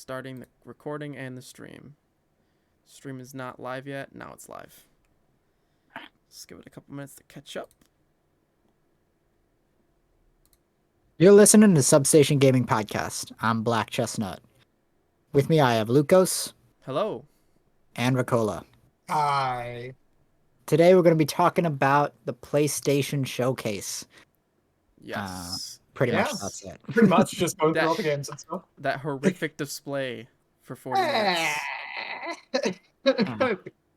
starting the recording and the stream. Stream is not live yet. Now it's live. Let's give it a couple minutes to catch up. You're listening to Substation Gaming Podcast. I'm Black Chestnut. With me, I have Lucas Hello. and Ricola. Hi. Today, we're going to be talking about the PlayStation Showcase. Yes. Pretty much Yes. that's it. Pretty much just going through That- all the games and stuff. That horrific display for 40 minutes.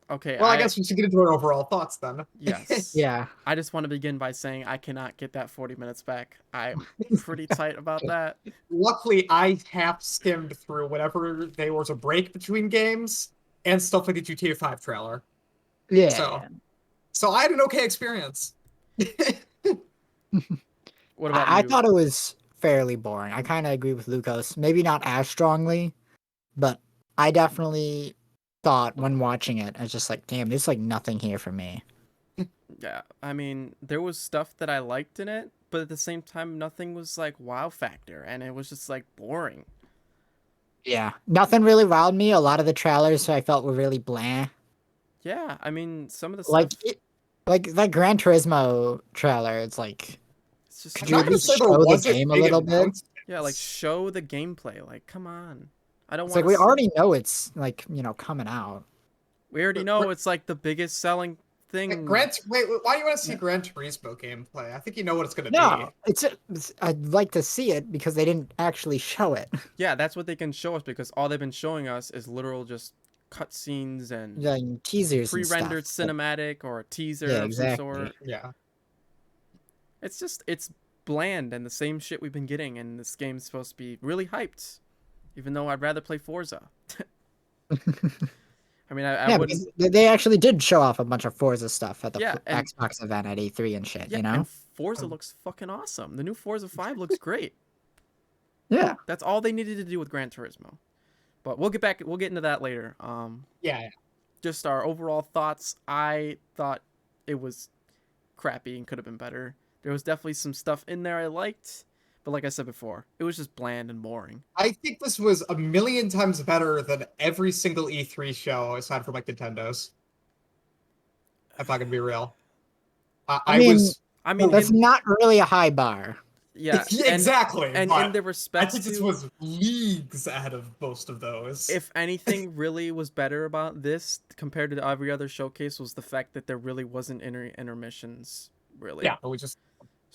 Okay. Well, I guess we should get into our overall thoughts then. Yes. Yeah. I just want to begin by saying I cannot get that 40 minutes back. I'm pretty tight about that. Luckily, I half skimmed through whenever there was a break between games and stuff like the GTA 5 trailer. Yeah. So I had an okay experience. What about I you? thought it was fairly boring. I kind of agree with Lucas. Maybe not as strongly, but I definitely thought when watching it, I was just like, damn, there's like nothing here for me. Yeah, I mean, there was stuff that I liked in it, but at the same time, nothing was like wow factor, and it was just like boring. Yeah. Nothing really wowed me. A lot of the trailers I felt were really bland. Yeah, I mean, some of the Like, stuff, like that Gran Turismo trailer, it's like, it's just could I'm you not at gonna least say there show the wasn't game a big little bit? announcements. yeah, like show the gameplay. Like, come on, I don't It's want. like we already know it's like, coming out. We already know it's like the biggest selling thing. Wait, why do you want to see Gran Turismo gameplay? I think you know what it's gonna No, be. I'd like to see it because they didn't actually show it. Yeah, that's what they can show us because all they've been showing us is literal just cutscenes and Like teasers and pre-rendered stuff. cinematic or a teaser Yeah, of exactly. some sort. Yeah. It's bland and the same shit we've been getting, and this game's supposed to be really hyped, even though I'd rather play Forza. I mean, I Yeah, wouldn't. because they actually did show off a bunch of Forza stuff at the Yeah, and- Xbox event at E3 and shit, Yeah, you know? and Forza looks fucking awesome. The new Forza 5 looks great. Yeah. That's all they needed to do with Gran Turismo. But we'll get into that later. Yeah. Just our overall thoughts. I thought it was crappy and could have been better. There was definitely some stuff in there I liked, but like I said before, it was just bland and boring. I think this was a million times better than every single E3 show aside from like Nintendo's. If I can be real. I mean, I mean, that's in, not really a high bar. yeah, exactly. And but in the I respect think this to, was leagues ahead of most of those. if anything really was better about this compared to every other showcase was the fact that there really wasn't intermissions, really. Yeah, but we just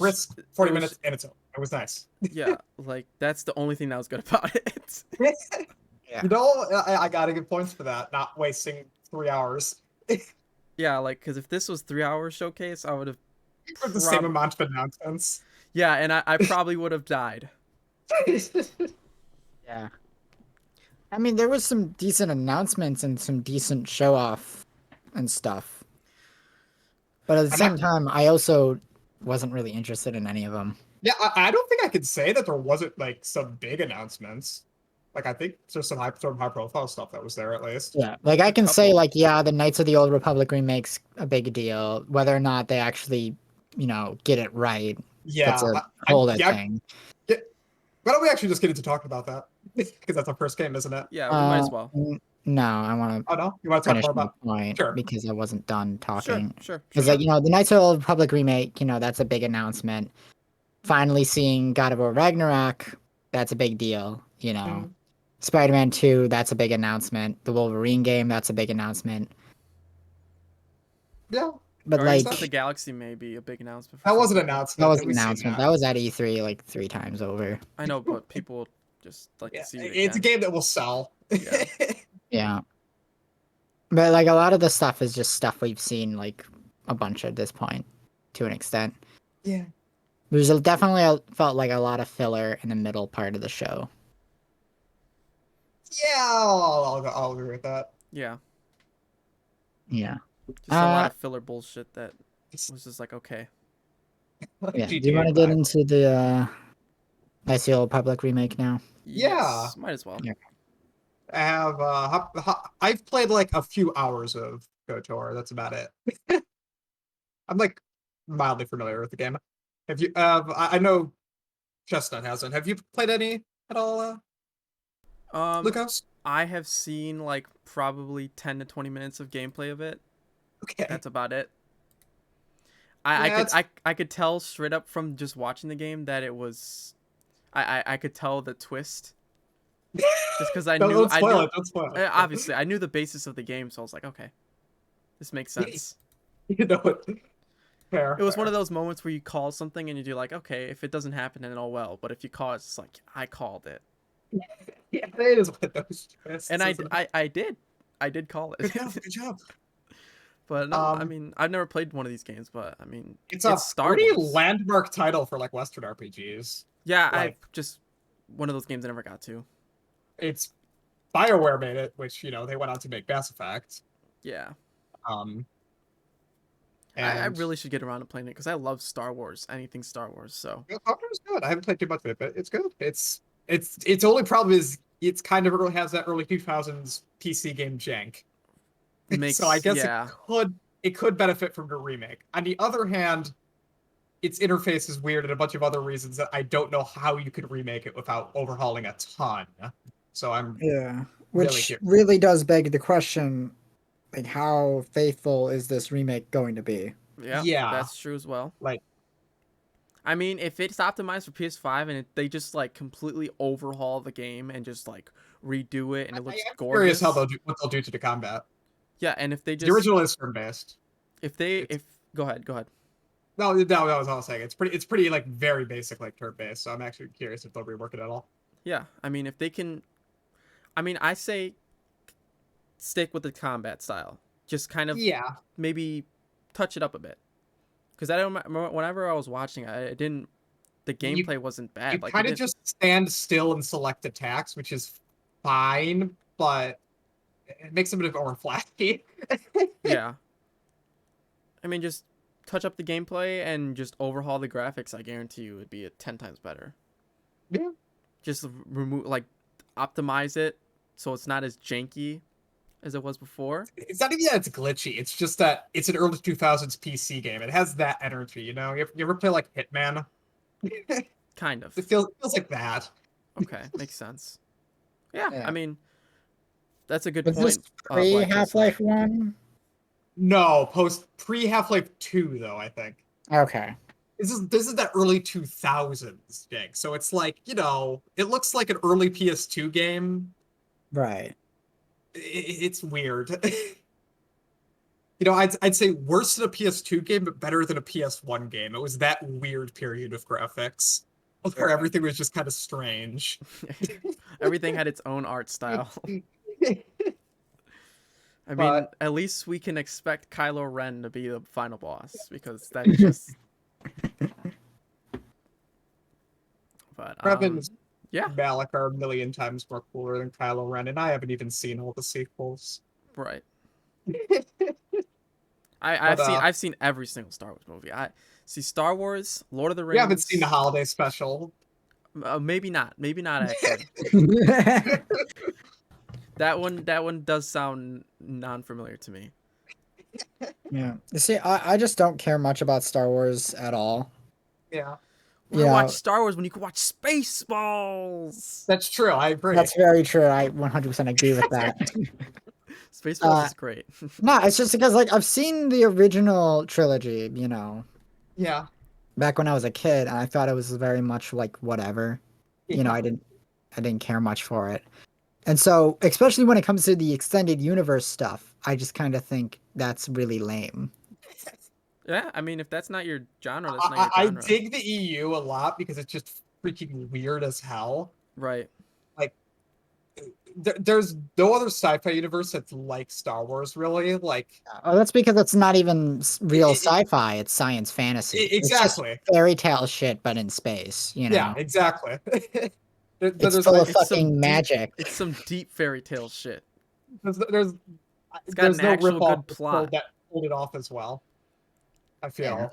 risked 40 minutes and it's over. It was nice. Yeah, like that's the only thing that was good about it. Yeah. You know, I gotta give points for that, not wasting 3 hours. Yeah, like because if this was 3 hour showcase, I would have. For the same amount of nonsense. Yeah, and I probably would have died. Yeah. I mean, there was some decent announcements and some decent show off and stuff. But at the same time, I also wasn't really interested in any of them. Yeah, I don't think I could say that there wasn't like some big announcements. Like I think there's some high profile stuff that was there at least. Yeah, like I can say, couple. like, yeah, the Knights of the Old Republic remake's a big deal. Whether or not they actually, get it right, Yeah, that's a whole other thing. Why don't we actually just get into talking about that? Because that's our first game, isn't it? Yeah, we might as well. No, I want to Oh no, you want to talk finish more my about? point Sure. because I wasn't done talking. Sure. Because, like, the Knights of the Old Republic remake, that's a big announcement. Finally seeing God of War Ragnarok, that's a big deal, Mhm. Spider-Man 2, that's a big announcement. The Wolverine game, that's a big announcement. Yeah, But, Guardians like, of the Galaxy may be a big announcement. For that some was an people. announcement. that was an We've seen announcement. That was at E3 like 3 times over. I know, but people just like Yeah, to see it it's a again. game that will sell. Yeah. Yeah. But, like, a lot of the stuff is just stuff we've seen, like, a bunch at this point, to an extent. Yeah. There's felt like a lot of filler in the middle part of the show. Yeah, I'll agree with that. Yeah, Yeah. just a lot of filler bullshit that was just like okay. Yeah. Do you GTA want to get 5. into the Knights of the Old Republic remake now? Yeah. Yes, might as well. Yeah. I have I've played like a few hours of KOTOR. That's about it. I'm like mildly familiar with the game. Have you? I know Chestnut hasn't. Have you played any at all? Um, Lucas? I have seen like probably 10 to 20 minutes of gameplay of it. Okay. That's about it. I Yeah, could it's I could tell straight up from just watching the game that it was I could tell the twist just because don't I spoil knew it. Don't spoil it. obviously I knew the basis of the game, so I was like, okay, this makes sense. You know what? It Fair, was one of fair. those moments where you call something and you do like, okay, if it doesn't happen, then oh well. But if you call it, it's like I called it, Yeah, it is one of those and twists, isn't it? I did call it. Good job. Good job. But no, I Um, mean I've never played one of these games, but I mean it's a it's Star pretty Wars. landmark title for like Western RPGs. Yeah, I Like just one of those games I never got to. it's BioWare made it, which they went on to make Mass Effect. Yeah, Um, I and really should get around to playing it because I love Star Wars, anything Star Wars. So Conker's good. I haven't played too much of it, but it's good. Its only problem is it's kind of has that early 2000s PC game jank. So I makes guess yeah it could benefit from a remake. On the other hand, its interface is weird and a bunch of other reasons that I don't know how you could remake it without overhauling a ton. So I'm Yeah, really which curious. really does beg the question, like, how faithful is this remake going to be? yeah Yeah, that's true as well. like I mean, if it's optimized for PS5 and they just like completely overhaul the game and just like redo it and I it looks am curious how gorgeous, what they'll do to the combat. yeah, and if they The just original is turn based. It's if go ahead. no, that was all I was saying. It's pretty like very basic like turn based. So I'm actually curious if they'll rework it at all. Yeah, I mean, if they can, I mean, I say stick with the combat style. Just kind of Yeah, maybe touch it up a bit. Because I don't remember whenever I was watching, I didn't. The you gameplay wasn't you bad. Like it kind of didn't. just stand still and select attacks, which is fine, but it makes them a bit more flashy. Yeah. I mean, just touch up the gameplay and just overhaul the graphics. I guarantee you, it'd be 10 times better. Yeah. Just remove like optimize it so it's not as janky as it was before. It's not even that it's glitchy. It's just that it's an early 2000s PC game. It has that energy, You ever play like Hitman? Kind of. It feels like that. Okay, makes sense. Yeah, I Yeah. mean that's a good Was this point. pre Black Half Crystal. Life 1? No, post pre Half-Life 2 though, I think. Okay. This is that early 2000s, Jake. So it's like, it looks like an early PS2 game. Right. It's weird. I'd say worse than a PS2 game, but better than a PS1 game. It was that weird period of graphics where Yeah. everything was just kind of strange. Everything had its own art style. I mean, But at least we can expect Kylo Ren to be the final boss because that's just. But Revan and yeah, Malik are a million times more cooler than Kylo Ren, and I haven't even seen all the sequels. right. But I've seen every single Star Wars movie. I see Star Wars, Lord of the you haven't seen the Rings. holiday special. Maybe not actually. That one does sound non-familiar to me. Yeah. You see, I just don't care much about Star Wars at all. Yeah, Why watch Star Wars when you can watch Spaceballs? that's true. I agree. That's very true. I 100% agree with that. Spaceballs is great. No, it's just because like I've seen the original trilogy, Yeah. back when I was a kid, and I thought it was very much like whatever. Yeah. I didn't care much for it. And so, especially when it comes to the extended universe stuff, I just kind of think that's really lame. Yeah, I mean, if that's not your genre, that's not I, your I genre. dig the EU a lot because it's just freaking weird as hell. Right. Like, there's no other sci-fi universe that's like Star Wars, really. Like, Oh, that's because it's not even real it, it, sci-fi; it's science fantasy. It's just exactly. fairy tale shit, but in space. Yeah, exactly. It's There's full like of fucking magic. It's some deep fairy tale shit. there's It's got there's an no actual ripoff good plot. that pulled it off as well. I feel, Yeah.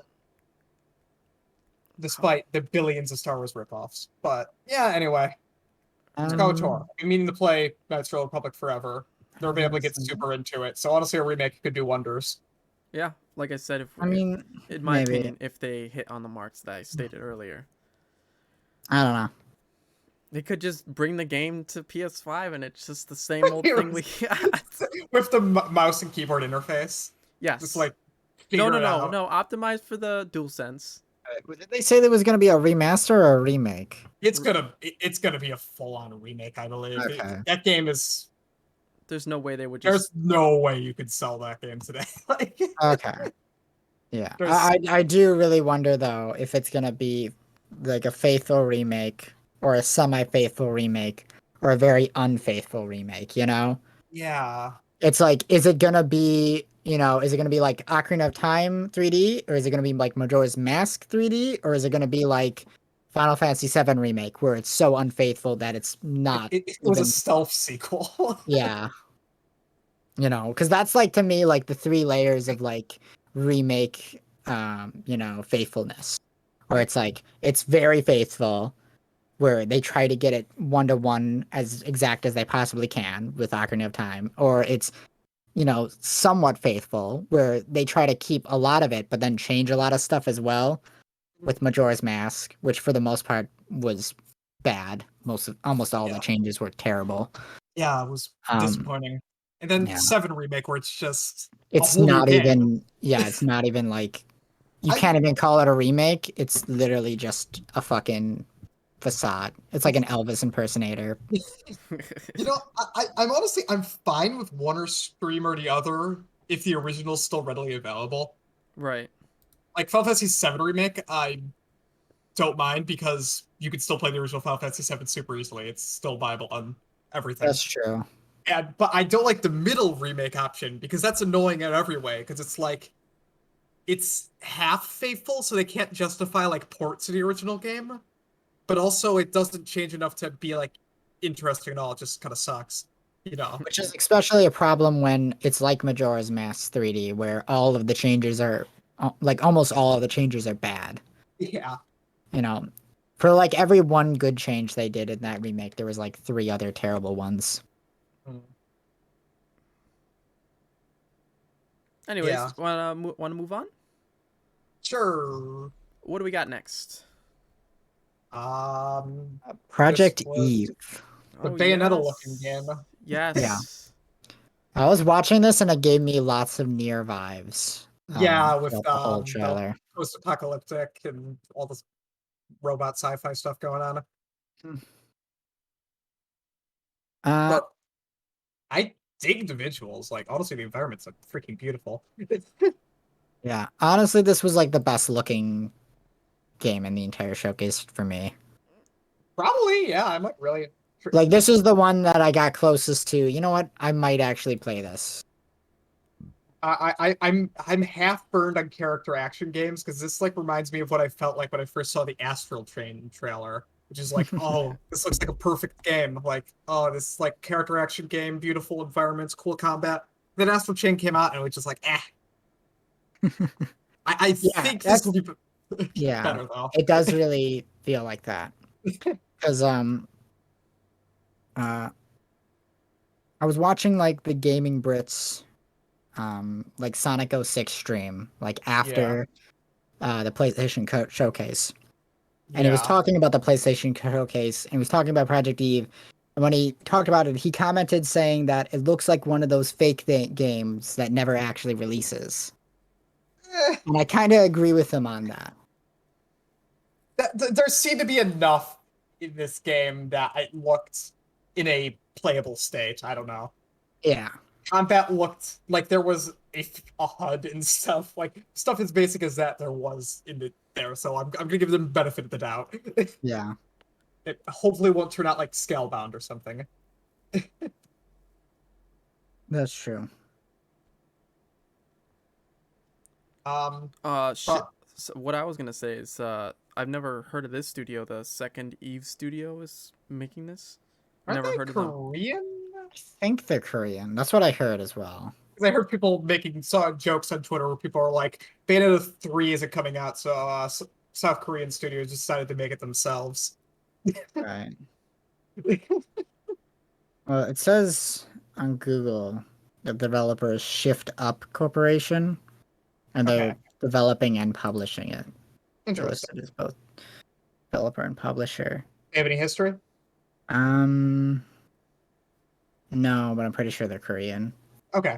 despite the billions of Star Wars ripoffs. But yeah, anyway, it's KOTOR. Um, I've been meaning to play Knights of the Old Republic forever. Never been able to get super into it. So honestly, a remake could do wonders. Yeah, like I said, I mean, in my maybe. opinion, if they hit on the marks that I stated earlier. I don't know. They could just bring the game to PS5 and it's just the same old thing we got. With the mouse and keyboard interface. Just Yes. like figure it out. No. Optimized for the DualSense. Did they say there was going to be a remaster or a remake? It's gonna be a full-on remake, I believe. Okay. That game is. There's no way they would There's just. no way you could sell that game today. Like, Okay. Yeah. There's- I do really wonder though if it's going to be like a faithful remake or a semi-faithful remake or a very unfaithful remake, you know? yeah. It's like, is it going to be, is it going to be like Ocarina of Time 3D, or is it going to be like Majora's Mask 3D, or is it going to be like Final Fantasy VII Remake where it's so unfaithful that it's not It was a even, stealth sequel. yeah. Because that's like to me like the three layers of like remake, faithfulness, where it's like it's very faithful, where they try to get it 1-to-1 as exact as they possibly can with Ocarina of Time, or it's somewhat faithful, where they try to keep a lot of it but then change a lot of stuff as well with Majora's Mask, which for the most part was bad. Almost all the changes were terrible. Yeah, it was Um, disappointing. And then yeah. 7 remake where it's just It's a whole new not game. even, yeah, it's not even like, you can't even call it a remake. It's literally just a fucking facade. It's like an Elvis impersonator. You know, I'm honestly I'm fine with one or stream or the other if the original's still readily available. Right. Like Final Fantasy VII remake, I don't mind because you could still play the original Final Fantasy VII super easily. It's still viable on everything. That's true. But I don't like the middle remake option because that's annoying in every way. Because it's like it's half faithful, so they can't justify like ports of the original game, but also it doesn't change enough to be like interesting at all. It just kind of sucks, you know. Which is especially a problem when it's like Majora's Mask 3D, where all of the changes are, like almost all of the changes are bad. Yeah. For like every one good change they did in that remake, there was like 3 other terrible ones. Anyways, Yeah. want to move on? Sure. What do we got next? Project this was Eve. the Oh, Bayonetta yes. looking game. Yes. Yeah. I was watching this and it gave me lots of Nier vibes. Yeah, with throughout the whole the trailer. post-apocalyptic and all this robot sci-fi stuff going on. But I dig the visuals. Like honestly, the environments are freaking beautiful. Yeah, honestly, this was like the best looking game in the entire showcase for me. Probably, yeah. I'm like really Like, this is the one that I got closest to. You know what? I might actually play this. I'm half burned on character action games because this like reminds me of what I felt like when I first saw the Astral Chain trailer, which is like, oh, this looks like a perfect game. Like, oh, this is like character action game, beautiful environments, cool combat. Then Astral Chain came out and it was just like, eh. I think this will be better though. It does really feel like that. Because I was watching like the Gaming Brits like Sonic 06 stream like after the PlayStation showcase. And he was talking about the PlayStation showcase and he was talking about Project Eve. And when he talked about it, he commented saying that it looks like one of those fake games that never actually releases. And I kind of agree with him on that. There seemed to be enough in this game that it looked in a playable state. I don't know. Yeah. Combat looked like there was a HUD and stuff. Like stuff as basic as that there was in there. So I'm gonna give them benefit of the doubt. Yeah. It hopefully won't turn out like Scalebound or something. That's true. Shit. So what I was gonna say is, I've never heard of this studio. The Second Eve Studio is making this. Aren't Never they heard of them. Korean? I think they're Korean. That's what I heard as well. Because I heard people making jokes on Twitter where people are like, Bayonetta 3 isn't coming out, so South Korean studios decided to make it themselves. Right. Well, it says on Google the developer is Shift Up Corporation, and they're developing and publishing it. Interesting. Listed as both developer and publisher. Do you have any history? Um, no, but I'm pretty sure they're Korean. Okay.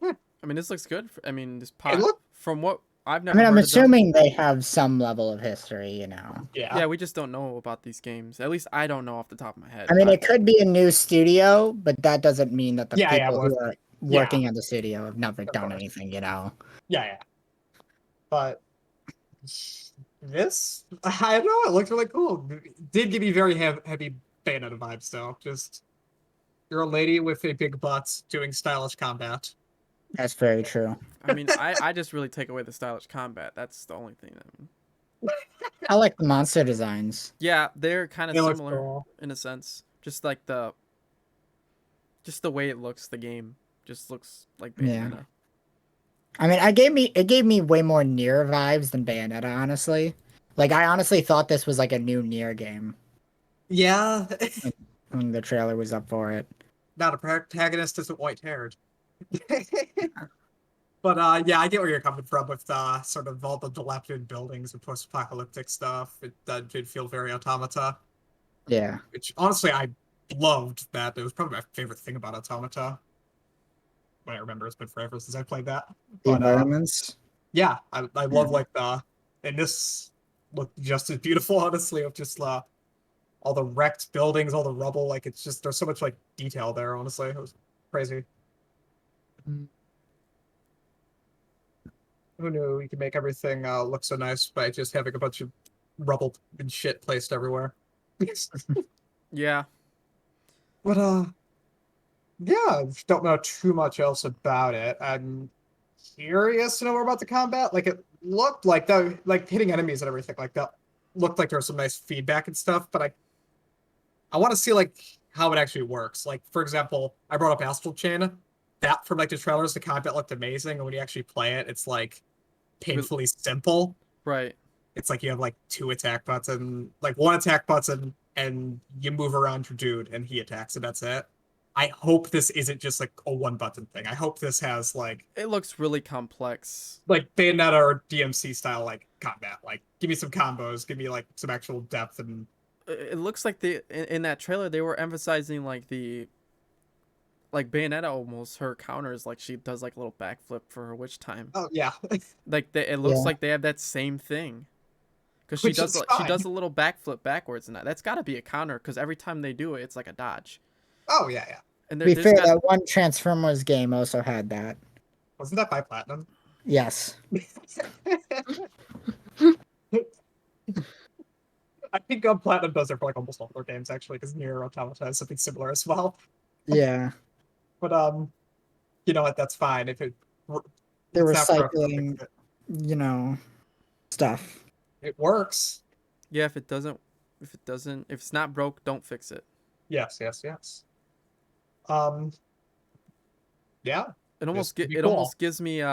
I mean, this looks good. I mean, this It pot look from what I've I never mean, I'm heard of them. assuming they have some level of history, you know. yeah. Yeah, we just don't know about these games. At least I don't know off the top of my head. I mean, it could be a new studio, but that doesn't mean that the Yeah, people well, who are yeah, working at the studio have never of done course. anything, you know. Yeah, yeah. But this, I don't know, it looked really cool. It did give me very heavy Bayonetta vibes, though. Just you're a lady with a big butt doing stylish combat. That's very true. I mean, I just really take away the stylish combat. That's the only thing. I like the monster designs. Yeah, they're kind of It looks similar cool. in a sense. Just like just the way it looks, the game just looks like Yeah. Bayonetta. I mean, it gave me way more Nier vibes than Bayonetta, honestly. Like, I honestly thought this was like a new Nier game Yeah, when the trailer was up for it. not a protagonist isn't white-haired. But yeah, I get where you're coming from with sort of all the dilapidated buildings and post-apocalyptic stuff. It did feel very Automata, Yeah. which honestly I loved that. It was probably my favorite thing about Automata. What I remember, it's been forever since I played that. The But environments. yeah, I love Yeah. like and this looked just as beautiful, honestly, of just all the wrecked buildings, all the rubble. Like it's just there's so much like detail there. Honestly, it was crazy. Who knew you could make everything look so nice by just having a bunch of rubble and shit placed everywhere? Yeah, But yeah, I don't know too much else about it. I'm curious to know more about the combat. Like it looked like that, like hitting enemies and everything like that looked like there was some nice feedback and stuff. But I want to see like how it actually works. Like for example, I brought up Astral Chain. That from like the trailers, the combat looked amazing, and when you actually play it, it's like painfully simple. right. It's like you have like two attack button, like one attack button, and you move around your dude, and he attacks, and that's it. I hope this isn't just like a one button thing. I hope this has It looks really complex. like Bayonetta or DMC style like combat. Like give me some combos, give me like some actual depth and It looks like in that trailer they were emphasizing like Bayonetta almost her counters like she does like a little backflip for her witch time. oh yeah. Like it looks Yeah. like they have that same thing. Because Which is she fine. does a little backflip backwards, and that's got to be a counter. Because every time they do it, it's like a dodge. Oh yeah, yeah. And To be there's fair, got, that one Transformers game also had that. Wasn't that by Platinum? Yes. I think Platinum does it for like almost all their games actually, because Nier Automata has something similar as well. Yeah. But you know what? That's fine if They're it's not broke, don't fix recycling, it. you know, stuff. It works. yeah, if it's not broke, don't fix it. Yes, yes, yes. Um, yeah. It almost This would be it cool. almost gives me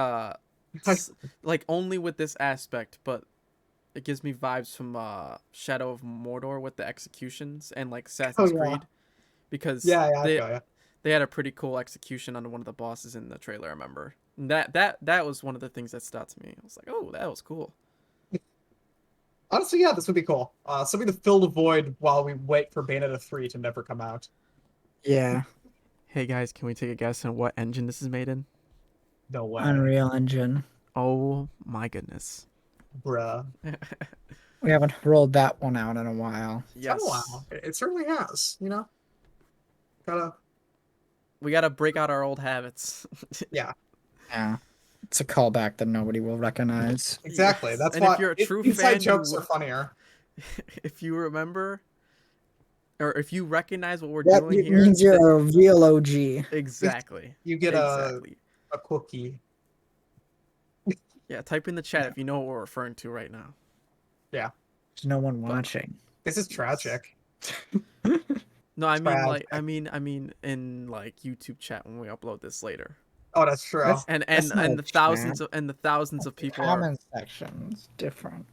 like only with this aspect, but it gives me vibes from Shadow of Mordor with the executions and like Assassin's yeah. Creed, because Yeah, I feel ya. they had a pretty cool execution on one of the bosses in the trailer. I remember and that was one of the things that stood out to me. I was like, oh, that was cool. Honestly, yeah, this would be cool. Something to fill the void while we wait for Bayonetta 3 to never come out. Yeah. Hey guys, can we take a guess on what engine this is made in? No way. Unreal Engine. Oh my goodness. Bruh. We haven't rolled that one out in a while. Yes. Oh, wow. It certainly has, you know? Gotta, We gotta break out our old habits. yeah. Yeah. It's a callback that nobody will recognize. Exactly. Yes. That's And why if you're a true inside fan, jokes are funnier. if you remember, or if you recognize what we're That doing here, means you're a real OG. exactly. You get exactly. a cookie. Yeah, type in the chat if you know what we're referring to right now. Yeah. There's no one watching. This is tragic. No, I mean Tragic. I mean in like YouTube chat when we upload this later. Oh, that's true. That's- And That's not and a the thousands chat. of thousands of people are Comment section's different.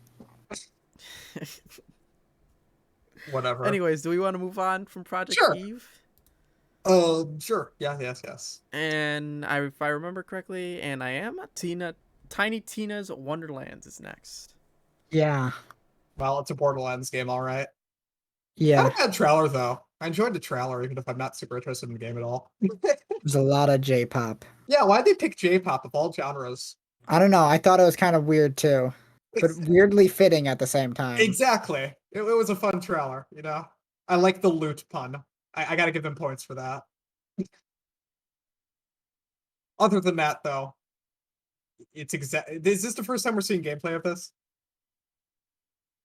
Whatever. Anyways, do we want to move on from Project Sure. Eve? Sure. Yeah, yes, yes. And if I remember correctly, and I am, Tiny Tina's Wonderlands is next. Yeah. Well, it's a Borderlands game, all right. Not Yeah. a bad trailer though. I enjoyed the trailer, even if I'm not super interested in the game at all. There's a lot of J-pop. Yeah, why'd they pick J-pop of all genres? I don't know. I thought it was kind of weird too, but weirdly fitting at the same time. Exactly. It was a fun trailer, you know? I like the loot pun. I gotta give them points for that. Other than that, though, it's is this the first time we're seeing gameplay of this?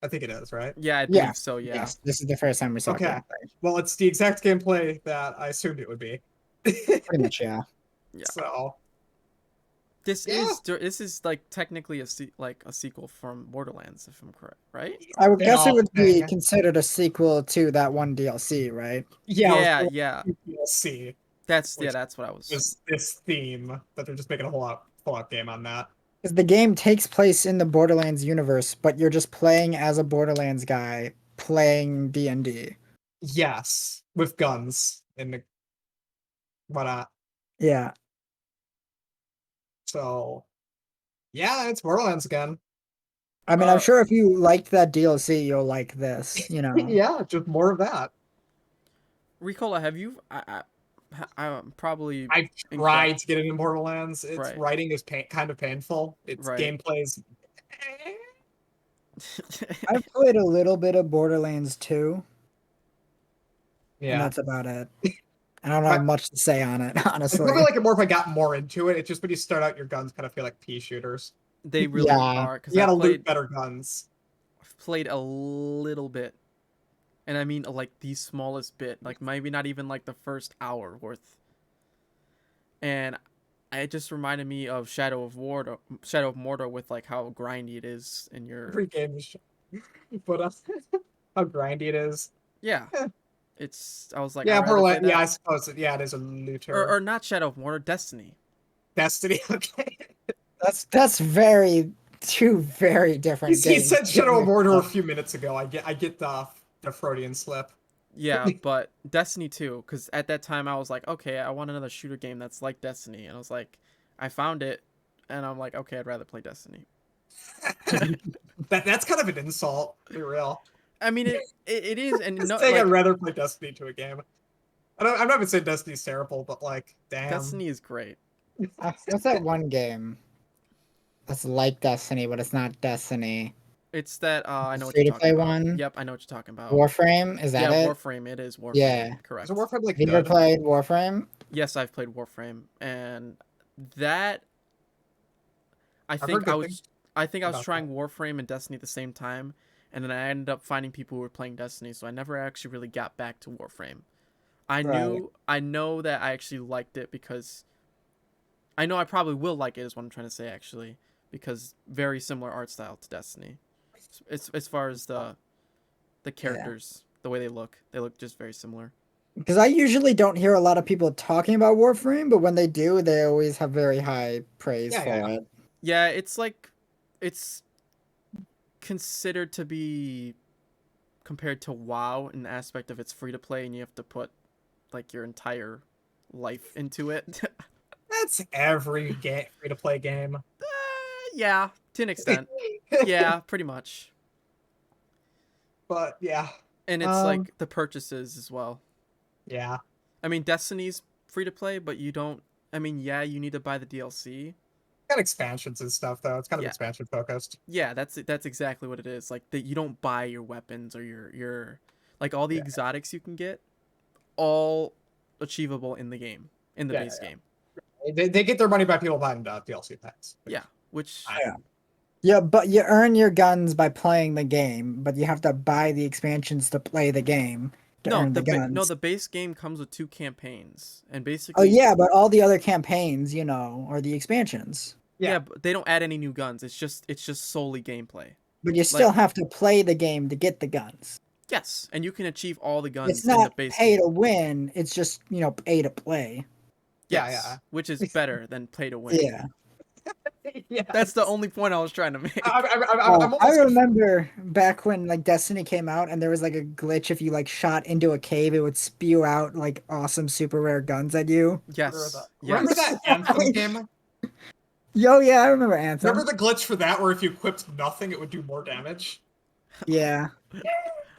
I think it is, right? Yeah, I believe Yes. so. Yeah. Yes. This is the first time we saw Okay. gameplay. Well, it's the exact gameplay that I assumed it would be. Pretty much, yeah. Yeah. So, This yeah. is like technically like a sequel from Borderlands, if I'm correct, right? I would They guess it all would be thing. considered a sequel to that one DLC, right? Yeah, Yeah. we'll see. That's Which that's what I was. Was this theme that they're just making a whole lot game on that. Because the game takes place in the Borderlands universe, but you're just playing as a Borderlands guy playing D&D. Yes, with guns and the whatnot. Yeah. So, yeah, it's Borderlands again. I mean, I'm sure if you liked that DLC, you'll like this, you know. Yeah, just more of that. Ricola, have you? I'm probably I've incorrect. tried to get into Borderlands. Its Right. writing is kind of painful. Its Right. gameplay's. I've played a little bit of Borderlands 2, and Yeah, that's about it. I don't have much to say on it, I'd honestly. probably like it more if I got more into it. It's just when you start out, your guns kind of feel like pea shooters. They really Yeah. are, because You gotta I've loot better guns. played a little bit, and I mean like the smallest bit, like maybe not even like the first hour worth. And it just reminded me of Shadow of Mordor with like how grindy it is in your Every game is, but how grindy it is. yeah. It's I was like, Yeah, I'd rather play Borderlands. Yeah, I that. suppose. Yeah, it is a looter. Or not Shadow of Mordor, Destiny. Destiny. Okay. That's two very different He games. said Shadow of Mordor a few minutes ago. I get the Freudian slip. Yeah, but Destiny 2, because at that time I was like, okay, I want another shooter game that's like Destiny, and I was like, I found it, and I'm like, okay, I'd rather play Destiny. That's kind of an insult. Be real. I mean, it is, and Just no, saying like, I'd rather play Destiny to a game. I'm not even saying Destiny's terrible, but like, damn. Destiny is great. What's that one game that's like Destiny, but it's not Destiny? It's that I know what Free you're to play talking about. one? Yep, I know what you're talking about. Warframe? Is that Yeah, it? Warframe. It is Warframe. Yeah. Correct. Is Warframe like Have you ever good? played Warframe? Yes, I've played Warframe, and that I've think heard I good was things I think I was about trying Warframe and Destiny at the same time, and then I ended up finding people who were playing Destiny, so I never actually really got back to Warframe. I know that I actually liked it because I know I probably will like it is what I'm trying to say actually, because very similar art style to Destiny. It's as far as the characters, the way they look just very similar. Because I usually don't hear a lot of people talking about Warframe, but when they do, they always have very high praise for it. Yeah, it's like it's considered to be compared to WoW in the aspect of it's free to play and you have to put like your entire life into it. That's every free to play game. Yeah, to an extent. Yeah, pretty much. But yeah. And it's like the purchases as well. Yeah. I mean, Destiny's free to play, but you don't. I mean, yeah, you need to buy the DLC. Got expansions and stuff though. It's kind of expansion focused. Yeah, that's exactly what it is. Like that, you don't buy your weapons or your like all the exotics you can get, all achievable in the game in the base game. They get their money by people buying DLC packs. Yeah, which Yeah, but you earn your guns by playing the game, but you have to buy the expansions to play the game to earn the guns. the base game comes with 2 campaigns, and Oh basically. yeah, but all the other campaigns, are the expansions. Yeah, but they don't add any new guns. It's just solely gameplay. But you still have to play the game to get the guns. Yes, and you can achieve all the guns It's in the not base pay game. to win. It's just pay to play. Yes, which is better than pay to win. Yeah. That's the only point I was trying to make. I remember back when like Destiny came out and there was like a glitch. If you like shot into a cave, it would spew out like awesome super rare guns at you. Yes. Remember that Anthem game? Yo, yeah, I remember Anthem. Remember the glitch for that where if you equipped nothing, it would do more damage? Yeah.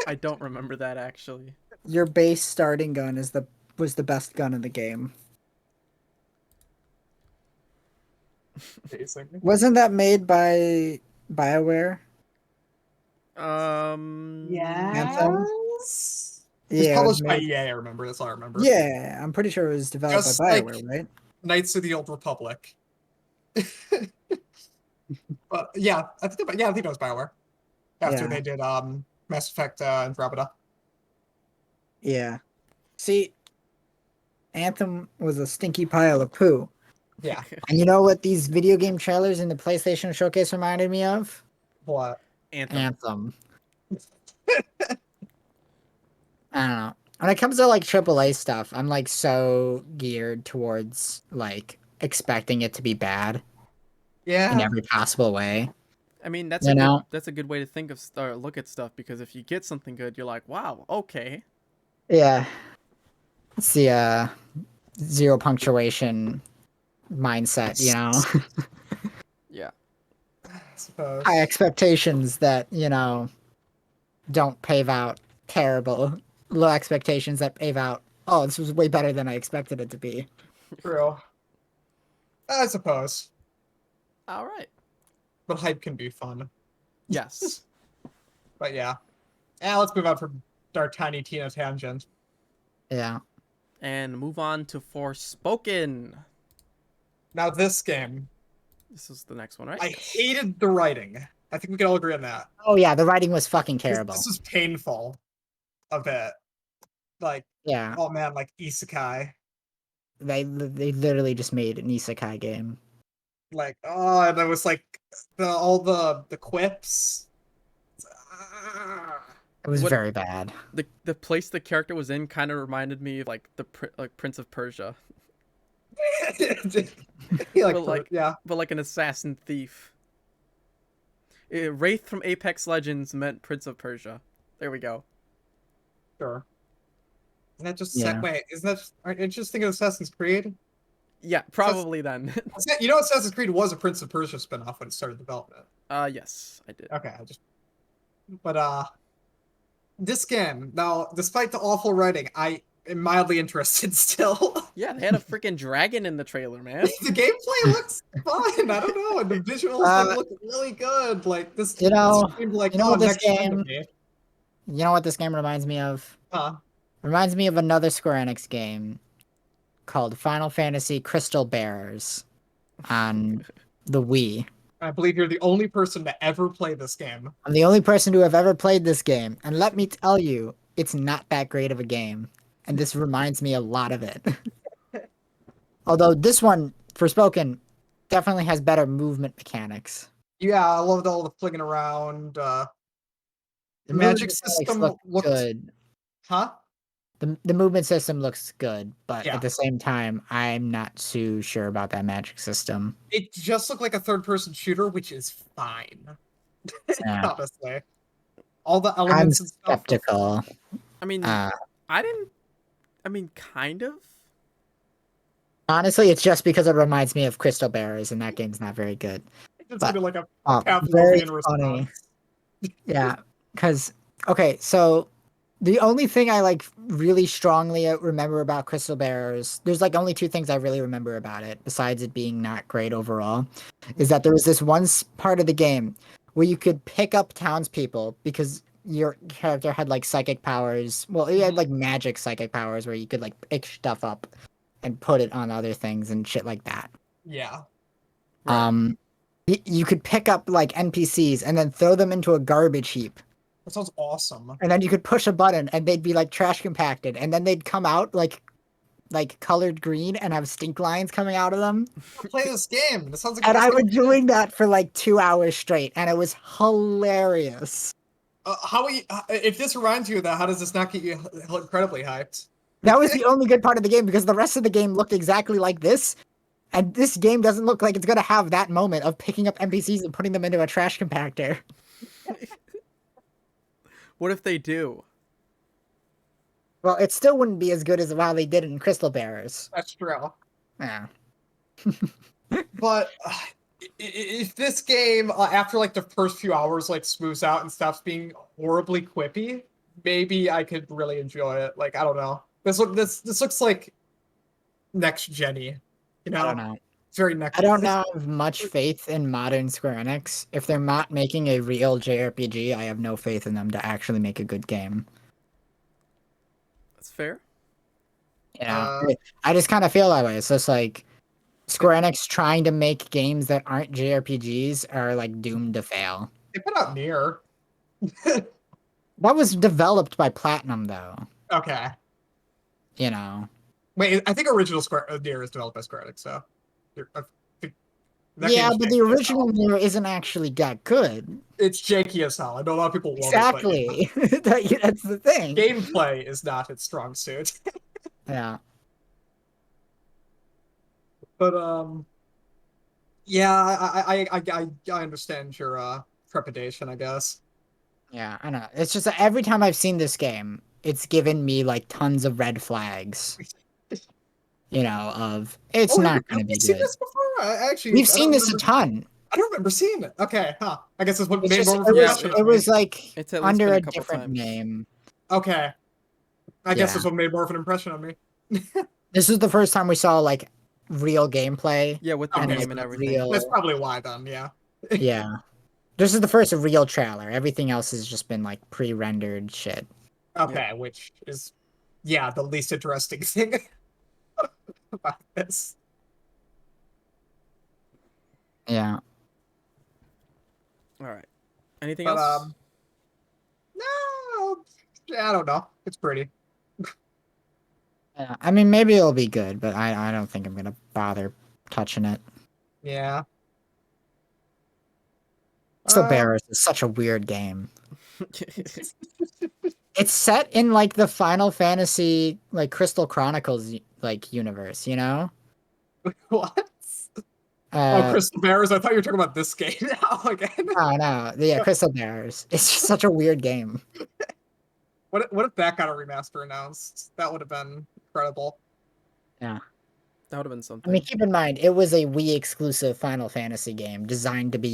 I don't remember that actually. your base starting gun was the best gun in the game. Basically. Wasn't that made by BioWare? Anthem? Yes. It's Yeah, it was published by made. EA, I remember. That's all I remember. Yeah, I'm pretty sure it was developed by Just like BioWare, right? Knights of the Old Republic. But yeah, I think I think it was BioWare. After Yeah, they did Mass Effect Andromeda. yeah. See, Anthem was a stinky pile of poo. Yeah. And you know what these video game trailers in the PlayStation Showcase reminded me of? What? Anthem. Anthem. I don't know. When it comes to like AAA stuff, I'm like so geared towards like expecting it to be bad in Yeah. every possible way. I mean, You know? that's a good way to think of look at stuff, because if you get something good, you're like, wow, okay. Yeah. It's the zero punctuation mindset, you know? Yeah. I suppose. High expectations that, you know, don't pave out terrible. Low expectations that pave out, oh, this was way better than I expected it to be. True. I suppose. All right. But hype can be fun. Yes. But yeah. Let's move on from our tiny Tina tangent. Yeah. And move on to Forspoken. Now this game, This is the next one, right? I hated the writing. I think we can all agree on that. Oh yeah, the writing was fucking This, terrible. this was painful a bit. Like, Yeah. oh man, like isekai. They literally just made an isekai game. Like, oh, and there was like all the quips. Ah. It was What- very bad. The place the character was in kind of reminded me of like like Prince of Persia, Yeah, But, like- yeah. but like an assassin thief. Wraith from Apex Legends meant Prince of Persia. There we go. Sure. Isn't that just Yeah. wait, isn't that aren't you just thinking of Assassin's Creed? Yeah, probably then. You know Assassin's Creed was a Prince of Persia spinoff when it started development. Yes, I did. Okay, but this game, now, despite the awful writing, I am mildly interested still. Yeah, they had a freaking dragon in the trailer, man. The gameplay looks fine. I don't know. And the visuals like look really good. Like this, You know- this seemed like you know what this next gen to game- me. You know what this game reminds me of? Huh. Reminds me of another Square Enix game called Final Fantasy Crystal Bearers on the Wii. I believe you're the only person to ever play this game. I'm the only person to have ever played this game, and let me tell you, it's not that great of a game. And this reminds me a lot of it. Although this one, Forspoken, definitely has better movement mechanics. Yeah, I loved all the flinging around. The The magic movement mechanics system look looked good. Huh? The movement system looks good, but Yeah. at the same time, I'm not too sure about that magic system. It just looked like a third-person shooter, which is fine. Yeah. Honestly. All the I'm elements and stuff. skeptical. I mean, Uh, I didn't. I mean, kind of. honestly, it's just because it reminds me of Crystal Bearers, and that game's not very good. It's but- gonna be like a Very Pavlovian funny. response. Yeah, because okay, so the only thing I like really strongly remember about Crystal Bearers, there's like only two things I really remember about it, besides it being not great overall, is that there was this one part of the game where you could pick up townspeople because your character had like psychic powers. Well, he had like magic psychic powers where you could like pick stuff up and put it on other things and shit like that. Yeah. You could pick up like NPCs and then throw them into a garbage heap. That sounds awesome. And then you could push a button and they'd be like trash compacted, and then they'd come out like colored green and have stink lines coming out of them. Play this game. This sounds like And I awesome. was doing that for like 2 hours straight, and it was hilarious. If this reminds you of that, how does this not get you incredibly hyped? That was the only good part of the game because the rest of the game looked exactly like this. And this game doesn't look like it's gonna have that moment of picking up NPCs and putting them into a trash compactor. What if they do? Well, it still wouldn't be as good as how they did it in Crystal Bearers. That's true. Yeah. But if this game, after like the first few hours, like smooths out and stops being horribly quippy, maybe I could really enjoy it. Like, I don't know. This looks like next gen-y, you I don't know? know. It's very I don't next. have much faith in modern Square Enix. If they're not making a real JRPG, I have no faith in them to actually make a good game. That's fair. You know, Uh, I just kind of feel that way. It's just like Square Enix trying to make games that aren't JRPGs are like doomed to fail. they put out Nier. That was developed by Platinum, though. Okay. You know. Wait, I think original Square Nier is developed by Square Enix, so I think that Yeah, game's but the janky as original hell. Nier isn't actually that good. It's janky as hell. I know a lot of people love it, but yeah. Exactly. That's the thing. Gameplay is not its strong suit. Yeah. But yeah, I understand your trepidation, I guess. Yeah, I know. It's just that every time I've seen this game, it's given me like tons of red flags. You know, of it's Oh, not have going to we be seen good. this before? Actually, We've seen this a ton. I don't remember seeing it. Okay, huh. I guess that's what It's made just more of an Yeah, impression it on me. was like it's at least under been a a couple different times. name. Okay. I guess Yeah. that's what made more of an impression on me. This is the first time we saw like real gameplay Yeah, with the and Okay, name like so and everything. that's real. probably why then, yeah. Yeah. This is the first real trailer. Everything else has just been like pre-rendered shit. Yep. Okay, which is, yeah, the least interesting thing about this. Yeah. All right. Anything But else? no, I don't know. It's pretty. Yeah. I mean, maybe it'll be good, but I don't think I'm gonna bother touching it. Yeah. Still Um, Bearers is such a weird game. It's set in like the Final Fantasy like Crystal Chronicles like universe, you know? what? Oh, Uh Crystal Bears. I thought you were talking about this game now again. oh no, yeah, Crystal Bearers. It's just such a weird game. What if that got a remaster announced? That would have been incredible. Yeah. That would have been I mean, something. keep in mind, it was a Wii exclusive Final Fantasy game designed to be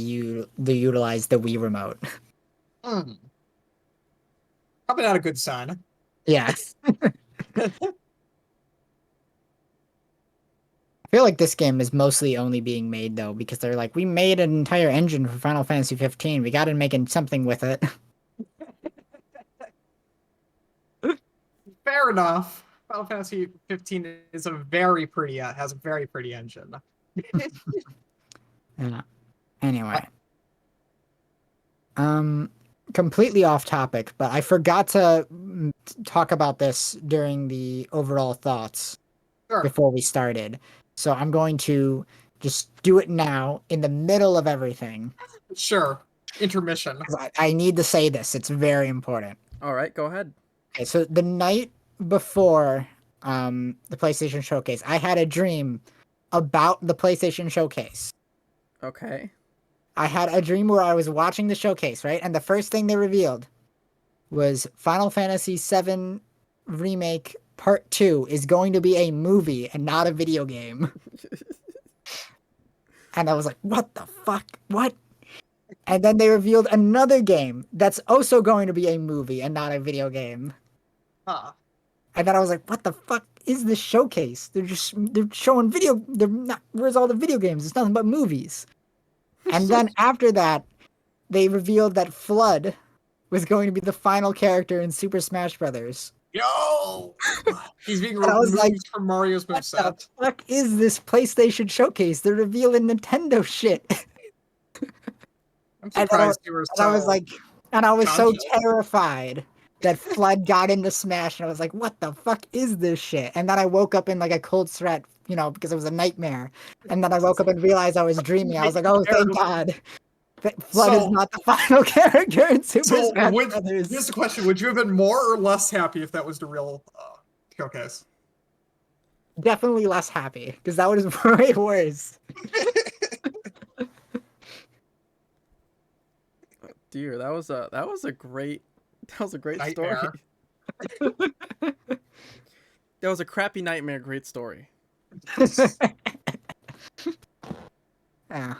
utilize the Wii remote. Hmm. Probably not a good sign. Yeah. I feel like this game is mostly only being made though because they're like, we made an entire engine for Final Fantasy 15. We got to make something with it. Fair enough. Final Fantasy 15 is a very pretty, has a very pretty engine. Yeah. Anyway, um, completely off topic, but I forgot to talk about this during the overall thoughts Sure, before we started. So I'm going to just do it now in the middle of everything. sure. Intermission. 'Cause I need to say this. It's very important. All right, go ahead. Okay, so the night before the PlayStation Showcase, I had a dream about the PlayStation Showcase. Okay. I had a dream where I was watching the showcase, right? And the first thing they revealed was Final Fantasy VII Remake Part 2 is going to be a movie and not a video game. And I was like, what the fuck? What? And then they revealed another game that's also going to be a movie and not a video game. Huh. And then I was like, what the fuck is this showcase? They're showing they're not, where's all the video games? It's nothing but movies. And then after that, they revealed that Flood was going to be the final character in Super Smash Brothers. Yo! He's being And I was like, removed from Mario's what the moveset. fuck is this PlayStation showcase? They're revealing Nintendo shit. I'm And then surprised you were I was so like, and I was so conscious. terrified that Flood got into Smash, and I was like, what the fuck is this shit? And then I woke up in like a cold sweat, you know, because it was a nightmare. And then I woke up and realized I was dreaming. I was like, oh, thank God. Flood is So, not the final character in Super so Smash would Brothers. here's the question: would you have been more or less happy if that was the real showcase? Definitely less happy, because that was way worse. Dear, that was a great story. Nightmare. That was a crappy nightmare, great story. Yeah.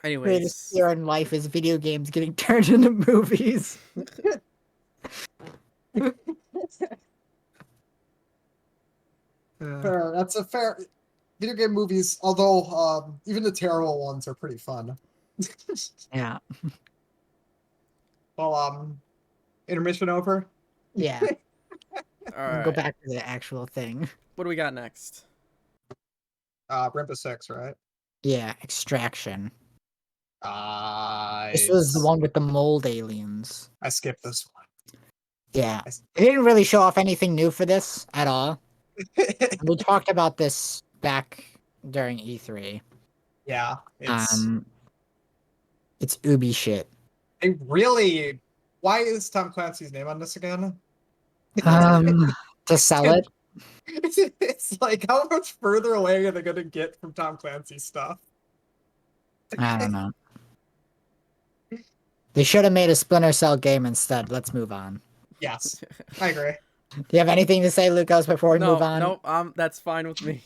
Greatest Anyways, fear in life is video games getting turned into movies. Fair. That's a fair. Video game movies, although even the terrible ones are pretty fun. Yeah. Well, intermission over. Yeah. All We'll go right. back to the actual thing. What do we got next? Rainbow Six, right? Yeah, Extraction. This I was the one with the mold aliens. I skipped this one. Yeah. They didn't really show off anything new for this at all. We talked about this back during E3. Yeah, Um, it's Ubi shit. it really. Why is Tom Clancy's name on this again? To sell it. It's like how much further away are they gonna get from Tom Clancy stuff? I don't know. They should have made a Splinter Cell game instead. Let's move on. Yes, I agree. Do you have anything to say, Lucas, before we move on? Nope. That's fine with me.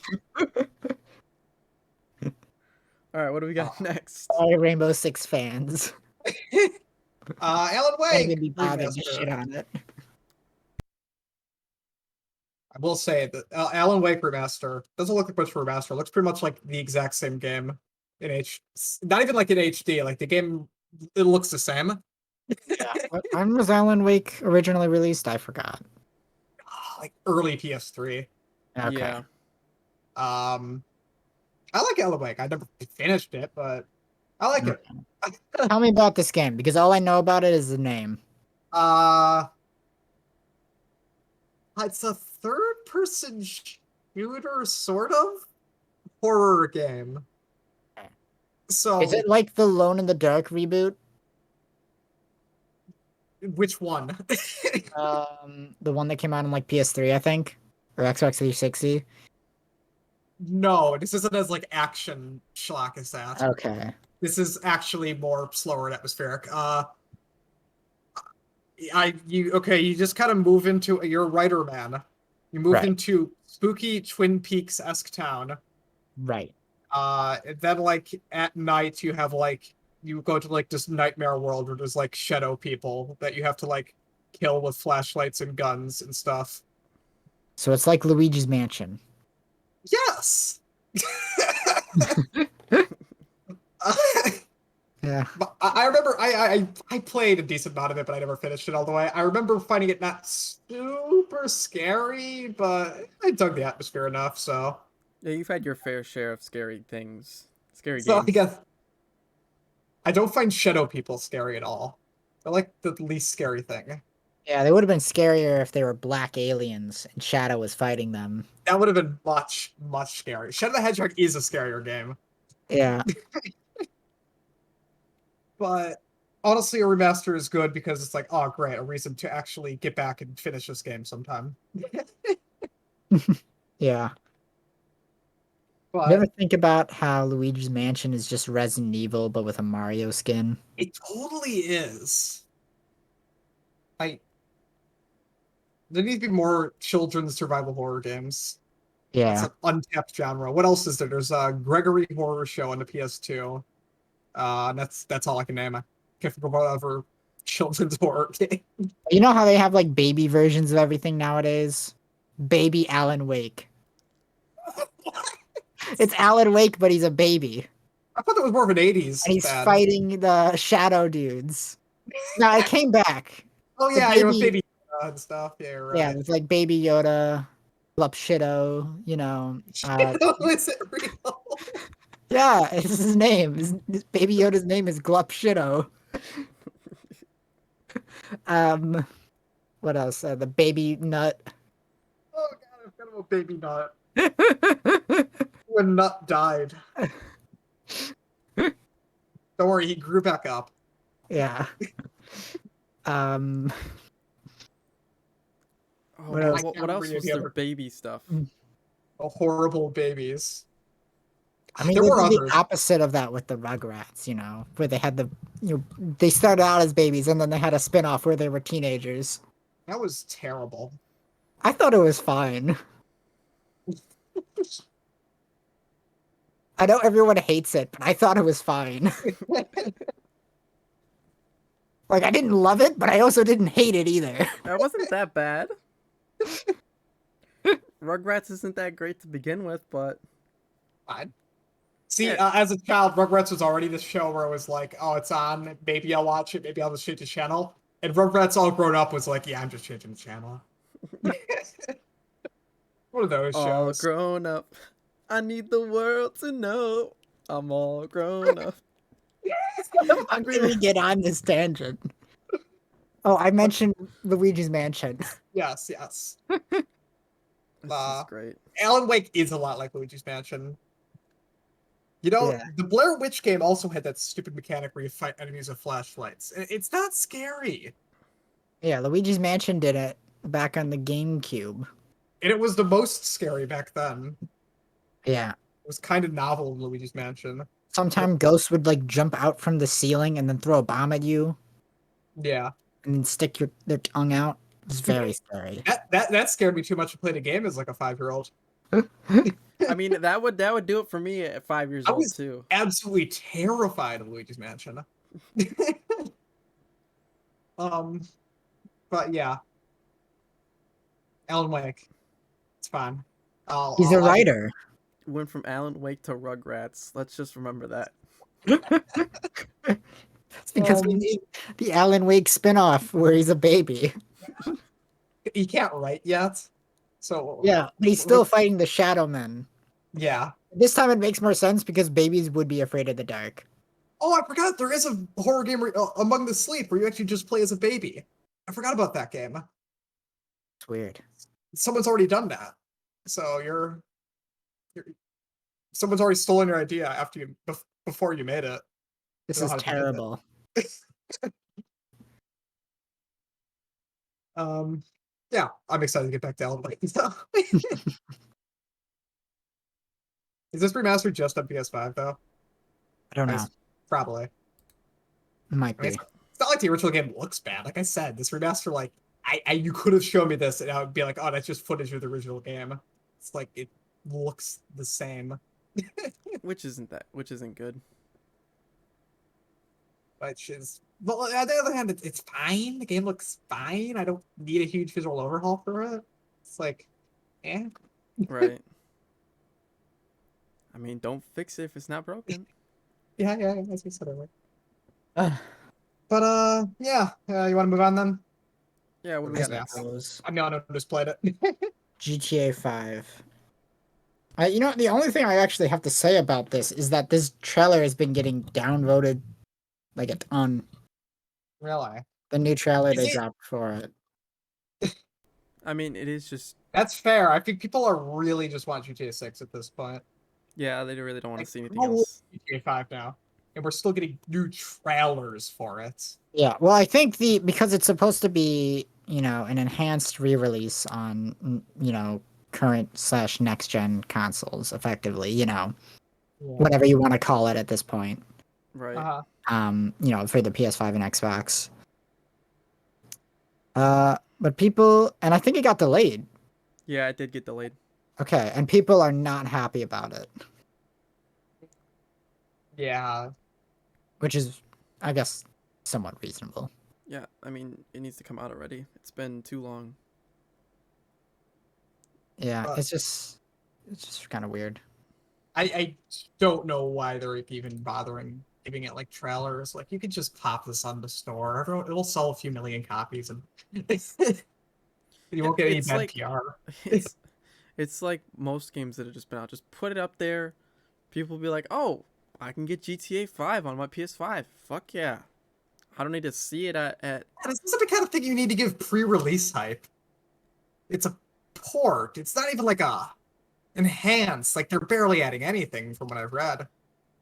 All right. What do we got next? Sorry, Rainbow Six fans. Alan I'm Wake gonna be bothered to remaster. shit on it. I will say that Alan Wake remaster doesn't look like much for remaster. It looks pretty much like the exact same game in not even like in HD. Like the game, it looks the same. When was Alan Wake originally released? I forgot. Like early PS3. Okay. Yeah. I like Alan Wake. I never finished it, but I like it. Tell me about this game, because all I know about it is the name. It's a third-person shooter, sort of horror game. So Is it like the Lone in the Dark reboot? which one? The one that came out on like PS3, I think, or Xbox 360. No, this isn't as like action schlock as that. Okay. This is actually more slower and atmospheric. You just kind of move into you're a writer man. You moved Right. into spooky Twin Peaks-esque town. Right. And then like at night you have like you go to like this nightmare world where there's like shadow people that you have to like kill with flashlights and guns and stuff. So it's like Luigi's Mansion. Yes. Yeah. But I remember I played a decent amount of it, but I never finished it all the way. I remember finding it not super scary, but I dug the atmosphere enough, so Yeah, you've had your fair share of scary things, scary so games. I guess I don't find shadow people scary at all. They're like the least scary thing. Yeah, they would have been scarier if they were black aliens and Shadow was fighting them. That would have been much, much scarier. Shadow the Hedgehog is a scarier game, Yeah. but honestly, a remaster is good because it's like, oh, great, a reason to actually get back and finish this game sometime. Yeah. But You ever think about how Luigi's Mansion is just Resident Evil but with a Mario skin? it totally is. There needs to be more children's survival horror games. It's Yeah. an untapped genre. What else is there? There's a Gregory Horror Show on the PS2. And that's all I can name. I can't think of whatever children's horror game. You know how they have like baby versions of everything nowadays? Baby Alan Wake. It's Alan Wake, but he's a baby. I thought that was more of an 80s And he's fad. fighting the shadow dudes. Now it came back. Oh the yeah, you have baby- baby and stuff. Yeah, you're right. Yeah, it's like Baby Yoda, Glupshido, you know. Is it real? Yeah, it's his name. His Baby Yoda's name is Glupshido. What else? The baby nut. Oh god, I'm kind of a baby nut. When Nut died. Don't worry, he grew back up. Yeah. Oh, What else? what can't else remember was the their other- baby stuff? Horrible babies. I mean, There they were did others. the opposite of that with the Rugrats, you know, where they had they started out as babies and then they had a spin-off where they were teenagers. That was terrible. I thought it was fine. I know everyone hates it, but I thought it was fine. Like I didn't love it, but I also didn't hate it either. That wasn't that bad. Rugrats isn't that great to begin with, but Fine. See, yeah, as a child, Rugrats was already this show where it was like, oh, it's on. Maybe I'll watch it. Maybe I'll just change the channel. And Rugrats all grown up was like, yeah, I'm just changing the channel. One of those all shows. grown up. I need the world to know I'm all grown up. How the fuck did we get on this tangent? Oh, I mentioned Luigi's Mansion. Yes, yes. This is great. Alan Wake is a lot like Luigi's Mansion. You know, Yeah. the Blair Witch game also had that stupid mechanic where you fight enemies with flashlights. It's not scary. Yeah, Luigi's Mansion did it back on the GameCube. And it was the most scary back then. Yeah. It was kind of novel in Luigi's Mansion. Sometimes ghosts would like jump out from the ceiling and then throw a bomb at you Yeah. and then stick their tongue out. It's very scary. That scared me too much to play the game as like a 5-year-old. I mean, that would do it for me at 5 years I old was too. absolutely terrified of Luigi's Mansion. But yeah. Alan Wake. It's fine. He's a writer. Went from Alan Wake to Rugrats. Let's just remember that. It's because we need the Alan Wake spinoff where he's a baby. He can't write yet. So Yeah, but he's still fighting the Shadow Men. yeah. This time it makes more sense because babies would be afraid of the dark. Oh, I forgot there is a horror game Among the Sleep where you actually just play as a baby. I forgot about that game. It's weird. Someone's already done that. So someone's already stolen your idea after you before you made it. This know is how to do that. terrible. Yeah, I'm excited to get back to Alan Wake stuff. Is this remastered just on PS5 though? I don't know. Probably. Might I mean, be. it's not like the original game looks bad. Like I said, this remaster, like you could have shown me this, and I would be like, oh, that's just footage of the original game. It's like it looks the same. Which isn't good. Which is, but on the other hand, it's fine. The game looks fine. I don't need a huge visual overhaul for it. It's like, eh. Right. I mean, don't fix it if it's not broken. Yeah, as you said earlier. Uh, But yeah, you want to move on then? Yeah, what do we got next? I mean, I just played it. GTA 5. You know, the only thing I actually have to say about this is that this trailer has been getting downvoted like a ton. Really? The new trailer Is they it- dropped for it. I mean, it is just That's fair. I think people are really just watching GTA 6 at this point. yeah, they really don't want to see anything How old else. is GTA 5 now? And we're still getting new trailers for it. Yeah, well, I think because it's supposed to be, you know, an enhanced re-release on, you know, current/next gen consoles, effectively, you know, whatever you want to call it at this point. Right. You know, for the PS5 and Xbox. But people, and I think it got delayed. Yeah, it did get delayed. Okay, and people are not happy about it, Yeah. which is, I guess, somewhat reasonable. Yeah, I mean, it needs to come out already. It's been too long. Yeah, Uh, it's just kind of weird. I don't know why they're even bothering giving it like trailers. Like you could just pop this on the store. It'll sell a few million copies and you won't get any It's bad like- PR. It's like most games that have just been out. Just put it up there. People will be like, "Oh, I can get GTA 5 on my PS5. Fuck yeah." I don't need to see it at And this isn't the kind of thing you need to give pre-release hype. It's a port. It's not even like a enhanced. Like they're barely adding anything from what I've read.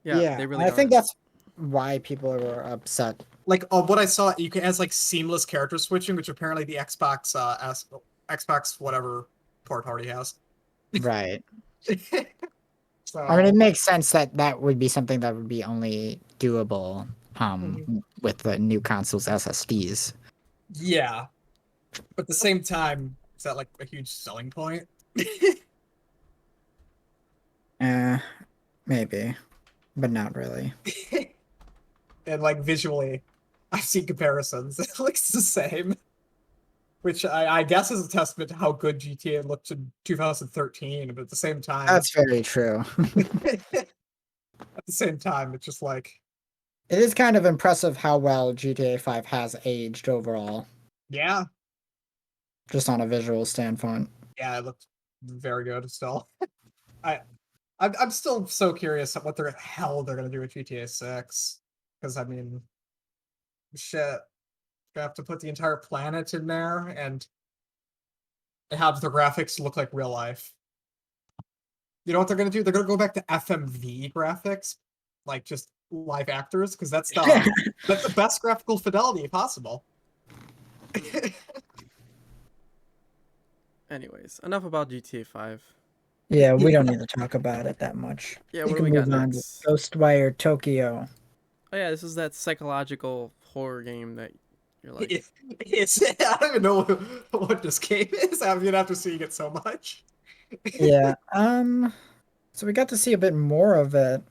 yeah, they really I think aren't. that's why people were upset. Like what I saw, you can has like seamless character switching, which apparently the Xbox Xbox whatever port already has. Right. So I mean, it makes sense that that would be something that would be only doable with the new console's SSDs. yeah, but at the same time, is that like a huge selling point? Maybe, but not really. And like visually, I've seen comparisons. It looks the same, which I guess is a testament to how good GTA looked in 2013. But at the same time, That's very true. at the same time, it's just like, It is kind of impressive how well GTA 5 has aged overall, yeah, just on a visual standpoint. yeah, it looked very good still. I I'm still so curious at what the hell they're gonna do with GTA 6. Because I mean, shit, you have to put the entire planet in there and have the graphics look like real life. You know what they're gonna do? They're gonna go back to FMV graphics, like just live actors, because that's the best graphical fidelity possible. Anyways, enough about GTA 5. Yeah, we don't need to talk about it that much. Yeah, We what do can we got move on to next? Ghostwire Tokyo. Oh yeah, this is that psychological horror game that you're like, It's I don't even know what this game is. I'm gonna have to see it so much. Yeah, so we got to see a bit more of it.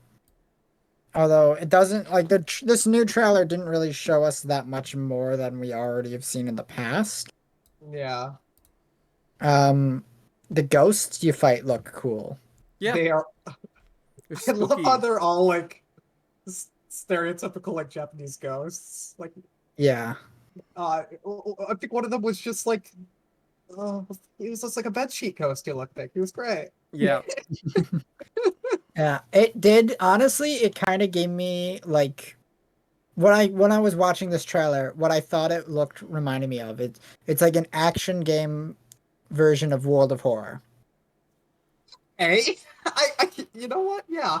Although it doesn't like this new trailer didn't really show us that much more than we already have seen in the past. Yeah, Um, the ghosts you fight look cool. yeah, they are. they're I love how spooky. they're all like stereotypical like Japanese ghosts. Like, Yeah, I think one of them was just like, he was just like a bedsheet ghost. He looked like he was great. Yeah, yeah. It did honestly. It kind of gave me like when I was watching this trailer, what I thought it looked reminded me of. It's like an action game version of World of Horror. Hey, you know what? Yeah,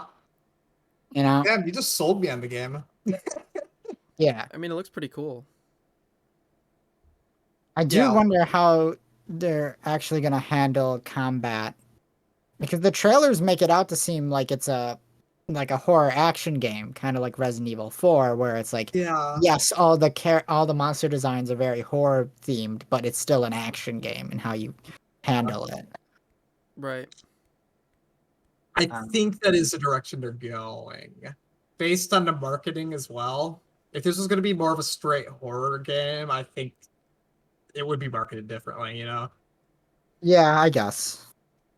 You know? damn, you just sold me on the game. Yeah. I mean it looks pretty cool. I do Yeah, wonder how they're actually gonna handle combat because the trailers make it out to seem like it's a horror action game, kind of like Resident Evil 4, where it's like, yeah. yes, all the monster designs are very horror themed, but it's still an action game and how you handle it. Right. I Um, think that is the direction they're going, based on the marketing as well. If this was going to be more of a straight horror game, I think it would be marketed differently. You know? yeah, I guess.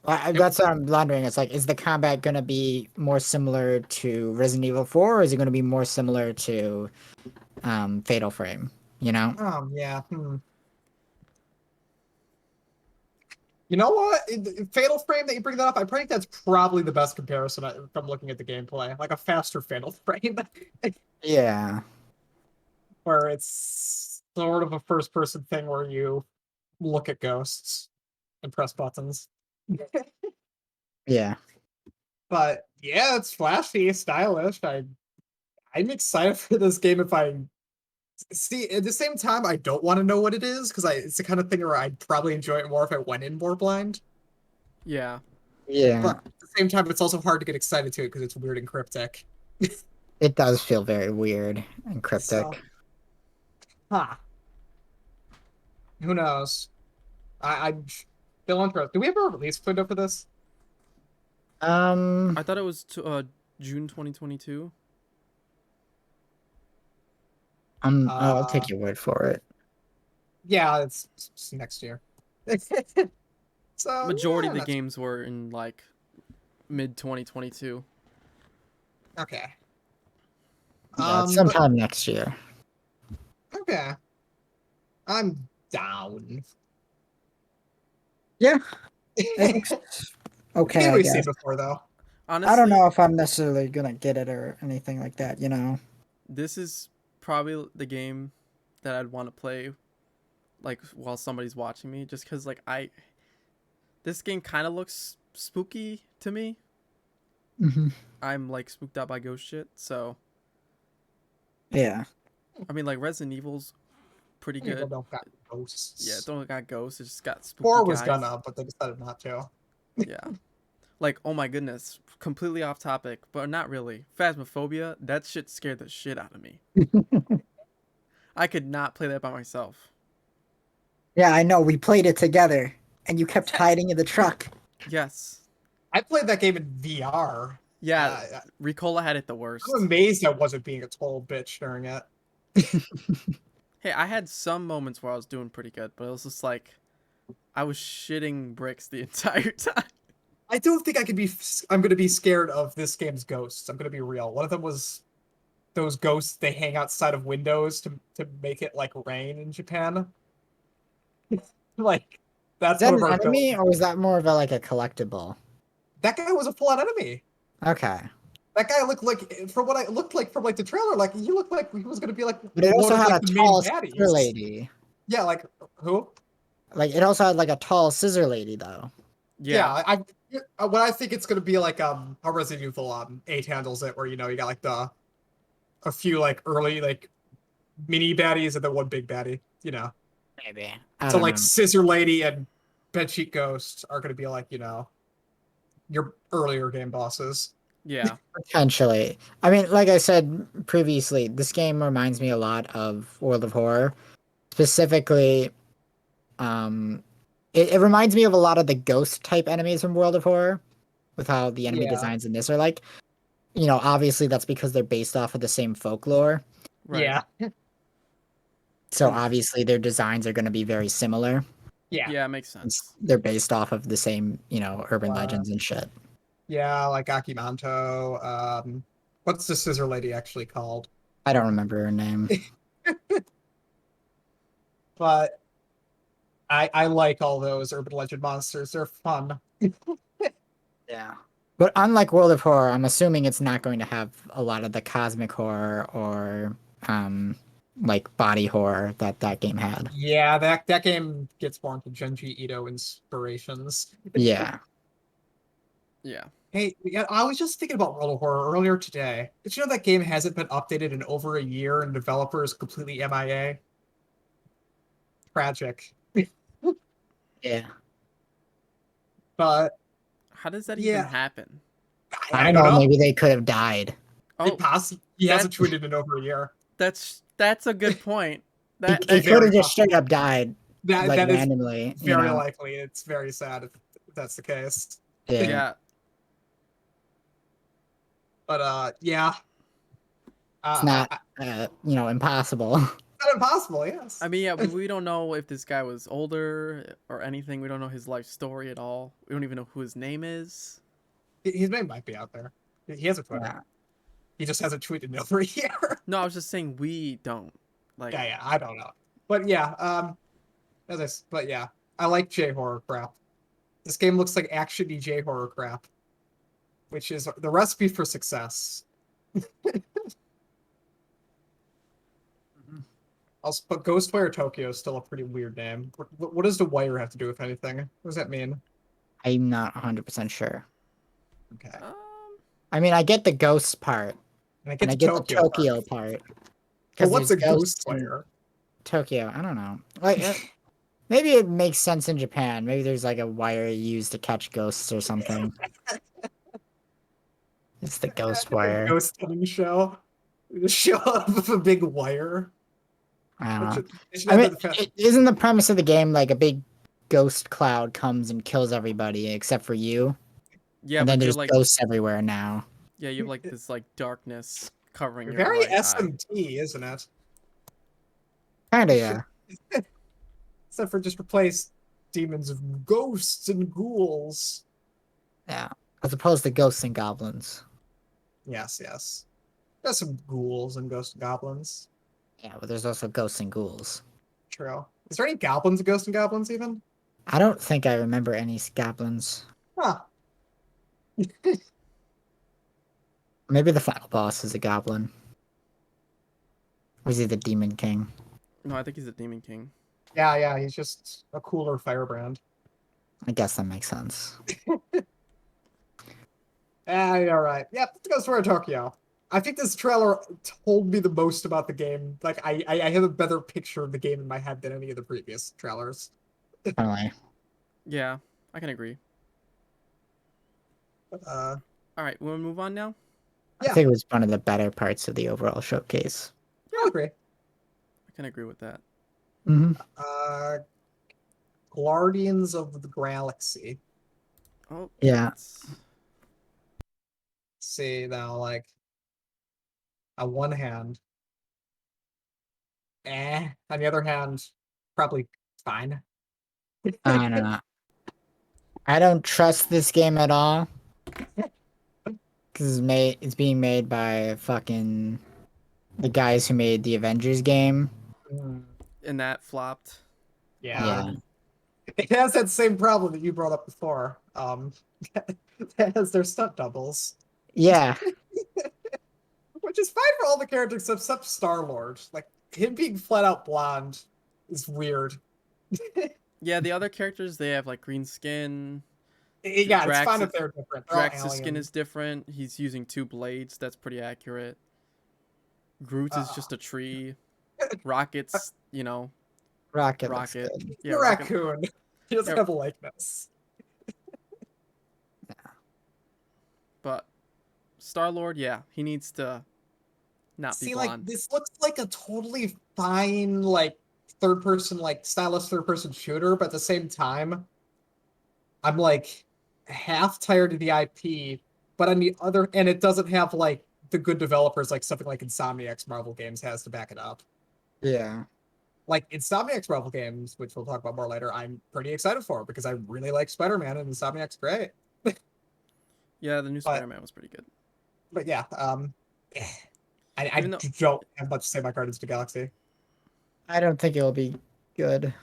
It, That's what I'm wondering. It's like, is the combat gonna be more similar to Resident Evil 4, or is it gonna be more similar to Fatal Frame? You know? yeah. You know what? Fatal Frame that you bring that up, I think that's probably the best comparison from looking at the gameplay, like a faster Fatal Frame, Yeah. where it's sort of a first-person thing where you look at ghosts and press buttons. Yeah. But yeah, it's flashy, stylish. I'm excited for this game. If I see at the same time, I don't want to know what it is because it's the kind of thing where I'd probably enjoy it more if I went in more blind. Yeah. Yeah. But at the same time, it's also hard to get excited to it because it's weird and cryptic. It does feel very weird and So, cryptic. huh? Who knows? I'm still interested. Do we have a release window for this? Um, I thought it was June 2022. I'll Uh, take your word for it. yeah, it's next year. So Majority of yeah, the that's games were in like mid 2022. okay. Yeah, it's But sometime next year. okay, I'm down. Yeah, it looks okay, Game I we've seen guess. before though. I don't Honestly, know if I'm necessarily gonna get it or anything like that, you know? this is probably the game that I'd want to play like while somebody's watching me just cuz like I this game kind of looks spooky to me. Hmm. I'm like spooked out by ghost shit. So, Yeah. I mean like Resident Evil's pretty People good. don't got Yeah, it ghosts. don't got ghosts, it's just got spooky 4 was guys. gonna, but they decided not to. Yeah. Like, oh my goodness, completely off topic, but not really. Phasmophobia, that shit scared the shit out of me. I could not play that by myself. Yeah, I know. We played it together, and you kept hiding in the truck. Yes. I played that game in VR. Yeah, Uh, Ricola had it the I'm worst. amazed I wasn't being a total bitch during it. Hey, I had some moments where I was doing pretty good, but it was just like I was shitting bricks the entire time. I don't think I could be. I'm gonna be scared of this game's ghosts. I'm gonna be real. One of them was those ghosts. They hang outside of windows to make it like rain in Japan. Like Is that's that one of an our enemy villains. or is that more of a like a collectible? That guy was a full-on enemy. Okay. That guy looked like, from what I looked like from like the trailer, like he looked like he was gonna be like But it one also of had like a the main tall scissor baddies. lady. Yeah, like who? Like it also had like a tall scissor lady though. Yeah, Yeah, what I think it's gonna be like how Resident Evil 8 handles it, where you got like a few like early like mini baddies and then one big baddie. Maybe. I So don't like know. Scissor Lady and Bedsheet Ghost are gonna be like your earlier game bosses. yeah, Potentially. I mean, like I said previously, this game reminds me a lot of World of Horror. Specifically, um it reminds me of a lot of the ghost type enemies from World of Horror, with how the enemy Yeah, designs in this are like. Obviously that's because they're based off of the same folklore. right. yeah, So obviously their designs are going to be very similar. yeah. Yeah, it makes sense. They're based off of the same, urban Uh, legends and shit. yeah, like Akimanto. What's the Scissor Lady actually called? I don't remember her name. But I like all those urban legend monsters. They're fun. Yeah. But unlike World of Horror, I'm assuming it's not going to have a lot of the cosmic horror or like body horror that game had. Yeah, that game gets more into Junji Ito inspirations. Yeah. Yeah. Hey, yeah, I was just thinking about World of Horror earlier today. Did you know that game hasn't been updated in over a year and developer is completely MIA? Tragic. Yeah. But How does that even yeah, happen? I I don't don't know, know. maybe they could have died. Oh, He that hasn't tweeted in over a year. that's a good point. He, That he could Very have just straight possible. up died, That like that is randomly, very likely. It's very sad if that's the case. Yeah. yeah. But yeah. It's Uh, not, uh, impossible. not impossible, I yes. mean, yeah, we don't know if this guy was older or anything. We don't know his life story at all. We don't even know who his name is. His name might be out there. He has a Twitter. Yeah. He just hasn't tweeted in over a year. No, I was just saying we don't. Like, Yeah, I don't know. But yeah, but yeah, I like J horror crap. This game looks like actiony J horror crap, which is the recipe for success. Also, but Ghostwire Tokyo is still a pretty weird name. What does the wire have to do with anything? What does that mean? I'm not 100% sure. Okay, um, I mean, I get the ghost part, and I and get I the get the Tokyo part. Tokyo part, But because what's there's a ghosts in Ghostwire? Tokyo. I don't know. Like, maybe it makes sense in Japan. Maybe there's like a wire used to catch ghosts or something. It's the ghost A wire. ghost hunting show. Just show up with a big wire. I don't They know. should I have mean, the fact. isn't the premise of the game like a big ghost cloud comes and kills everybody except for you, yeah, and then but you're there's like, ghosts everywhere now? yeah, you have like this like darkness covering your Very right eye. SMT, isn't it? Kinda, They yeah. should, except for just replace demons of ghosts and ghouls. Yeah. As opposed to ghosts and goblins. Yes, yes. There's some ghouls and ghosts and goblins. Yeah, but there's also ghosts and ghouls. True. Is there any goblins and ghosts and goblins even? I don't think I remember any goblins. Huh. Maybe the final boss is a goblin. Or is he the Demon King? No, I think he's a demon king. Yeah, he's just a cooler firebrand. I guess that makes sense. All right. Yep, Ghostwire Tokyo. I think this trailer told me the most about the game. Like, I have a better picture of the game in my head than any of the previous trailers. Finally. Yeah, I can agree. Uh, All right, we want to move on now. I Yeah. think it was one of the better parts of the overall showcase. I agree. I can agree with that. Mm-hmm. Uh, Guardians of the Galaxy. Oh, Yeah. See now, like, on one hand, On the other hand, probably fine. I don't know. I don't trust this game at all because it's being made by fucking the guys who made the Avengers game. Mm, And that flopped. yeah. Yeah. It has that same problem that you brought up before. It has their stunt doubles, Yeah. which is fine for all the characters except Star-Lord. Like, him being flat out blonde is weird. Yeah, the other characters they have like green skin. Yeah, it's fine Drax if they're different. They're all Drax's skin is aliens. different. He's using 2 blades. That's pretty accurate. Groot is Uh, just a tree. Rocket's, Rocket looks Rocket. good. Yeah, the Rocket. raccoon. He doesn't Yeah, have a likeness. but Star Lord, yeah, he needs to not be See, like, blonde. this looks like a totally fine, like, third person, like, stylus third person shooter, but at the same time, I'm like half tired of the IP, but on the other, and it doesn't have like the good developers like something like Insomniac's Marvel games has to back it up. Yeah. Like Insomniac's Marvel games, which we'll talk about more later, I'm pretty excited for because I really like Spider-Man and Insomniac's great. Yeah, the new But Spider-Man was pretty good. yeah, I Even though, don't have much to say about Guardians of the Galaxy. I don't think it'll be good,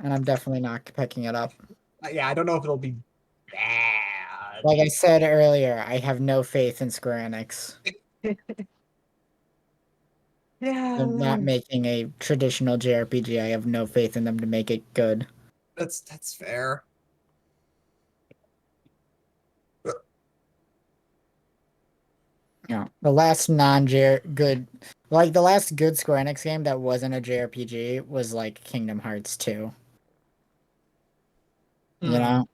and I'm definitely not picking it up. Yeah, I don't know if it'll be bad. Like I said earlier, I have no faith in Square Enix. They're not Yeah, making a traditional JRPG. I have no faith in them to make it good. that's fair. You know, the last non-JR good, like the last good Square Enix game that wasn't a JRPG was like Kingdom Hearts 2. You Hmm. know?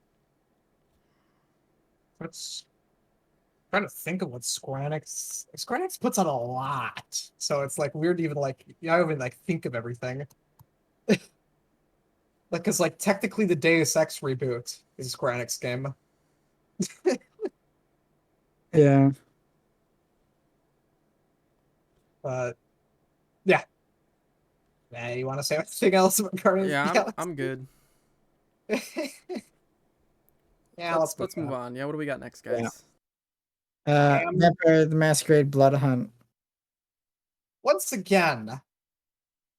What's trying to think of what Square Enix puts out a lot, so it's like weird to even like I don't even like think of everything. Like, because like technically the Deus Ex reboot is a Square Enix game. Yeah. But yeah, you want to say anything else about Guardians of yeah, the I'm Galaxy? good. Yeah, Let's let's move let's move on. Yeah, what do we got next, Yeah. guys? Vampire the Masquerade Blood Hunt. Once again,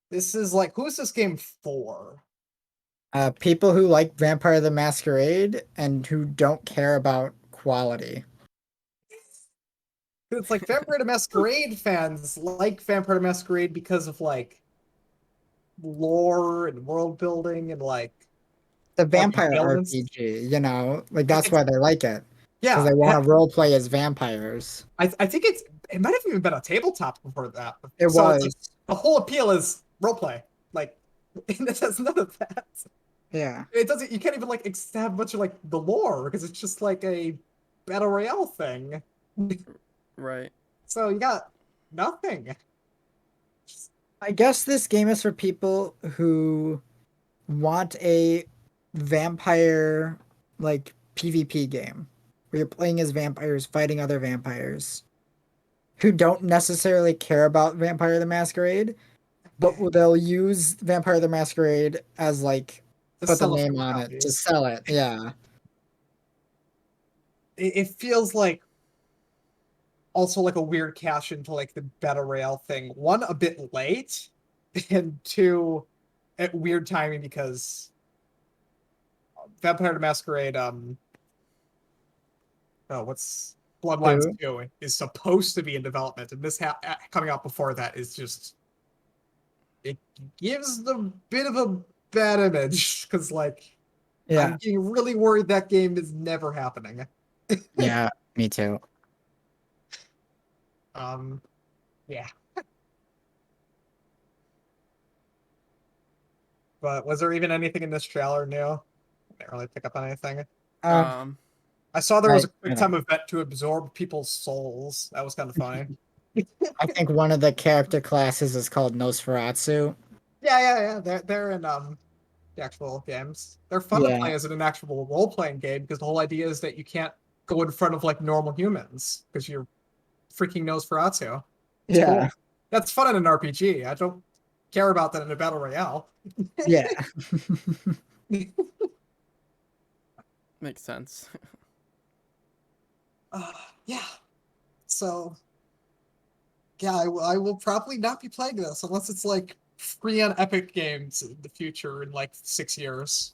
this is like who's this game for? People who like Vampire the Masquerade and who don't care about quality. It's like Vampire the Masquerade fans like Vampire the Masquerade because of like lore and world building and like The epic vampire elements. RPG, you know, like that's It's why they like it. Because yeah, they want to role play as vampires. I think it might have even been a tabletop before that. It So it's like was. the whole appeal is roleplay. Like it has none of that. Yeah. It doesn't. You can't even like have much of like the lore because it's just like a battle royale thing. Right. So you got nothing. I guess this game is for people who want a vampire like PvP game where you're playing as vampires fighting other vampires who don't necessarily care about Vampire the Masquerade, but they'll use Vampire the Masquerade as like To put the sell a name few on it to copies. sell it. Yeah. It feels like also like a weird cash into like the battle royale thing. One, a bit late, and two, at weird timing because Vampire the Masquerade, oh, what's Bloodlines Who? 2 is supposed to be in development, and this coming out before that is just it gives the bit of a bad image because like Yeah. I'm getting really worried that game is never happening. Yeah, me too. Um, yeah. But was there even anything in this trailer new? I didn't really pick up on anything. Um, Um, I saw there was I, a I quick don't. time event to absorb people's souls. That was kind of funny. I think one of the character classes is called Nosferatu. Yeah. They're in the actual games. They're fun to Yeah. play as in an actual role playing game because the whole idea is that you can't go in front of like normal humans because you're freaking Nosferatu. It's Yeah. cool. That's fun in an RPG. I don't care about that in a battle royale. Yeah. Makes sense. Yeah. So yeah, I will probably not be playing this unless it's like free on Epic Games in the future in like 6 years.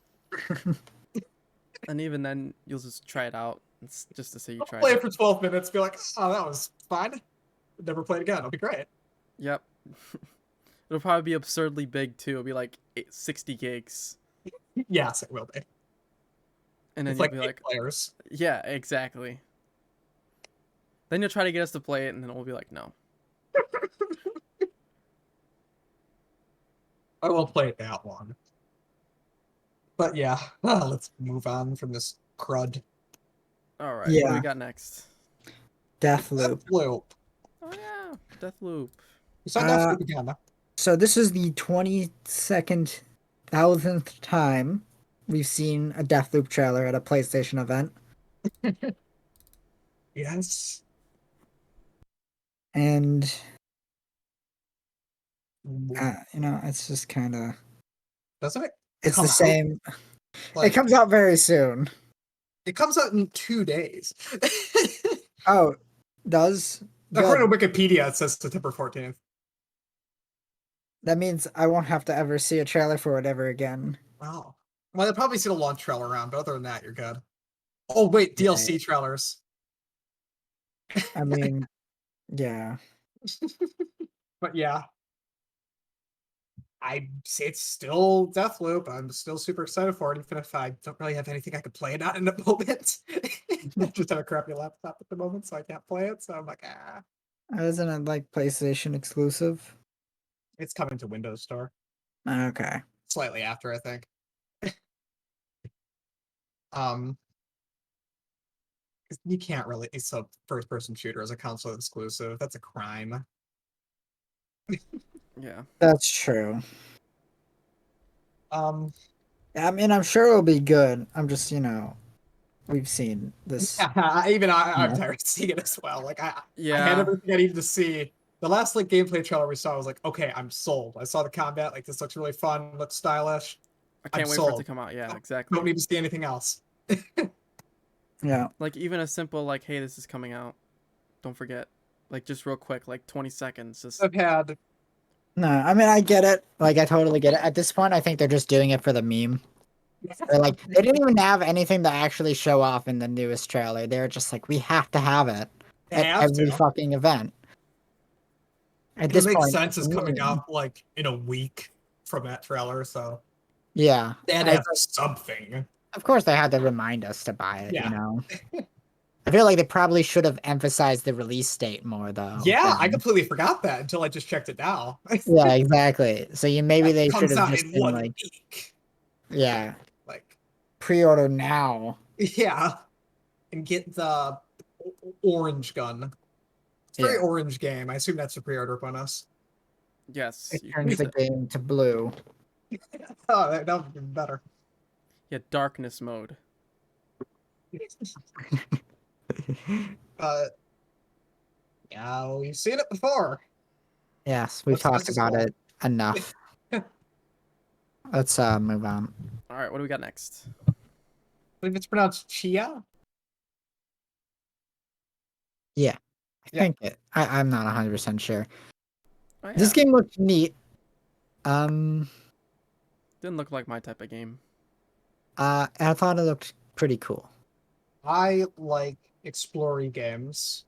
And even then, you'll just try it out. It's just to say you I'll tried play it. it for 12 minutes, be like, oh, that was fine. Never play it again. It'll be great. Yep. It'll probably be absurdly big too. It'll be like 60 gigs. Yes, it will be. And then It's you'll like be 8 like, players. yeah, exactly. Then you'll try to get us to play it, and then we'll be like, no. I won't play it that long. But yeah, let's move on from this crud. All right, what do we Yeah. got next? Deathloop. Deathloop. Oh yeah, Deathloop. You saw Uh, Deathloop again. so this is the 22nd thousandth time we've seen a Deathloop trailer at a PlayStation event, Yes. and it's just kind of Doesn't it it's come the out? same. It Like, comes out very soon. it comes out in 2 days. Oh, does According good. to Wikipedia, it says September 14th. That means I won't have to ever see a trailer for it ever again. Wow. Well, they'll probably see the launch trailer around, but other than that, you're good. Oh, wait, Right. DLC trailers. I mean, yeah. But yeah, I say it's still Deathloop. I'm still super excited for it, even if I don't really have anything I could play it on in the moment. I just have a crappy laptop at the moment, so I can't play it. So I'm like, Isn't it like PlayStation exclusive? it's coming to Windows Store Okay. slightly after, I think. Um, 'Cause you can't really. It's a first-person shooter as a console exclusive. That's a crime. Yeah. That's true. Um, I mean, I'm sure it'll be good. I'm just, we've seen this. yeah, even I'm Yeah. tired of seeing it as well. Like I had Yeah. everything I needed to see. The last like gameplay trailer we saw, I was like, okay, I'm sold. I saw the combat, like this looks really fun, looks stylish. I I'm can't wait for it to sold. come out. Yeah, Don't exactly. need to see anything else. Yeah. Like even a simple like, hey, this is coming out. Don't forget. Like just real quick, like 20 seconds. Just I've had No, I mean, I get it. Like, I totally get it. At this point, I think they're just doing it for the meme. Or like, they didn't even have anything to actually show off in the newest trailer. They were just like, we have to have it they at have every to. fucking event. At And it this makes point, sense. it's a It's coming meme. out like in a week from that trailer, so Yeah. they had to I, have something. of course, they had to remind us to buy it, Yeah. I feel like they probably should have emphasized the release date more, though. Yeah, I than- completely forgot that until I just checked it now. Yeah, exactly. So maybe Like, they should comes have out just in been 1 like, week. yeah, Like, pre-order now. yeah. And get the orange gun. It's a very Yeah. orange game. I assume that's a pre-order bonus. yes, It you can turns use the it. game to blue. Oh, that would be better. Yeah, darkness mode. But yeah, we've seen it before. Yes, we've What's talked this is about called? it enough. Let's move on. All right, what do we got next? I believe it's pronounced Chia. Yeah, I Yeah. think I'm not 100% sure. Oh This yeah, game looked neat. Um, didn't look like my type of game. I thought it looked pretty cool. I like exploring games,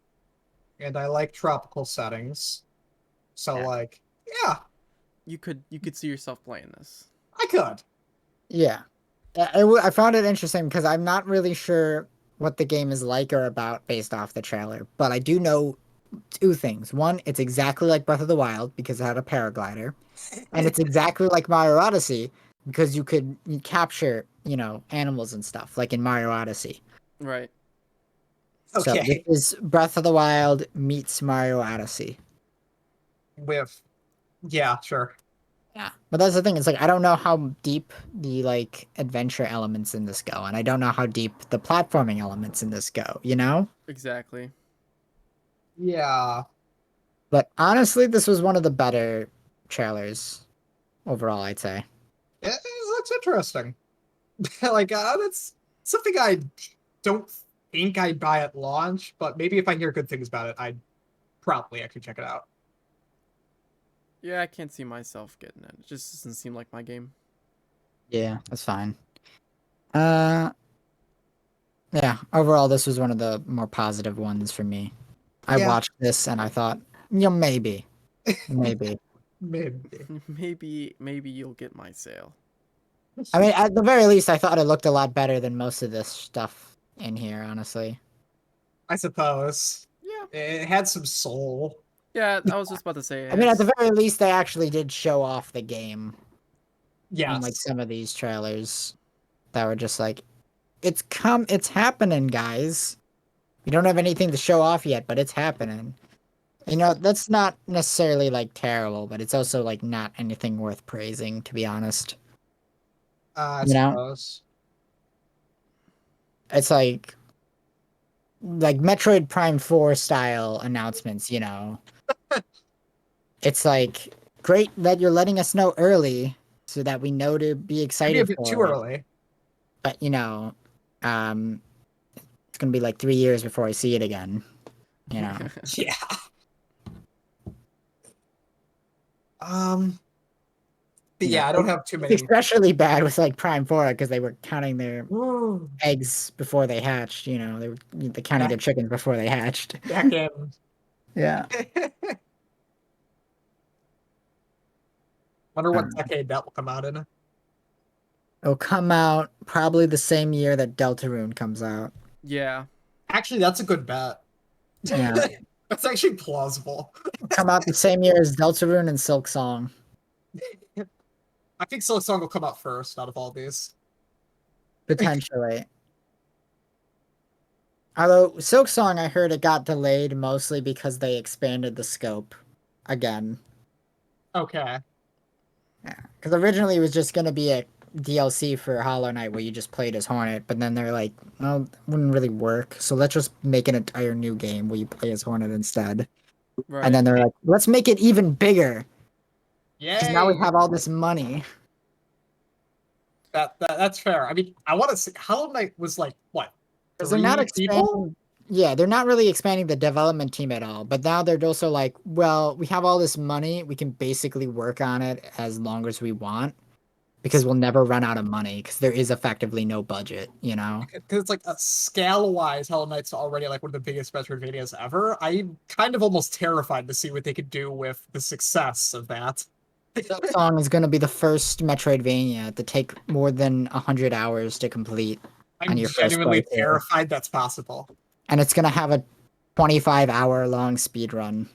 and I like tropical settings. So, Yeah. like, yeah, You could see yourself playing this. I could. Yeah, I found it interesting because I'm not really sure what the game is like or about based off the trailer, but I do know two things. One, it's exactly like Breath of the Wild because it had a paraglider, and it's exactly like Mario Odyssey because you capture, animals and stuff like in Mario Odyssey. Right. So this Okay. is Breath of the Wild meets Mario Odyssey. With, yeah, sure. Yeah. But that's the thing, it's like I don't know how deep the like adventure elements in this go, and I don't know how deep the platforming elements in this go, you know? Exactly. Yeah. But honestly, this was one of the better trailers overall, I'd say. It looks interesting. Like, that's something I don't think I'd buy at launch, but maybe if I hear good things about it, I'd probably actually check it out. Yeah, I can't see myself getting it. It just doesn't seem like my game. Yeah, that's fine. Uh, yeah. Overall, this was one of the more positive ones for me. I Yeah, watched this and I thought, maybe, maybe. maybe. Maybe you'll get my sale. I mean, at the very least, I thought it looked a lot better than most of this stuff in here, honestly. I suppose. Yeah. It had some soul. Yeah, I was just about to say I mean, at the it's very least, they actually did show off the game, unlike Yes. some of these trailers that were just like, it's happening, guys. We don't have anything to show off yet, but it's happening. That's not necessarily like terrible, but it's also like not anything worth praising, to be honest. I You know, suppose. it's like Metroid Prime 4 style announcements, It's like great that you're letting us know early so that we know to be Maybe a excited bit too for it. early. But um it's gonna be like 3 years before I see it again. You know. Yeah. Um, but You know, yeah, I don't have too it's many. especially bad with like Prime 4 because they were counting their Ooh, eggs before they hatched, they counting back their chickens before they hatched. back in. Yeah. Wonder what Um, decade that will come out in. It'll come out probably the same year that Deltarune comes out. yeah. Actually, that's a good bet. Yeah. That's actually plausible. It'll come out the same year as Deltarune and Silk Song. I think Silk Song will come out first out of all these. Potentially. Although Silk Song, I heard it got delayed mostly because they expanded the scope again. Okay. Yeah, because originally it was just gonna be a DLC for Hollow Knight where you just played as Hornet, but then they're like, well, it wouldn't really work, so let's just make an entire new game where you play as Hornet instead. And Right. then they're like, let's make it even bigger because now we Yay. have all this money. That's fair. I mean, I want to see Hollow Knight was like what, Because they're not 3 people? expanding. Yeah, they're not really expanding the development team at all. But now they're also like, well, we have all this money. We can basically work on it as long as we want because we'll never run out of money because there is effectively no budget. Because it's like a scale-wise, Hollow Knight's already like one of the biggest Metroidvanias ever. I'm kind of almost terrified to see what they could do with the success of that. Silk Song is going to be the first Metroidvania to take more than 100 hours to complete on I'm your first genuinely playthrough. terrified that's possible. And it's going to have a 25-hour long speed run.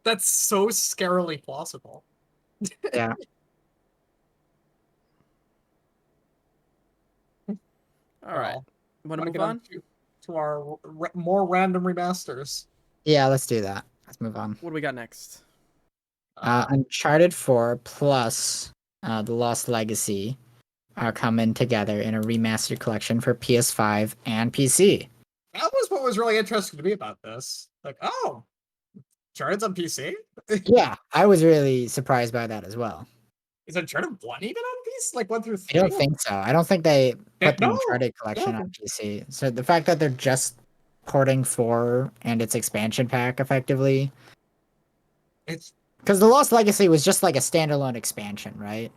That's so scarily plausible. Yeah. All right. Well, Want to want to move get on on? to our more random remasters. Yeah, let's do that. Let's move on. What do we got next? Uncharted 4 plus The Lost Legacy are coming together in a remastered collection for PS5 and PC. That was what was really interesting to me about this. Like, oh, Uncharted's on PC? Yeah, I was really surprised by that as well. Is Uncharted 1 even on PC? Like 1 through I 3? don't think so. I don't think they put the No. Uncharted collection on PC. So the fact that they're just porting 4 and its expansion pack effectively. It's Because The Lost Legacy was just like a standalone expansion, right?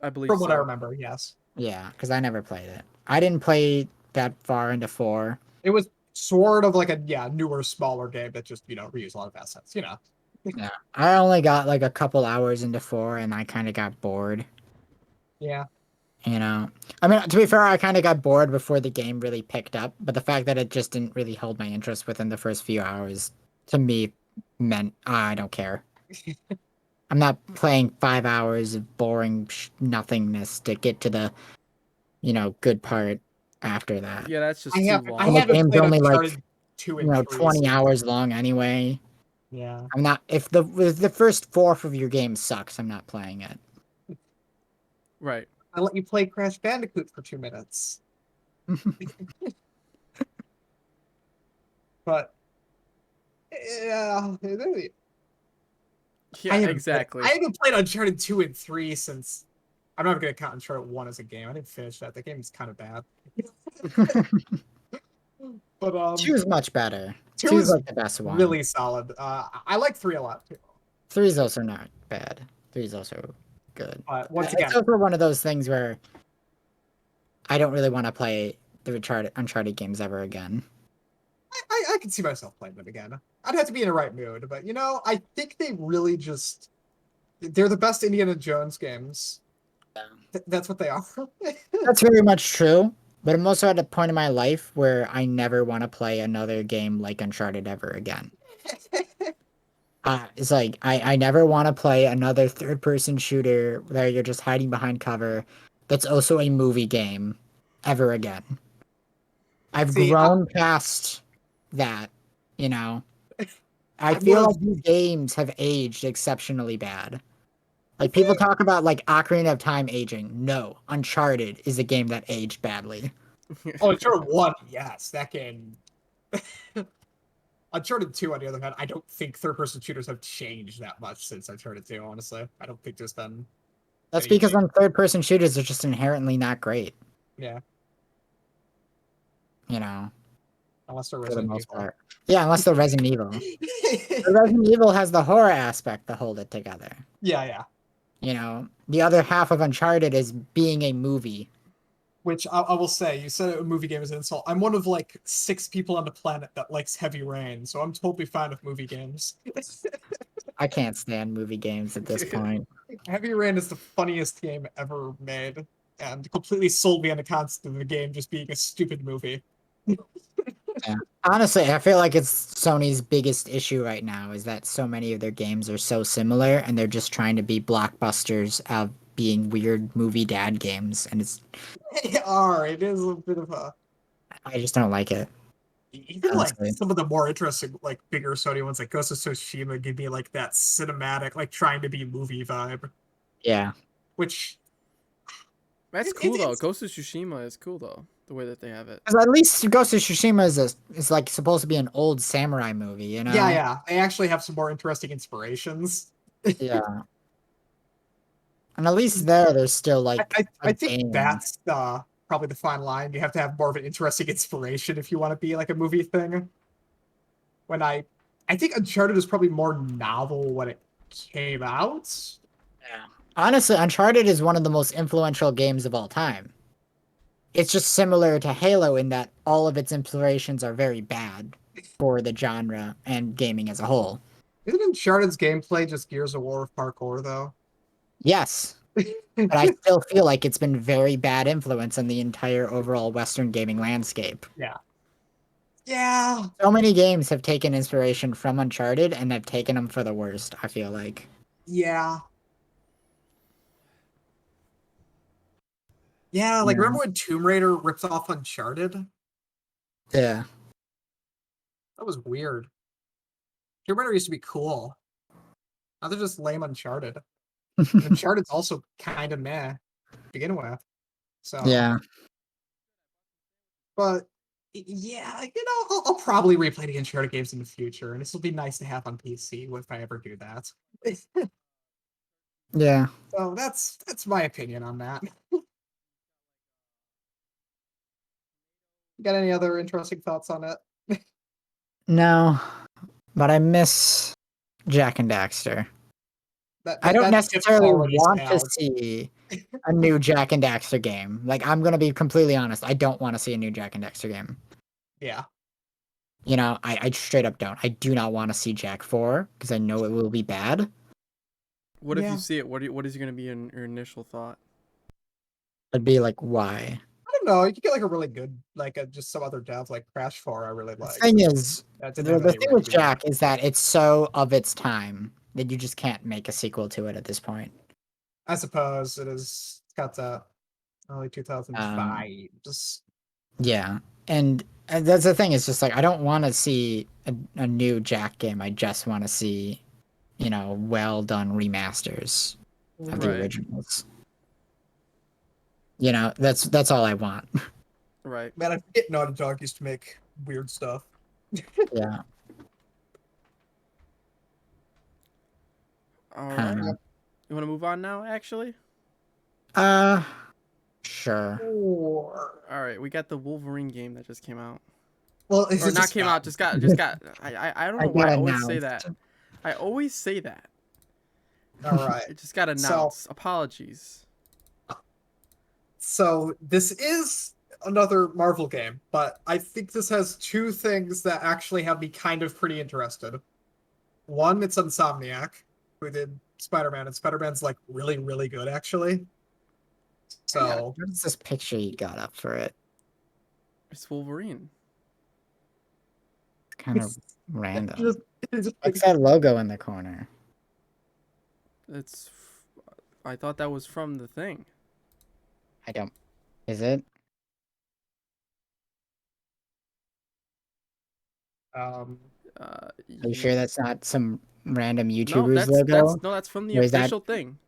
I believe from what I so. remember, yes. Yeah, because I never played it. I didn't play that far into 4. It was sort of like a newer, smaller game that just, reused a lot of assets, Yeah. I only got like a couple hours into 4 and I kind of got bored. Yeah. I mean, to be fair, I kind of got bored before the game really picked up, but the fact that it just didn't really hold my interest within the first few hours to me meant I don't care. I'm not playing 5 hours of boring nothingness to get to the, good part after that. Yeah, that's I just too have I And long. the haven't game's played only like, Uncharted 2 and 3. 20 So hours long anyway. yeah. I'm not, if the first fourth of your game sucks, I'm not playing it. Right. I let you play Crash Bandicoot for 2 minutes. But yeah, Yeah, exactly. I haven't played Uncharted 2 and 3 since. I'm not gonna count Uncharted 1 as a game. I didn't finish that. That game is kind of bad. But Two is much better. 2 Two's is like the best one. really solid. I like 3 a lot too. Three's also not bad. Three's also good. But once again, It's also one of those things where I don't really want to play the Uncharted games ever again. I can see myself playing them again. I'd have to be in the right mood, but I think they really they're the best Indiana Jones games. That's what they are. That's very much true. But I'm also at a point in my life where I never want to play another game like Uncharted ever again. It's like I never want to play another third-person shooter where you're just hiding behind cover. That's also a movie game ever again. I've See, grown past that, you know. I I'm one feel of like these games have aged exceptionally bad. Like people talk about like Ocarina of Time aging. No, Uncharted is a game that aged badly. Uncharted 1, yes, that game. Uncharted 2, on the other hand, I don't think third-person shooters have changed that much since Uncharted 2, honestly. I don't think there's been That's because anything. on third-person shooters are just inherently not great, Yeah, you know, unless they're for the Resident most Evil. part. Yeah, unless they're Resident Evil. The Resident Evil has the horror aspect to hold it together. Yeah. You know, the other half of Uncharted is being a movie. Which I will say, you said a movie game is an insult. I'm one of like 6 people on the planet that likes Heavy Rain, so I'm totally fine with movie games. I can't stand movie games at this point. Heavy Rain is the funniest game ever made, and completely sold me on the concept of the game just being a stupid movie. Yeah. Honestly, I feel like it's Sony's biggest issue right now is that so many of their games are so similar and they're just trying to be blockbusters of being weird movie dad games and They are. It is a bit of a. I just don't like it. Even like Honestly. some of the more interesting, like bigger Sony ones, like Ghost of Tsushima, give me like that cinematic, like trying to be movie vibe, Yeah. which That's cool though. it's Ghost of Tsushima is cool though. The way that they have it. 'Cause at least Ghost of Tsushima is like supposed to be an old samurai movie, you know? yeah. They actually have some more interesting inspirations. Yeah. And at least there's still like I a think game. that's probably the fine line. You have to have more of an interesting inspiration if you want to be like a movie thing. When I think Uncharted is probably more novel when it came out. Yeah. Honestly, Uncharted is one of the most influential games of all time. It's just similar to Halo in that all of its inspirations are very bad for the genre and gaming as a whole. Isn't Uncharted's gameplay just Gears of War with parkour though? Yes, but I still feel like it's been very bad influence on the entire overall Western gaming landscape. Yeah. Yeah. So many games have taken inspiration from Uncharted and have taken them for the worst, I feel like. Yeah. Yeah, like Yeah. remember when Tomb Raider ripped off Uncharted? Yeah. That was weird. Tomb Raider used to be cool. Now they're just lame Uncharted. And Uncharted's also kind of meh to begin with. So, Yeah. but yeah, I'll probably replay the Uncharted games in the future, and this will be nice to have on PC if I ever do that. Yeah. So that's my opinion on that. Got any other interesting thoughts on it? No, but I miss Jack and Daxter. I don't That ship's necessarily already want to sailed. see a new Jack and Daxter game. Like, I'm gonna be completely honest. I don't want to see a new Jack and Daxter game. Yeah. You know, I straight up don't. I do not want to see Jack 4 because I know it will be bad. What if you Yeah. see it? What is going to be your initial thought? I'd be like, why? I don't know. You could get like a really good, like just some other dev like Crash 4 I really The liked. thing is, That didn't the, have the any thing with revenue. Jack is that it's so of its time that you just can't make a sequel to it at this point. I suppose it's got the early 2005. Um, Just Yeah, and that's the thing. It's just like I don't want to see a new Jack game. I just want to see, well done remasters of the Right. originals. That's all I want. Right. man, I forget Naughty Dog used to make weird stuff. Yeah, All I don't right. know. You want to move on now? Actually. Uh, sure. Or All right. We got the Wolverine game that just came out, well, is or it not just came out. out? Just got. I don't I know why got I always say that. announced. I always say that. All right. It just got So announced. Apologies. so this is another Marvel game, but I think this has two things that actually have me kind of pretty interested. One, it's Insomniac, who did Spider-Man, and Spider-Man's like really, really good actually. Yeah, So what is this picture you got up for it? It's Wolverine. It's kind of it's random. just, it's just What's that logo in the corner? It's. I thought that was from the thing. I don't. Is it? um Are you sure that's not some random No, YouTuber's logo? that's from the Or is that official thing.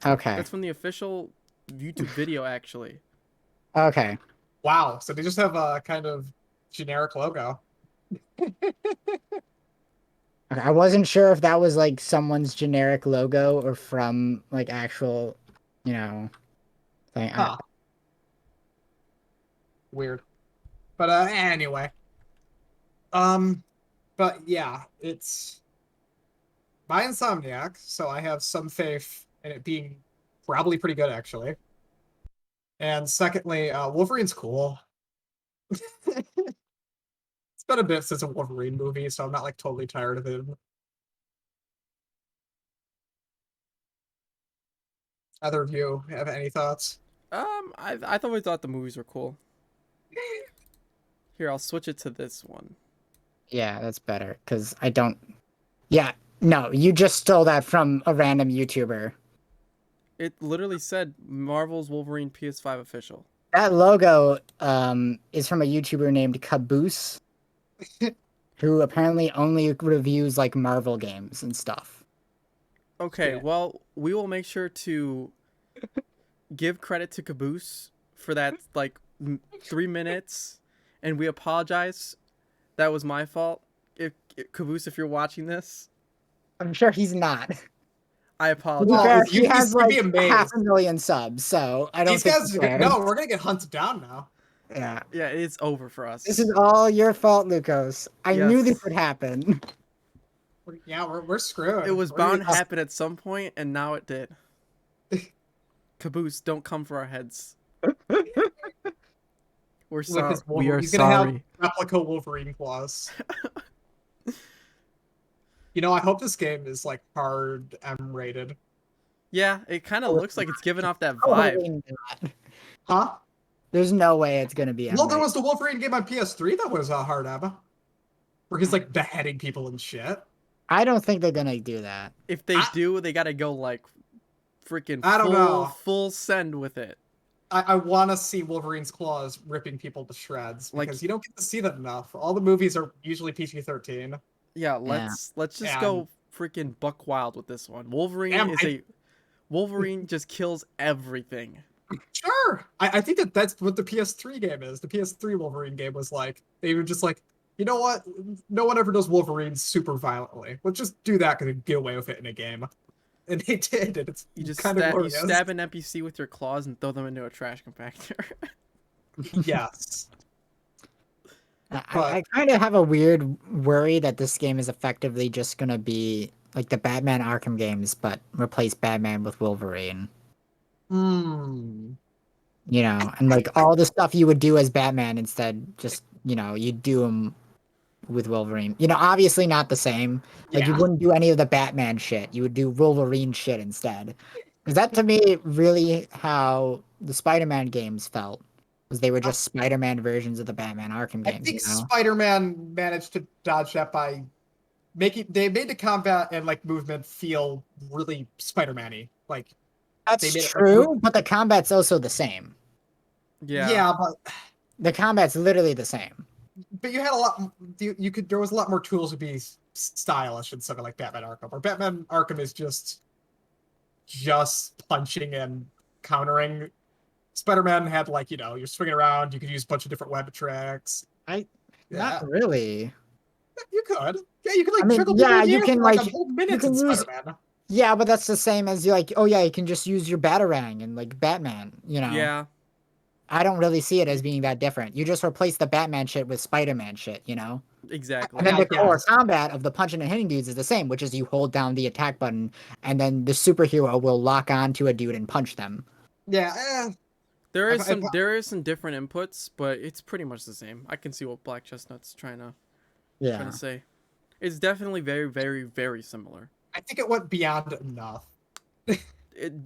okay? That's from the official YouTube video, actually. Okay. wow. So they just have a kind of generic logo. Okay, I wasn't sure if that was like someone's generic logo or from like actual, you know, thing. Huh. Weird. But anyway. Um, but yeah, it's by Insomniac, so I have some faith in it being probably pretty good actually. And secondly, Wolverine's cool. It's been a bit since a Wolverine movie, so I'm not like totally tired of him. Either of you have any thoughts? I always thought the movies were cool. Here, I'll switch it to this one. Yeah, that's better because I don't. Yeah, no, you just stole that from a random YouTuber. It literally said Marvel's Wolverine PS5 official. That logo is from a YouTuber named Caboose, who apparently only reviews like Marvel games and stuff. Okay, Yeah. well, we will make sure to give credit to Caboose for that, like, 3 minutes, and we apologize. That was my fault. Caboose, if you're watching this, I'm sure he's not. I To be apologize. fair, you, he has you'd be like half amazed. a million subs, so I don't These think he guys are cares. no, we're gonna get hunted down now. Yeah. Yeah, it's over for This us. is all your fault, Lucas. I knew this Yes. would happen. We're screwed. It was We're gonna bound to get happen at some point, and now it did. Caboose, don't come for our heads. We're with sorry. his We Wolverine. are He's gonna have sorry. replica Wolverine claws. I hope this game is like hard M rated. Yeah, it kind of looks like it's giving off that vibe. Totally not. Huh? There's no way it's gonna be Well, there M-rated. was the Wolverine game on PS3 that was hard M, where he's like beheading people and shit. I don't think they're gonna do that. If they I, do, they gotta go like freaking I don't know. full send with it. I want to see Wolverine's claws ripping people to shreds Like, because you don't get to see that enough. All the movies are usually PG-13. yeah, Yeah. let's just And go freaking buck wild with this one. Wolverine damn, is a Wolverine just kills everything. sure. I think that's what the PS3 game is. The PS3 Wolverine game was like, they were just like, you know what? No one ever does Wolverine super violently. Let's just do that because get away with it in a game. And they did, and it's You just kind of you glorious. stab an NPC with your claws and throw them into a trash compactor. Yes. I kind of have a weird worry that this game is effectively just gonna be like the Batman Arkham games, but replace Batman with Wolverine. Hmm. You know, and like all the stuff you would do as Batman instead, just you do them with Wolverine. Obviously not the same. Like you Yeah. wouldn't do any of the Batman shit. You would do Wolverine shit instead. Because that to me really how the Spider-Man games felt. Was they were just Spider-Man versions of the Batman Arkham I games, think Spider-Man managed to dodge that by they made the combat and like movement feel really Spider-Man-y. Like they That's made it like true, but the combat's also the same. Yeah. yeah, but The combat's literally the same. you had a lot you could there was a lot more tools to be stylish in something like Batman Arkham. Or Batman Arkham is just punching and countering. Spider-Man had like, you're swinging around, you could use a bunch of different web tricks. I Yeah, Not really. you could. Yeah, you could like I mean, juggle people yeah, in the you air can for like like a whole you minute in can use Spider-Man. Yeah, but that's the same as you like, oh yeah, you can just use your Batarang and like Batman, you know. Yeah, I don't really see it as being that different. You just replace the Batman shit with Spider-Man shit, you know? And exactly. then I the core guess. combat of the punching and hitting dudes is the same, which is you hold down the attack button and then the superhero will lock on to a dude and punch them. Yeah, There is some different inputs, but it's pretty much the same. I can see what Black Chestnut's trying to Yeah. say. It's definitely very, very, very similar. I think it went beyond enough.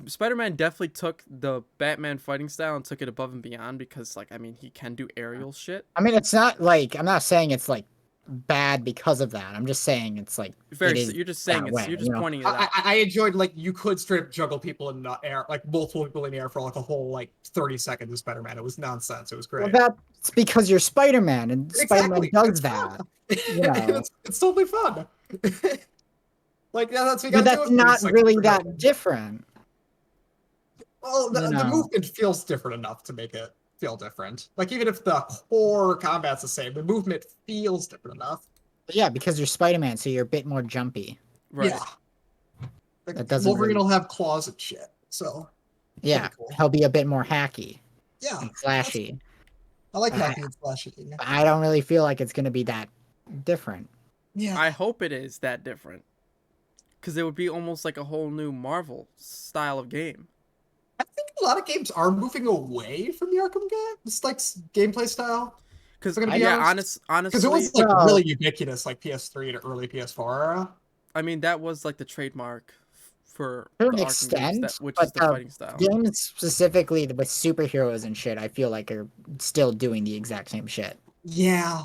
Spider-Man definitely took the Batman fighting style and took it above and beyond because, like, I mean, he can do aerial shit. I mean, it's not like I'm not saying it's like bad because of that. I'm just saying it's like it is You're just saying that way, you're you just know. pointing it out. I enjoyed like you could straight up juggle people in the air, like multiple people in the air for like a whole like 30 seconds of Spider-Man. It was nonsense. It was Well, great. that's because you're Spider-Man, and Spider-Man Exactly. does It's fun. that, you know. It's totally fun. Like yeah, that's what you But gotta do that's with these not like really superhero that games. different, Well, you the know. movement feels different enough to make it feel different. Like even if the core combat's the same, the movement feels different enough. But yeah, because you're Spider-Man, so you're a bit more jumpy. Yeah. Right. Like That doesn't Wolverine really. will have claws and shit. So it'll be Yeah, cool. he'll be a bit more hacky Yeah. and That's flashy. I like But I, happy and flashy. I don't really feel like it's gonna be that different. Yeah. I hope it is that different because it would be almost like a whole new Marvel style of game. I think a lot of games are moving away from the Arkham games, like gameplay style. If Because I'm gonna be yeah, honest, because it honestly, was like Well, really ubiquitous, like PS3 to early PS4 era. I mean that was like the trademark for to the an Arkham games, that extent, which is but the fighting style. games specifically with superheroes and shit, I feel like are still doing the exact same shit. Yeah,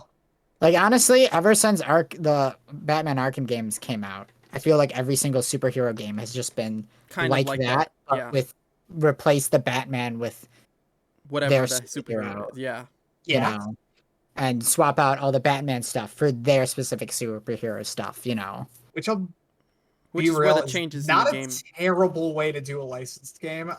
Like honestly, ever since the Batman Arkham games came out, I feel like every single superhero game has just been Kind of like like that. that, but Yeah. with replace the Batman with their Whatever the superhero, superhero is. Yeah. you yeah. know, and swap out all the Batman stuff for their specific superhero stuff, you know. Which I'll Which be is where real the is changes in the not a game terrible way to do a licensed game.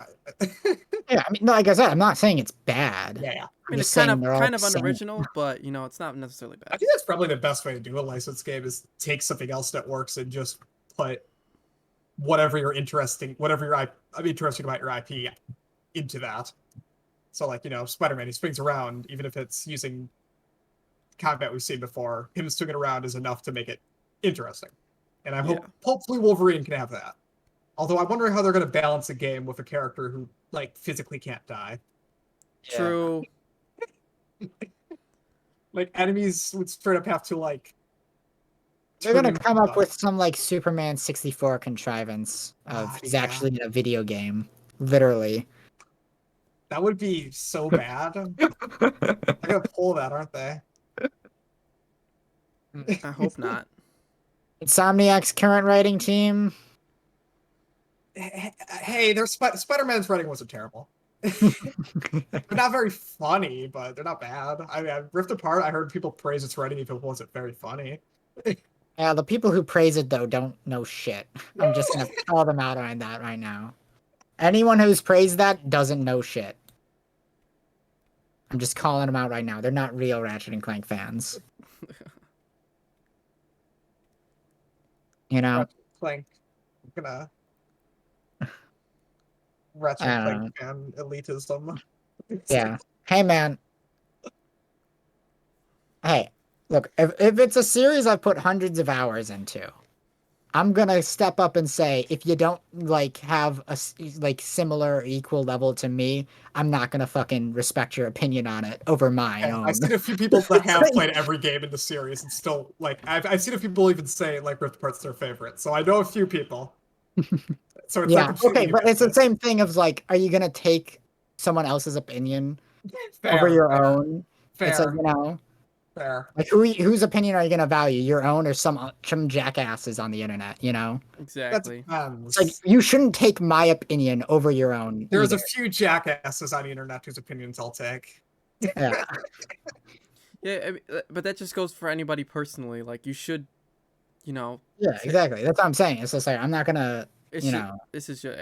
Yeah, I mean, like I said, I'm not saying it's bad. Yeah, yeah. I I'm mean, just it's saying they're all kind the of same. unoriginal, but it's not necessarily I bad. think that's probably the best way to do a licensed game is take something else that works and just put whatever your I'm interesting about your IP into that. So like, Spider-Man, he swings around, even if it's using combat we've seen before, him swinging around is enough to make it interesting. And Yeah. hopefully Wolverine can have that. Although I wonder how they're gonna balance a game with a character who like physically can't die. Yeah. True. Like enemies would straight up have to like They're turn gonna into come up dust. with some like Superman 64 contrivance of he's Yeah. actually in a video game, literally. That would be so bad. They're gonna pull that, aren't they? I hope not. Insomniac's current writing team. Hey, Spider-Man's writing wasn't terrible. They're not very funny, but they're not bad. I mean, Rift Apart, I heard people praise its writing even if it wasn't very funny. Yeah, the people who praise it though don't know shit. I'm just gonna call them out on that right now. Anyone who's praised that doesn't know shit. I'm just calling them out right now. They're not real Ratchet and Clank fans. You know? Clank, I'm gonna I Ratchet don't Clank know. fan elitism. Yeah. Hey man. Hey, look, if it's a series I've put hundreds of hours into, I'm gonna step up and say if you don't like have like similar or equal level to me, I'm not gonna fucking respect your opinion on it over my Yeah, I've own. seen a few people that have played every game in the series and still like I've seen a few people even say like Rift Apart's their favorite. So I know a few people. So it's not Yeah, completely okay, but it's the ubiquitous. same thing of like, are you gonna take someone else's opinion over Fair, your fair, own? It's like, fair, like whose opinion are you gonna value? Your own or some jackasses on the internet, you know? That Exactly. It's like depends. you shouldn't take my opinion over your own There's a either. few jackasses on the internet whose opinions I'll take. Yeah. Yeah, I mean, but that just goes for anybody personally. Like you should, you know, Yeah, say, exactly. That's what I'm saying. It's just like I'm not gonna, it's you just know, this is just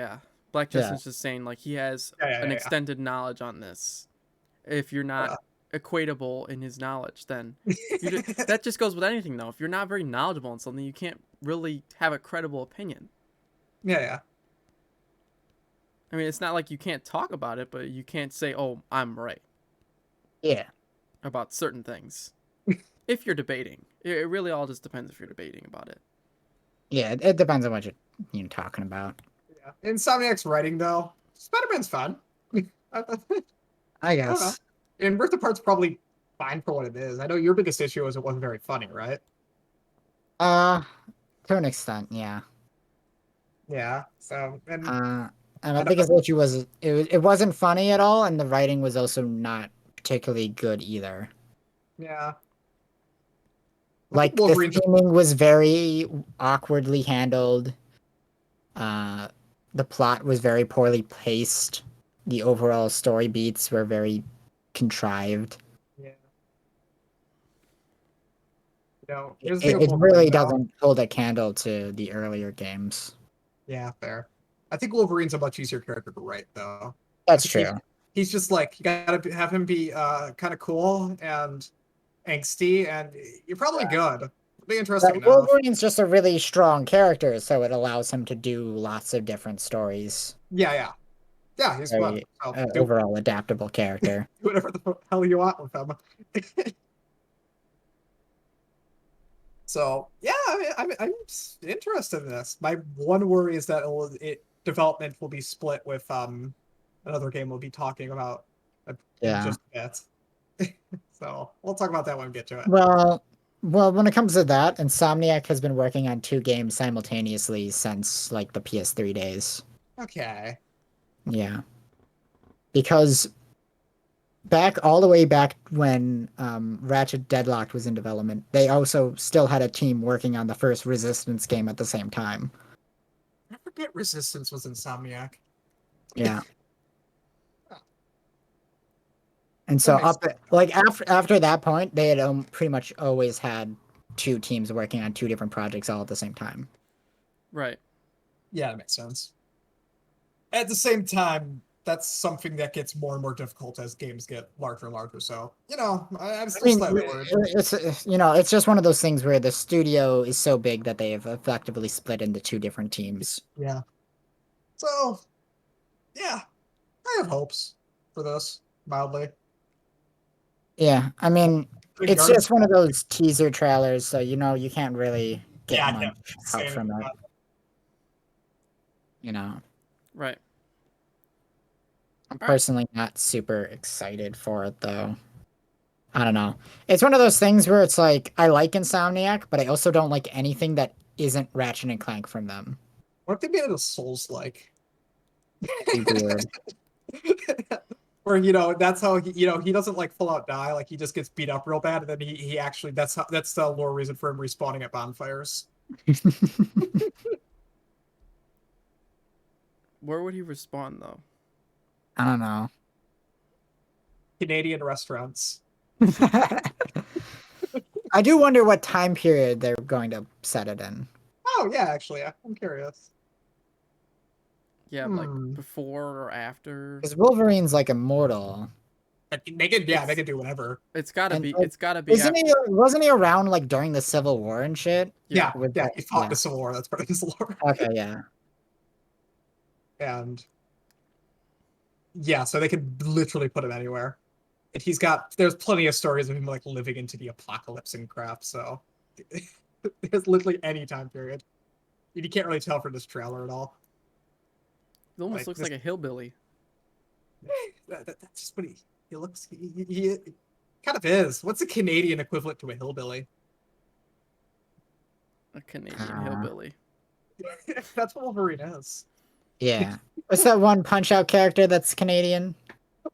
Black yeah. Justin's just saying like he has Yeah, yeah, an yeah, extended knowledge on this. If you're not equatable in his knowledge, then yeah. that just goes with anything though. If you're not very knowledgeable in something, you can't really have a credible opinion. Yeah, yeah. I mean, it's not like you can't talk about it, but you can't say, "Oh, I'm right Yeah. about certain things." If you're debating, it really all just depends if you're debating about it. Yeah, it depends on what you're talking about. Yeah. Insomniac's writing though, Spider-Man's fun. I I don't know. guess. And Rift Apart's probably fine for what it is. I know your biggest issue is it wasn't very funny, right? Uh, to an extent, yeah. Yeah. So, and Uh, and my I don't, biggest issue was it wasn't funny at all, and the writing was also not particularly good either. yeah. I think Like the Wolverine's a, theming was very awkwardly handled. Uh, the plot was very poorly paced. The overall story beats were very contrived. yeah. It, Here's the thing with it Wolverine really though. doesn't hold a candle to the earlier games. Yeah, fair. I think Wolverine's a much easier character to write though. That's Because true. he's just like you gotta have him be kind of cool and angsty, and you're probably good. It'll be interesting But enough. Wolverine's just a really strong character, so it allows him to do lots of different stories. Yeah, yeah. Yeah, he's fun. Very So overall adaptable character. do whatever the hell you want with him. So yeah, I'm interested in this. My one worry is that development will be split with another game we'll be talking about in Yeah. just a bit. So we'll talk about that when we get to it. Well, when it comes to that, Insomniac has been working on two games simultaneously since like the PS3 days. Okay. Yeah. Because back all the way back when Ratchet Deadlocked was in development, they also still had a team working on the first Resistance game at the same time. I forget Resistance was Insomniac. Yeah. And That so makes up sense. like after that point, they had pretty much always had two teams working on two different projects all at the same time. Right. Yeah, that makes sense. At the same time, that's something that gets more and more difficult as games get larger and larger. So, I'm I still mean, slightly worried. it's just one of those things where the studio is so big that they have effectively split into two different teams. Yeah. So, yeah, I have hopes for this, mildly. Yeah, I mean, it's Regardless, just one of those teaser trailers, so you can't really get yeah, I can't much say out anything from it. about You know, Right. I'm All right. personally not super excited for it though. I don't know. It's one of those things where it's like I like Insomniac, but I also don't like anything that isn't Ratchet and Clank from them. what if they made it a Souls-like? Be weird. Where, that's how he doesn't like full out die, like he just gets beat up real bad, and then he actually that's the lore reason for him respawning at bonfires. Where would he respawn though? I don't know. Canadian restaurants. I do wonder what time period they're going to set it in. Oh yeah, actually, yeah. I'm curious. Yeah, like Hmm. before or after. Because Wolverine's like immortal. They It's could do whatever. it's gotta And be like, it's gotta be isn't after. he wasn't he around like during the Civil War and shit? Yeah. With Yeah, like, he fought in yeah. the Civil War. That's part of his lore. Okay, yeah. And yeah, so they could literally put him anywhere. And there's plenty of stories of him like living into the apocalypse and crap, so there's literally any time period. You can't really tell from this trailer at all. He almost Like looks this, like a hillbilly. that's just what he looks. He kind of is. What's the Canadian equivalent to a hillbilly? A Canadian Uh, hillbilly. That's what Wolverine is. yeah. What's that one Punch Out character that's Canadian?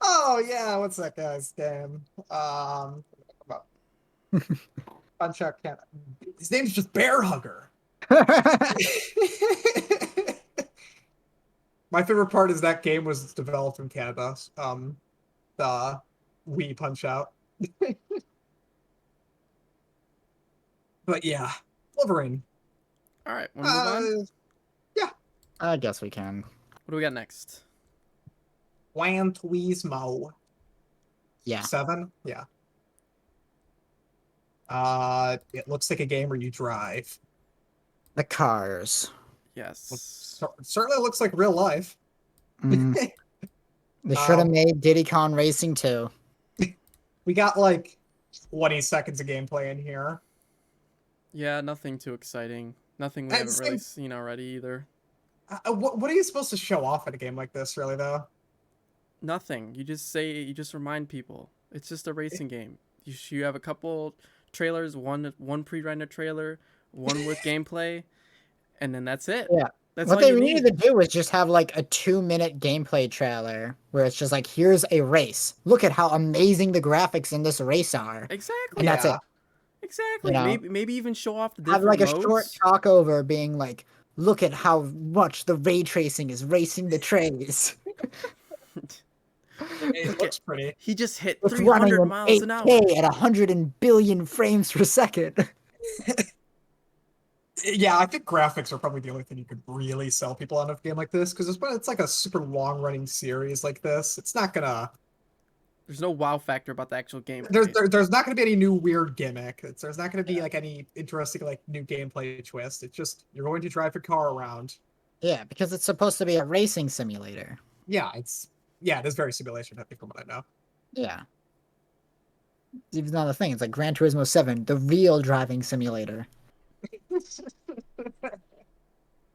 Oh yeah, what's that guy's name? Punch Out can't. His name's just Bear Hugger. My favorite part is that game was developed in Canada. The Wii Punch Out. But yeah, Wolverine. All right, we'll move on. Yeah, I guess we can. What do we got next? Gran Turismo Yeah. 7. Yeah. It looks like a game where you drive. The cars. Yes. Certainly looks like real life. Mm. They should have Um, made Diddy Kong Racing 2. we got like 20 seconds of gameplay in here. Yeah, nothing too exciting. Nothing we And haven't really seen already either. what are you supposed to show off at a game like this, really, though? Nothing. You just remind people. It's just a racing game. You have a couple trailers, one pre-rendered trailer, one with gameplay, and then that's it. Yeah. That's What all they you needed need. to do was just have like a 2-minute gameplay trailer where it's just like, here's a race. Look at how amazing the graphics in this race are. And Exactly. that's it. Yeah. You Exactly. know, Maybe even show off the have different like a short modes. talk over being like, look at how much the ray tracing is racing the trays. It Look at looks pretty. he just hit It's running 300 in miles an hour. 8K at 100 billion frames per second. Yeah, I think graphics are probably the only thing you could really sell people on a game like this, because it's like a super long running series like this. It's not gonna There's no wow factor about the actual gameplay. there's not gonna be any new weird gimmick. There's not gonna be like any interesting like new gameplay twist. It's just you're going to drive your car around. Yeah, because it's supposed to be a racing simulator. Yeah, it is very simulation heavy from what I know. Yeah. Even another thing, it's like Gran Turismo 7, the real driving simulator.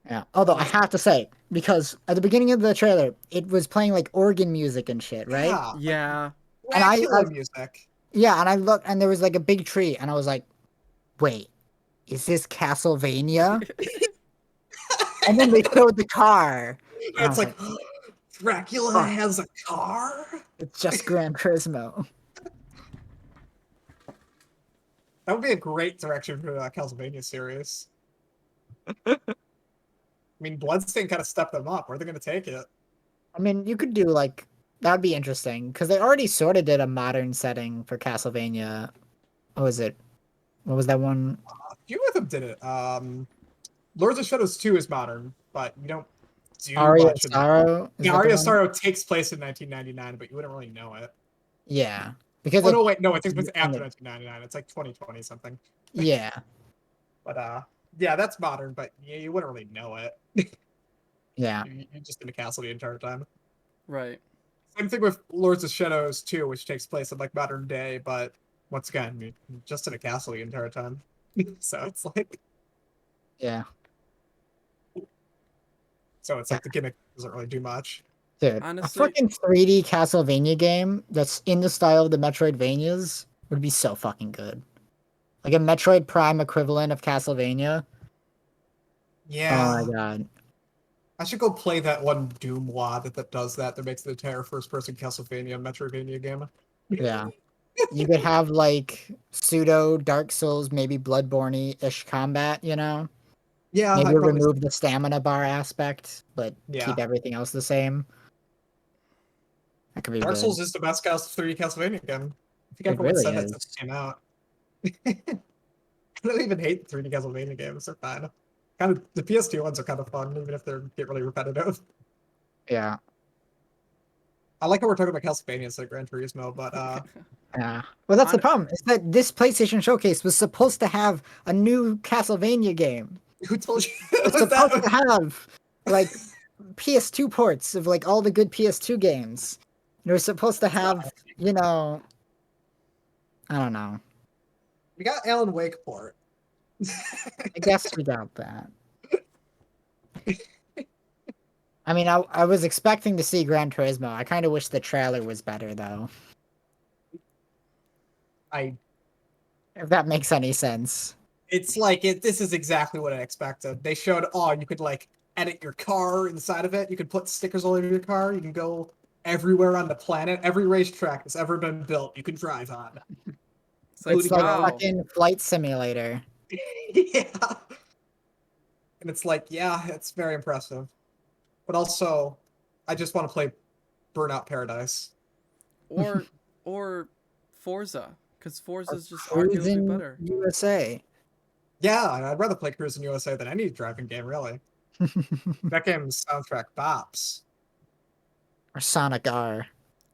Yeah. Although I have to say, because at the beginning of the trailer, it was playing like organ music and shit, right? Yeah, like Yeah. And Dracula music. yeah, and I looked, and there was like a big tree, and I was like, wait, is this Castlevania? And then they showed the car, and I It's was like like, Dracula fuck, has a car. it's just Gran Turismo. That would be a great direction for the Castlevania series. I mean, Bloodstain kind of stepped them up. Where are they going to take it? I mean, you could do like, that'd be interesting, because they already sort of did a modern setting for Castlevania. What was it? What was that one? A few of them did it. Lords of Shadows 2 is modern, but you don't do Aria of much in that. Sorrow? Is Yeah, that the Aria of one? Sorrow takes place in 1999, but you wouldn't really know it. Yeah. Because Oh, it, no, wait, no, it takes place after 1999. It's like 2020 something. yeah. But, yeah, that's modern, but yeah, you wouldn't really know it. Yeah. You're just in a castle the entire time. Right. Same thing with Lords of Shadows 2, which takes place in, like, modern day, but once again, you're just in a castle the entire time. So it's like... Yeah. So it's like the gimmick doesn't really do much. Dude, a Honestly, fucking 3D Castlevania game that's in the style of the Metroidvanias would be so fucking good. Like a Metroid Prime equivalent of Castlevania. Oh my Yeah. god. I should go play that one Doom WAD that does that makes the entire first-person Castlevania Metroidvania game. Yeah. You could have like pseudo Dark Souls, maybe Bloodborne-ish combat, you know? Yeah, Maybe I'd probably... remove the stamina bar aspect, but Yeah. keep everything else the same. That could be Dark good. Souls is the best 3D Castlevania game. I think It everyone really said that since is. it came out. I don't even hate the 3D Castlevania games. They're fine. Kind of the PS2 ones are kind of fun, even if they get really repetitive. Yeah. I like how we're talking about Castlevania instead of Gran Turismo, but Yeah. Well, that's the on problem. Is that this PlayStation Showcase was supposed to have a new Castlevania game. who told you It's was supposed to that? have like PS2 ports of like all the good PS2 games. They were supposed to have, you know, I don't know. We got Alan Wake port. I guess we got that. I mean, I was expecting to see Gran Turismo. I kind of wish the trailer was better though. I If that makes any sense. It's like this is exactly what I expected. They showed, oh, you could like edit your car inside of it. You could put stickers all over your car. You can go everywhere on the planet. Every racetrack that's ever been built, you can drive on. it's like, It's like wow. fucking Flight Simulator. Yeah. And it's like, yeah, it's very impressive. But also, I just want to play Burnout Paradise. Or Forza, because Forza's just arguably Cruising better. USA. Yeah, I'd rather play Cruising USA than any driving game, really. That game's soundtrack bops. Or Sonic R.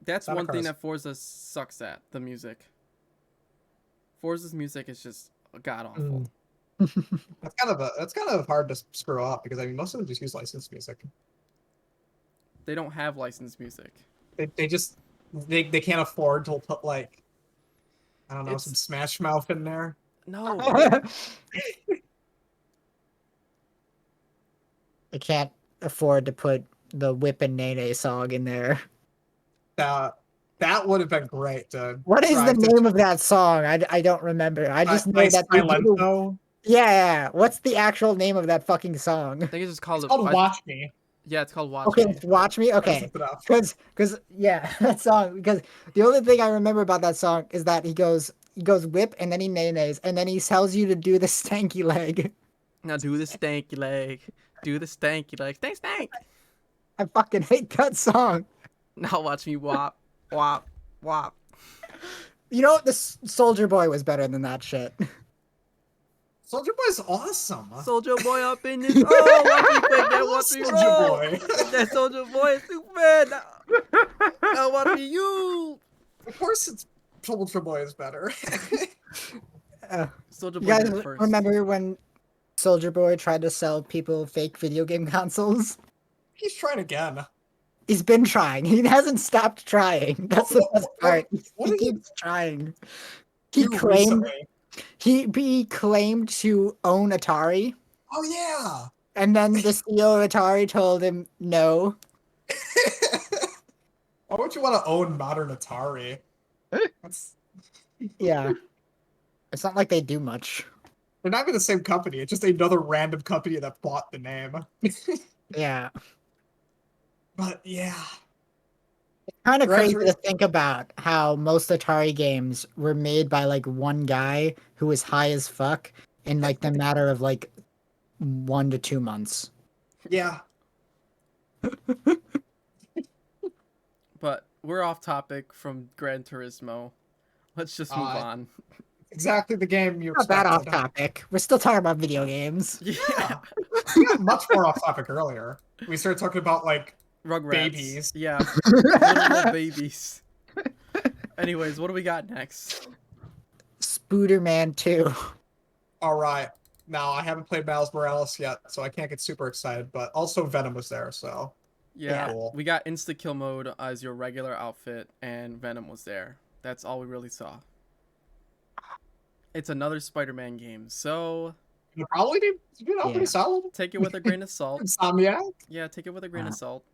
That's Sonic one thing Cars. that Forza sucks at, the music. Forza's music is just god awful. That's kind of hard to screw up because I mean most of them just use licensed music. They don't have licensed music. They just they can't afford to put like I don't know some It's Smash Mouth in there. no. I can't afford to put the Whip and Nene song in there. That would have been great to What is try the to name of that song? I don't remember. I just know nice that they do. Silento. Yeah. What's the actual name of that fucking song? I think it's just It's called. called Watch Me. Yeah, it's called Watch Okay, Me. it's Watch Me. I just Okay, looked it up. because yeah, that song. Because the only thing I remember about that song is that he goes whip and then he nays and then he tells you to do the stanky leg. Now do the stanky leg. Do the stanky leg. Stank stank. I fucking hate that song. Now watch me wop wop wop. You know what? The Soldier Boy was better than that shit. Soldier Boy's awesome. Soldier boy up in this. Oh, watch me quick. That watch me Soldier roll. Boy. That Soldier boy is Superman. Now watch me you. Of course, it's Soldier Boy is better. Soldier You boy guys did it first. remember when Soldier Boy tried to sell people fake video game consoles? He's trying again. He's been trying. He hasn't stopped trying. That's the best part. What He did he keeps trying. He do claimed recently? he claimed to own Atari, Oh yeah. and then the CEO of Atari told him no. Why would you want to own modern Atari? That's Yeah, it's not like they do much. they're not even the same company. It's just another random company that bought the name. Yeah, But yeah, kind of Gran crazy to Turismo. think about how most Atari games were made by like one guy who was high as fuck in like the matter of like 1 to 2 months. Yeah. But we're off topic from Gran Turismo. Let's just move on. Exactly the game you Not that off expected. topic. We're still talking about video games. Yeah. We got much more off topic earlier. We started talking about like Rugrats. babies. Yeah. Little babies. Anyways, what do we got next? Spooderman 2. All right. Now I haven't played Miles Morales yet, so I can't get super excited. But also Venom was there, so Yeah, cool. we got insta kill mode as your regular outfit, and Venom was there. That's all we really saw. It's another Spider-Man game, so it'll probably be pretty solid. take it with a grain of salt. Insomniac. Yeah, take it with a grain of salt.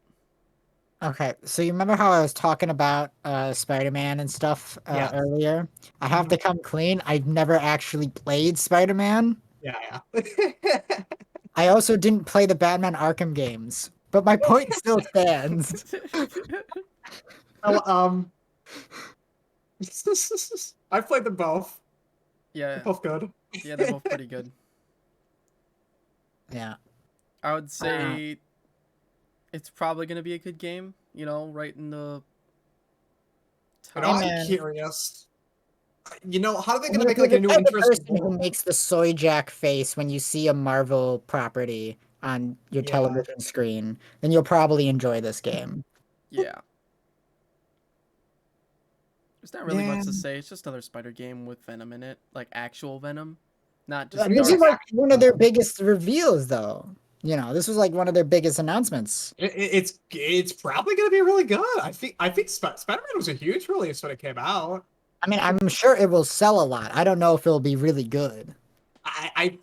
Okay, so you remember how I was talking about Spider-Man and stuff Yeah. earlier? I have to come clean. I've never actually played Spider-Man. Yeah. I also didn't play the Batman Arkham games, but my point still stands. Well, I've played them both. Yeah, They're both good. yeah, they're both pretty good. Yeah. I would say it's probably gonna be a good game. You know, right in the. You know, Hey, I'm man. curious. You know, how are they And gonna if make you're like a the new type of interesting person who world? makes the soy jack face when you see a Marvel property on your Yeah. television screen, then you'll probably enjoy this game. Yeah. There's not really much Yeah. to say. It's just another Spider game with Venom in it, like actual Venom, not just. This dark. is like one of their biggest reveals, though. You know, this was like one of their biggest announcements. It's probably gonna be really good. I think Spider-Man was a huge release when it came out. I mean, I'm sure it will sell a lot. I don't know if it'll be really good. I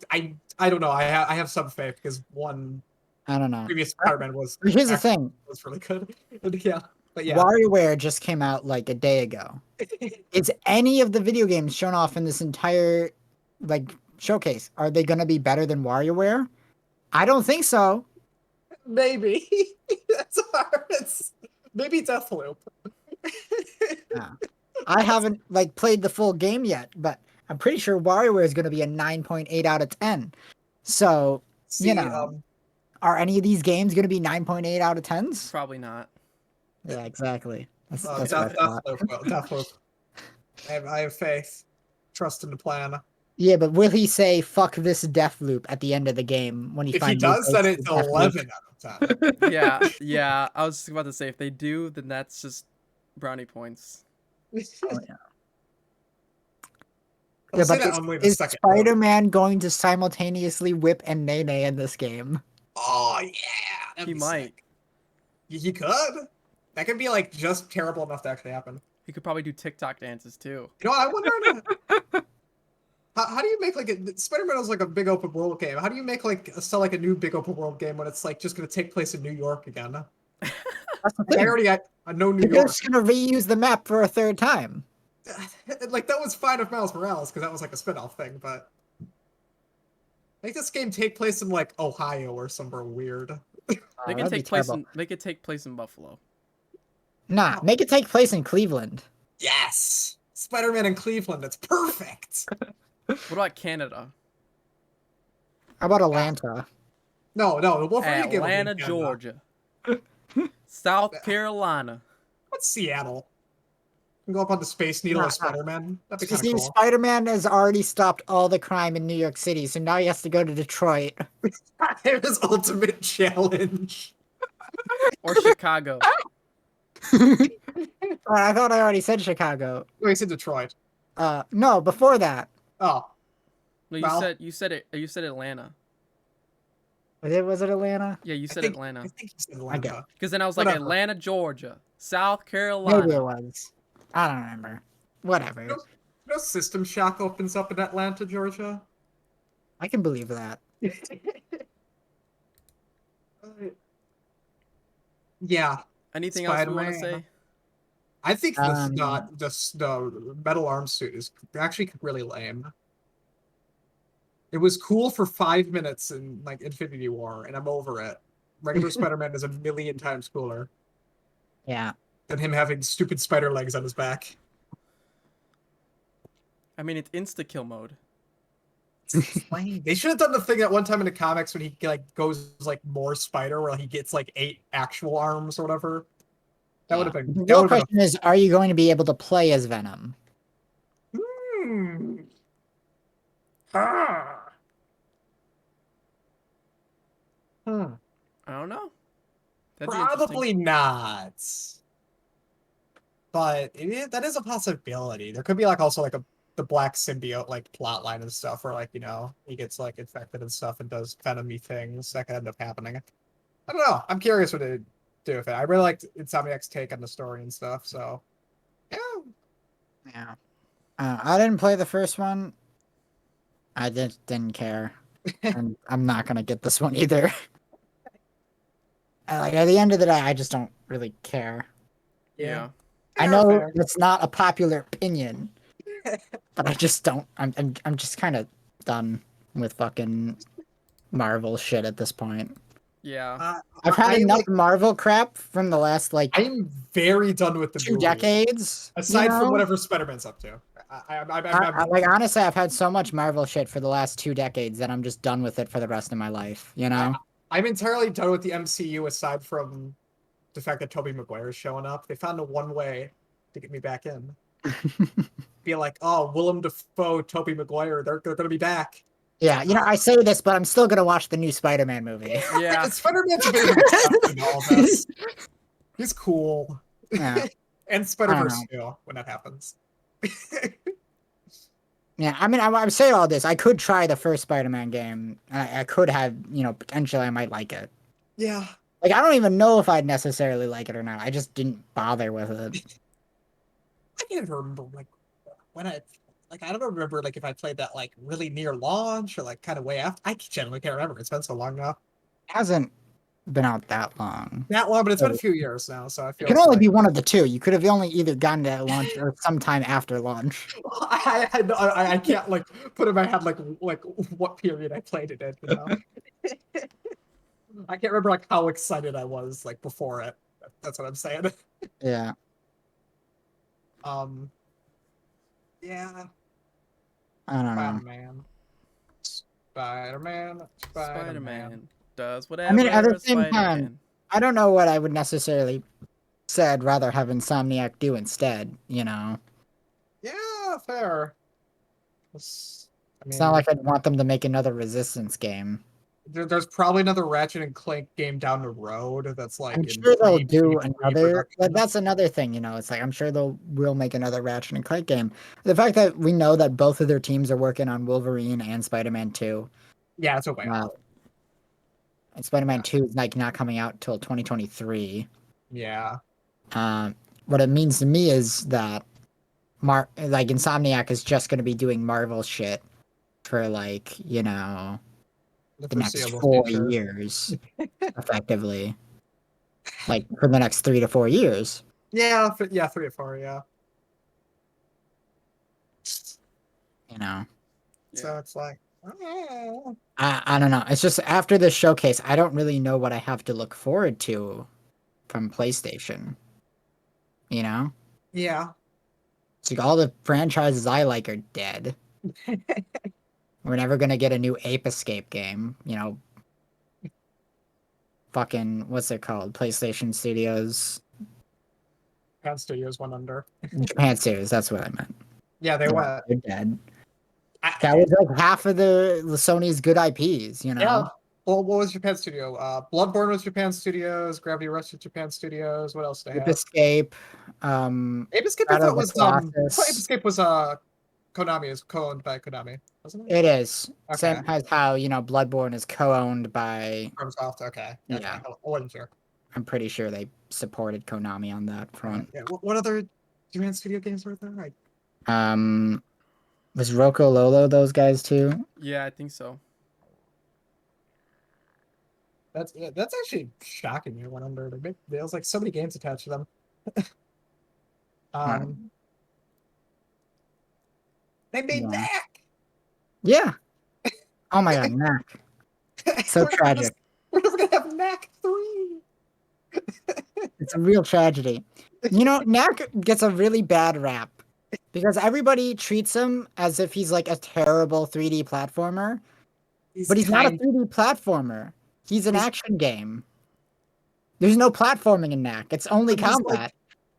don't know. I have some faith because one I don't know. previous Spider-Man was Here's the thing. was really good. And yeah, but yeah. WarioWare just came out like a day ago. Is any of the video games shown off in this entire like showcase, are they going to be better than WarioWare? I don't think so. Maybe that's hard. Maybe Deathloop. I haven't like played the full game yet, but I'm pretty sure WarioWare is going to be a 9.8 out of 10. So, See, you know, are any of these games going to be 9.8 out of 10s? Probably not. Yeah, exactly. That's what I thought. Deathloop. I have faith. Trust in the plan. Yeah, but will he say "fuck this Deathloop" at the end of the game when he If he finds does, then it's 11 out of 10. Yeah. I was just about to say if they do, then that's just brownie points. Oh, yeah. I'll Yeah, say but that only in a is second. Spider-Man going to simultaneously whip and Nene in this game? Oh yeah, that'd He be might. sick. He could. That could be like just terrible enough to actually happen. He could probably do TikTok dances too. You know what? I wonder how do you make like a Spider-Man is like a big open world game. How do you make like sell like a new big open world game when it's like just gonna take place in New York again? That's the Like, I thing. already I know New They're York. just gonna reuse the map for a third time. Like that was fine with Miles Morales because that was like a spin-off thing, but make this game take place in like Ohio or somewhere weird. They can That'd be take place terrible. in. They could take place in Buffalo. Nah, Oh, make it take place in Cleveland. yes, Spider-Man in Cleveland. It's perfect. What about Canada? How about Ah, Atlanta? no, the Wolverine game will be in Atlanta, Canada. Georgia. South Carolina. What's Seattle? You can go up on the Space Needle Nah, as Spider-Man. That'd be You kind of see, cool. Spider-Man has already stopped all the crime in New York City, so now he has to go to Detroit. His ultimate challenge. Or Chicago. I thought I already said Chicago. Oh, he's in Detroit. No, before that. Oh, No, you well, said it. You said Atlanta. Was it Atlanta? Yeah, you I said think Atlanta. he's in I get Atlanta. Because then I was like Whatever. Atlanta, Georgia, South Maybe it Carolina. was. I don't remember. Whatever. You know System Shock opens up in Atlanta, Georgia? I can believe that. Yeah, Anything else we want to Spider-Man. say? I think Um, the metal arm suit is actually really lame. It was cool for 5 minutes in like Infinity War, and I'm over it. Regular Spider-Man is a million times cooler Yeah. than him having stupid spider legs on his back. I mean, it's insta kill mode. It's lame. They should have done the thing at one time in the comics when he like goes like more spider, where he gets like 8 actual arms or whatever. That would have been. The That real would have question is, are you going to be able to play as Venom? been. Ah. Hmm. I don't know. That'd be interesting. Probably not. But that is a possibility. There could be like also like the black symbiote like plot line and stuff where like, he gets like infected and stuff and does venomy things that could end up happening. I don't know. I'm curious what they do with it. I really liked Insomniac's take on the story and stuff, so yeah. Yeah. I didn't play the first one. I didn't care. And I'm not going to get this one either. Like, at the end of the day, I just don't really care. Yeah. I Yeah, know fair. it's not a popular opinion, but I just don't. I'm just kind of done with fucking Marvel shit at this point. Yeah. I've had I enough like. Marvel crap from the last like I'm very done with the 2 movie. decades. Aside you from know? whatever Spider-Man's up to. Like honestly, I've had so much Marvel shit for the last 2 decades that I'm just done with it for the rest of my life. You know? I'm entirely done with the MCU aside from the fact that Tobey Maguire is showing up. They found a one way to get me back in. Be like, oh, Willem Dafoe, Tobey Maguire, they're going to be back. Yeah, I say this, but I'm still gonna watch the new Spider-Man movie. Yeah. Spider-Man's a bit of an exception to all this. He's cool. Yeah, And I Spider-Verse don't too, when that happens. yeah. I mean, I'm saying all this. I could try the first Spider-Man game. I could have, potentially I might like it. Yeah. Like, I don't even know if I'd necessarily like it or not. I just didn't bother with it. I can't even remember like when I don't remember like if I played that like really near launch or like kind of way after. I genuinely can't remember. It's been so long now. It hasn't been out that long. That long, but it's been a few years now, so I It feel can only like be one of the two. You could have only either gotten it at launch or sometime after launch. I can't like put in my head like what period I played it in. I can't remember like how excited I was like before it. That's what I'm saying. Yeah. Yeah. I don't know. Spider-Man. Spider-Man. Spider-Man. Spider-Man does I whatever mean, at the a same spider time, can. I don't know what I would necessarily say I'd rather have Insomniac do instead, Yeah, fair. I It's mean, not like I'd want them to make another Resistance game. There's probably another Ratchet and Clank game down the road that's like I'm in sure they'll do another. But pre-production. that's another thing, It's like I'm sure they'll will make another Ratchet and Clank game. The fact that we know that both of their teams are working on Wolverine and Spider-Man 2. Yeah, it's a way off. And Spider-Man Yeah. 2 is like not coming out till 2023. Yeah. What it means to me is that like Insomniac is just going to be doing Marvel shit for like, The the next foreseeable 4 future. years, effectively. Like for the next 3 to 4 years. Yeah, yeah, 3 or 4, yeah. You know. So it's like, oh. I don't know. It's just after this showcase, I don't really know what I have to look forward to from PlayStation. You know? Yeah. It's like all the franchises I like are dead. We're never gonna get a new Ape Escape game, Fucking what's it called? PlayStation Studios Japan Studios went under. Japan series, that's what I meant. Yeah, they Yeah, went. they're dead. That I, was like half of the Sony's good IPs, yeah. Well, what was Japan Studio? Bloodborne was Japan Studios. Gravity Rush was Japan Studios. What else do they Ape have? Escape, Ape Escape, I Shadow of thought the was I thought Ape Colossus. Escape was Konami, is co-owned by Konami, wasn't it? It is. Okay. Same as how, Bloodborne is co-owned by, FromSoft. Okay. Okay. yeah, I wasn't sure. I'm pretty sure they supported Konami on that front. Yeah. What other Japan Studio games were there? Um, was Rocco Lolo those guys too? Yeah, I think so. That's actually shocking. You went under. There's like so many games attached to them. Uh, Um, they made yeah. Knack. Yeah. Oh my god, Knack. So tragic. We're never gonna have Knack 3. It's a real tragedy. Knack gets a really bad rap because everybody treats him as if he's like a terrible 3D platformer, He's but he's not a kind. 3D platformer. He's an He's, action game. There's no platforming in Knack. It's only but he's like combat.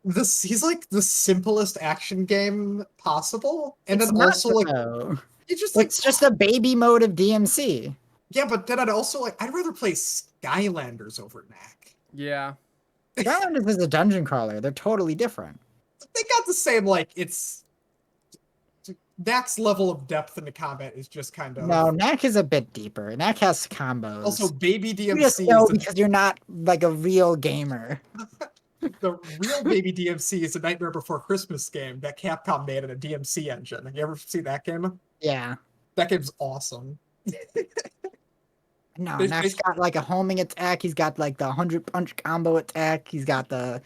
this. He's like the simplest action game possible, and then It's not also like though. he just like It's just a baby mode of DMC. yeah. But then I'd also like I'd rather play Skylanders over Knack. Yeah. Skylanders is a dungeon crawler. They're totally different. They got the same like it's Knack's level of depth in the combat is just kind of No, Knack is a bit deeper. Knack has also combos. baby You just DMC know is because you're not like a real gamer. the real baby DMC is a Nightmare Before Christmas game that Capcom made in a DMC engine. Have you ever seen that game? Yeah. That game's awesome. No, They- Knack's they- got like a homing attack. He's got like the 100 punch combo attack. He's got the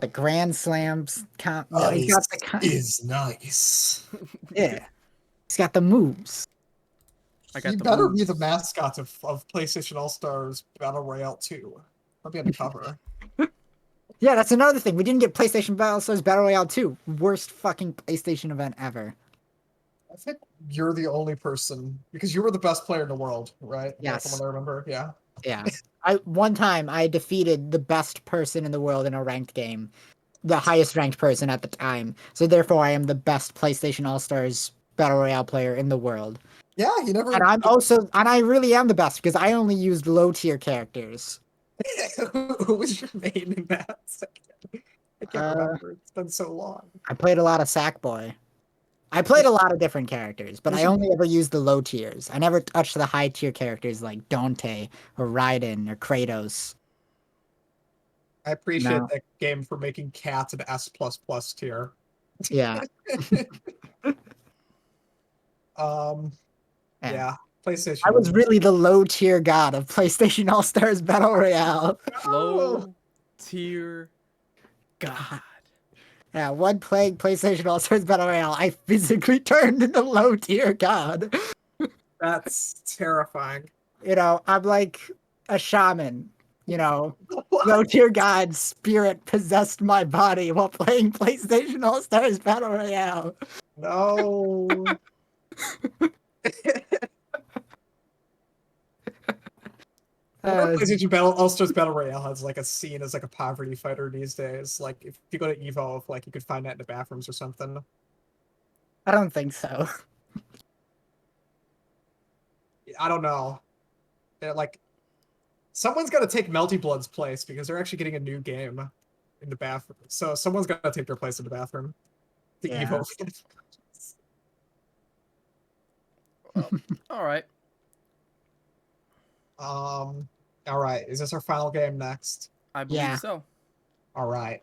grand slams. He's got the is nice. yeah. He's got the moves. I got You the better moves. be the mascot of PlayStation All Stars Battle Royale 2. I'll be on the cover. Yeah, that's another thing. We didn't get PlayStation Battle Stars Battle Royale 2. Worst fucking PlayStation event ever. I think you're the only person because you were the best player in the world, right? Yes. From what I remember. Yeah. Yeah. One time I defeated the best person in the world in a ranked game. The highest ranked person at the time. So therefore I am the best PlayStation All-Stars Battle Royale player in the world. Yeah, you never. And I really am the best because I only used low tier characters. Who was your main in that? I can't Uh, remember. It's been so long. I played a lot of Sackboy. I played a lot of different characters, but I only ever used the low tiers. I never touched the high tier characters like Dante or Raiden or Kratos. I appreciate No. that game for making Cat an S tier. Yeah. Um, yeah. PlayStation. I was really the low tier god of PlayStation All Stars Battle Royale. Low tier god. Yeah, one playing PlayStation All Stars Battle Royale, I physically turned into low tier god. That's terrifying. I'm like a shaman. Low tier god spirit possessed my body while playing PlayStation All Stars Battle Royale. No. PlayStation Battle All Stars Battle Royale has like a scene as like a poverty fighter these days. Like if you go to Evolve, like you could find that in the bathrooms or something. I don't think so. I don't know. They're like someone's got to take Melty Blood's place because they're actually getting a new game in the bathroom. So someone's got to take their place in the bathroom. The Yeah. Evo. Well, all right. All right. Is this our final game next? I believe Yeah. so. All right.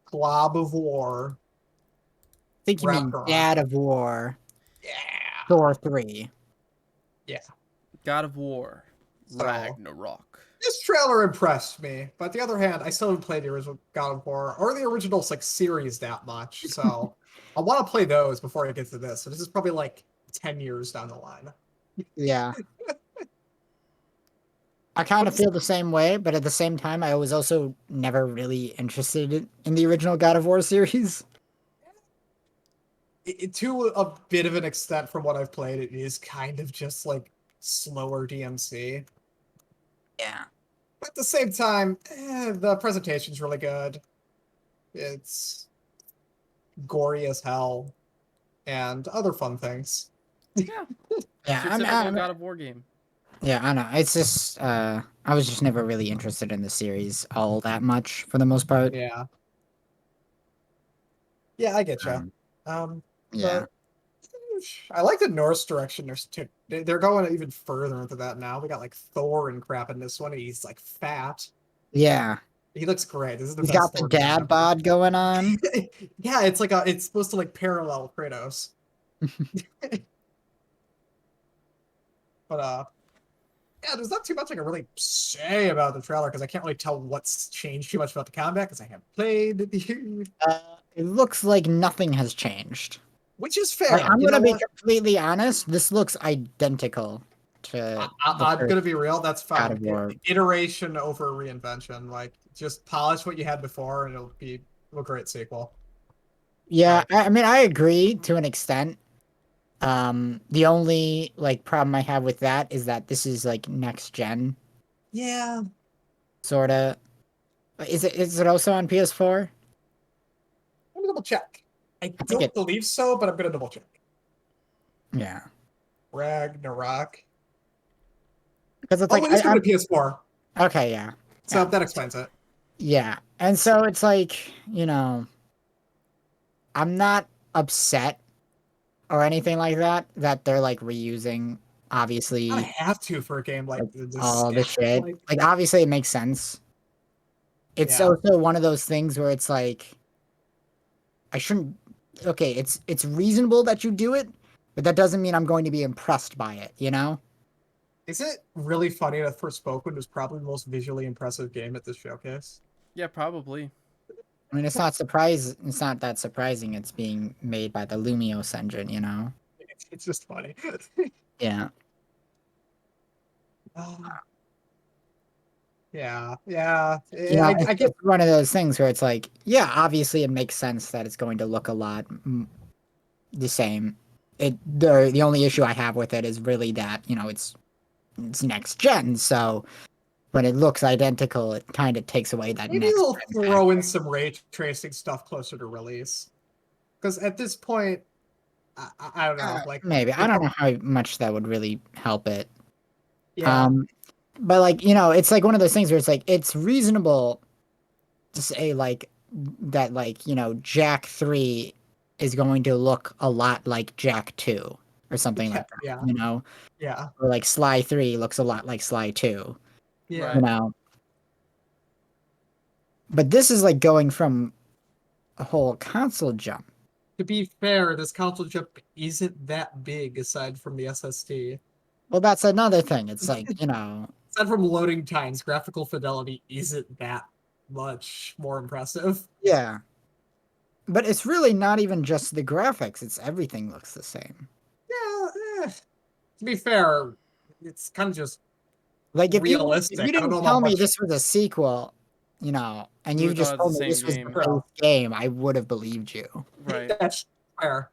Glob of War. I think you mean Ragnarok. God of War, Yeah. Thor 3. Yeah. God of War, So Ragnarok. this trailer impressed me, but on the other hand, I still haven't played the original God of War or the original like series that much. So I want to play those before I get to this. So this is probably like 10 years down the line. Yeah. I kind of feel the same way, but at the same time, I was also never really interested in the original God of War series. To a bit of an extent from what I've played, it is kind of just like slower DMC. Yeah. But at the same time, the presentation's really good. It's gory as hell and other fun things. Yeah, it's Yeah, your typical God of War game. yeah, I know. It's just I was just never really interested in the series all that much for the most part. Yeah. Yeah, I get you. Yeah. But I like the Norse direction. They're going even further into that now. We got like Thor and crap in this one. And he's like fat. Yeah. He looks great. This is the He's best got the Thor design dad ever. bod going on. Yeah, it's supposed to like parallel Kratos. But yeah, there's not too much I can really say about the trailer because I can't really tell what's changed too much about the combat because I haven't played. It looks like nothing has changed. Which is fair. Like, I'm You gonna know be what? completely honest. This looks identical to the I'm first gonna be real. That's God fine. of War. Iteration over reinvention. Like, just polish what you had before, and it'll be a great sequel. Yeah, Like, I mean, I agree to an extent. The only like problem I have with that is that this is like next gen, yeah. sort of. Is it also on PS4? Let me double check. I I think don't it. believe so, but I'm gonna double check. Yeah, Ragnarok. because it's Oh, like it is coming to PS4, okay, yeah, so yeah, that explains it. yeah, and so it's like I'm not upset or anything like that they're like reusing I obviously have to for a game like like this all the scale. shit. Like, Like obviously it makes sense. It's yeah. also one of those things where it's like I shouldn't. Okay, it's reasonable that you do it, but that doesn't mean I'm going to be impressed by it. You know? Is it really funny that Forspoken was probably the most visually impressive game at this showcase? Yeah, probably. I mean, It's not that surprising. It's being made by the Lumios engine. You know? It's just funny. Yeah. Uh, yeah. You know, I get. it's one of those things where it's like, yeah, obviously it makes sense that it's going to look a lot the same. The only issue I have with it is really that it's next gen, so when it looks identical, it kind of takes away that Maybe next they'll gen throw in factor. some ray tracing stuff closer to release. Because at this point, I don't know. Like, Maybe I they're don't know probably, how much that would really help it. yeah. Um, but like it's like one of those things where it's like it's reasonable to say like that like Jack 3 is going to look a lot like Jack 2 or something Yeah. like that. Yeah. Yeah. Or like Sly 3 looks a lot like Sly 2. Yeah. You Right. know, but this is like going from a whole console jump. To be fair, this console chip isn't that big aside from the SSD. Well, that's another thing. It's like, Aside from loading times, graphical fidelity isn't that much more impressive. yeah. But it's really not even just the graphics, it's everything looks the same. Yeah, to be fair, it's kind of just Like if realistic. you I don't didn't know about tell me much. this was a sequel, and We you would thought just it was told the me same this was the game. base Bro, game, I would have believed you. Right. that's fair.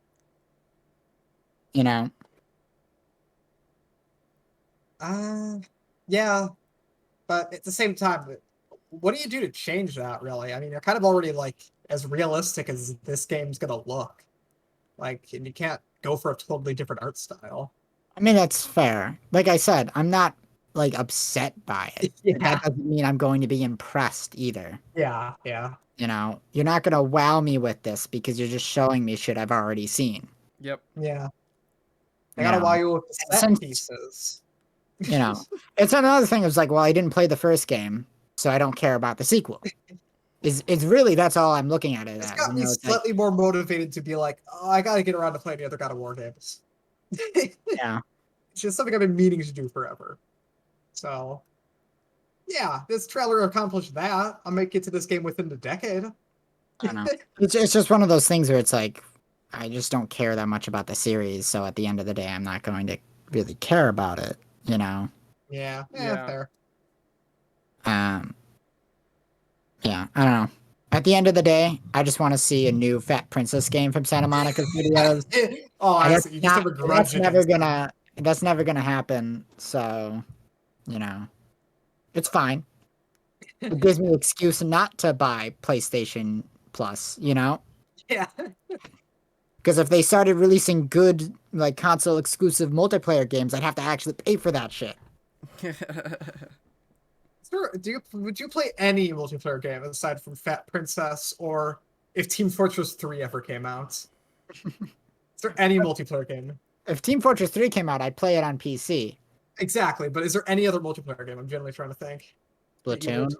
You know? Uh, yeah, but at the same time, what do you do to change that, really? I mean, you're kind of already, like, as realistic as this game's gonna look. Like, and you can't go for a totally different art style. I mean, that's fair. Like I said, I'm not like upset by it. But that Yeah, doesn't mean I'm going to be impressed either. yeah. You know, you're not gonna wow me with this because you're just showing me shit I've already seen. Yep. Yeah. They You gotta know, wow you with the and set since pieces. you know, it's another thing. It's like, well, I didn't play the first game, so I don't care about the sequel. Is it's really that's all I'm looking at it It's as. got You me know, it's like, slightly more motivated to be like, oh, I gotta get around to playing the other God of War games. It's yeah, just something I've been meaning to do forever. So yeah, this trailer accomplished that. I might get to this game within the decade. I don't know. It's just one of those things where it's like, I just don't care that much about the series. So at the end of the day, I'm not going to really care about it. You know. Yeah, Yeah. fair. Um. Yeah, I don't know. At the end of the day, I just want to see a new Fat Princess game from Santa Monica Studios. Oh, And that's honestly, you just not have a grudge against them. that's never gonna happen. So, you know, it's fine. It gives me an excuse not to buy PlayStation Plus, you know? Yeah. Because if they started releasing good like console exclusive multiplayer games, I'd have to actually pay for that shit. Sir, would you play any multiplayer game aside from Fat Princess or if Team Fortress 3 ever came out? Is there any multiplayer game? If Team Fortress 3 came out, I'd play it on PC. Exactly, but is there any other multiplayer game? I'm generally trying to think that you would. Splatoon.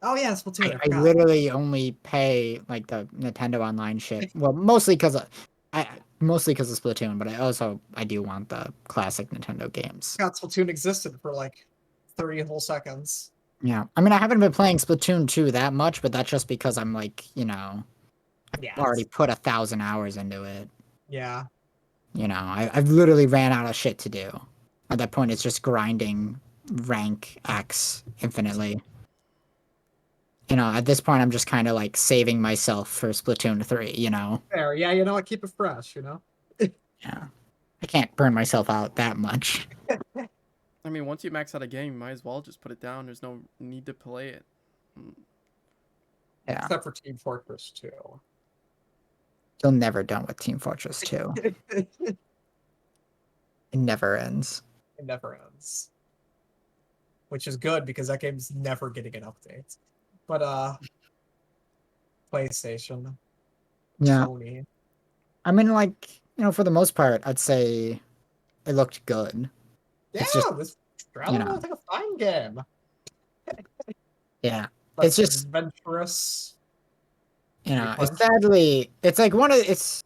Oh yeah, Splatoon. I I forgot. literally only pay like the Nintendo Online shit. Well, I mostly because of Splatoon, but I do want the classic Nintendo games. Forgot Splatoon existed for like 30 whole seconds. Yeah, I mean I haven't been playing Splatoon 2 that much, but that's just because I'm like, Yeah, already put 1,000 hours into it. yeah. I've literally ran out of shit to do. At that point, it's just grinding rank X infinitely. At this point, I'm just kind of like saving myself for Splatoon 3, Fair. Yeah, I keep it fresh. Yeah. I can't burn myself out that much. I mean, once you max out a game, you might as well just put it down. There's no need to play it. Yeah. Except for Team Fortress 2. You're never done with Team Fortress 2. It It never ends. never ends. Which is good because that game's never getting an update. But PlayStation, Yeah. Sony. I mean, like, for the most part, I'd say it looked good. Yeah, It's just, this you trailer know, looks like a fine game. yeah. It's Less just, adventurous. Maybe it's like it's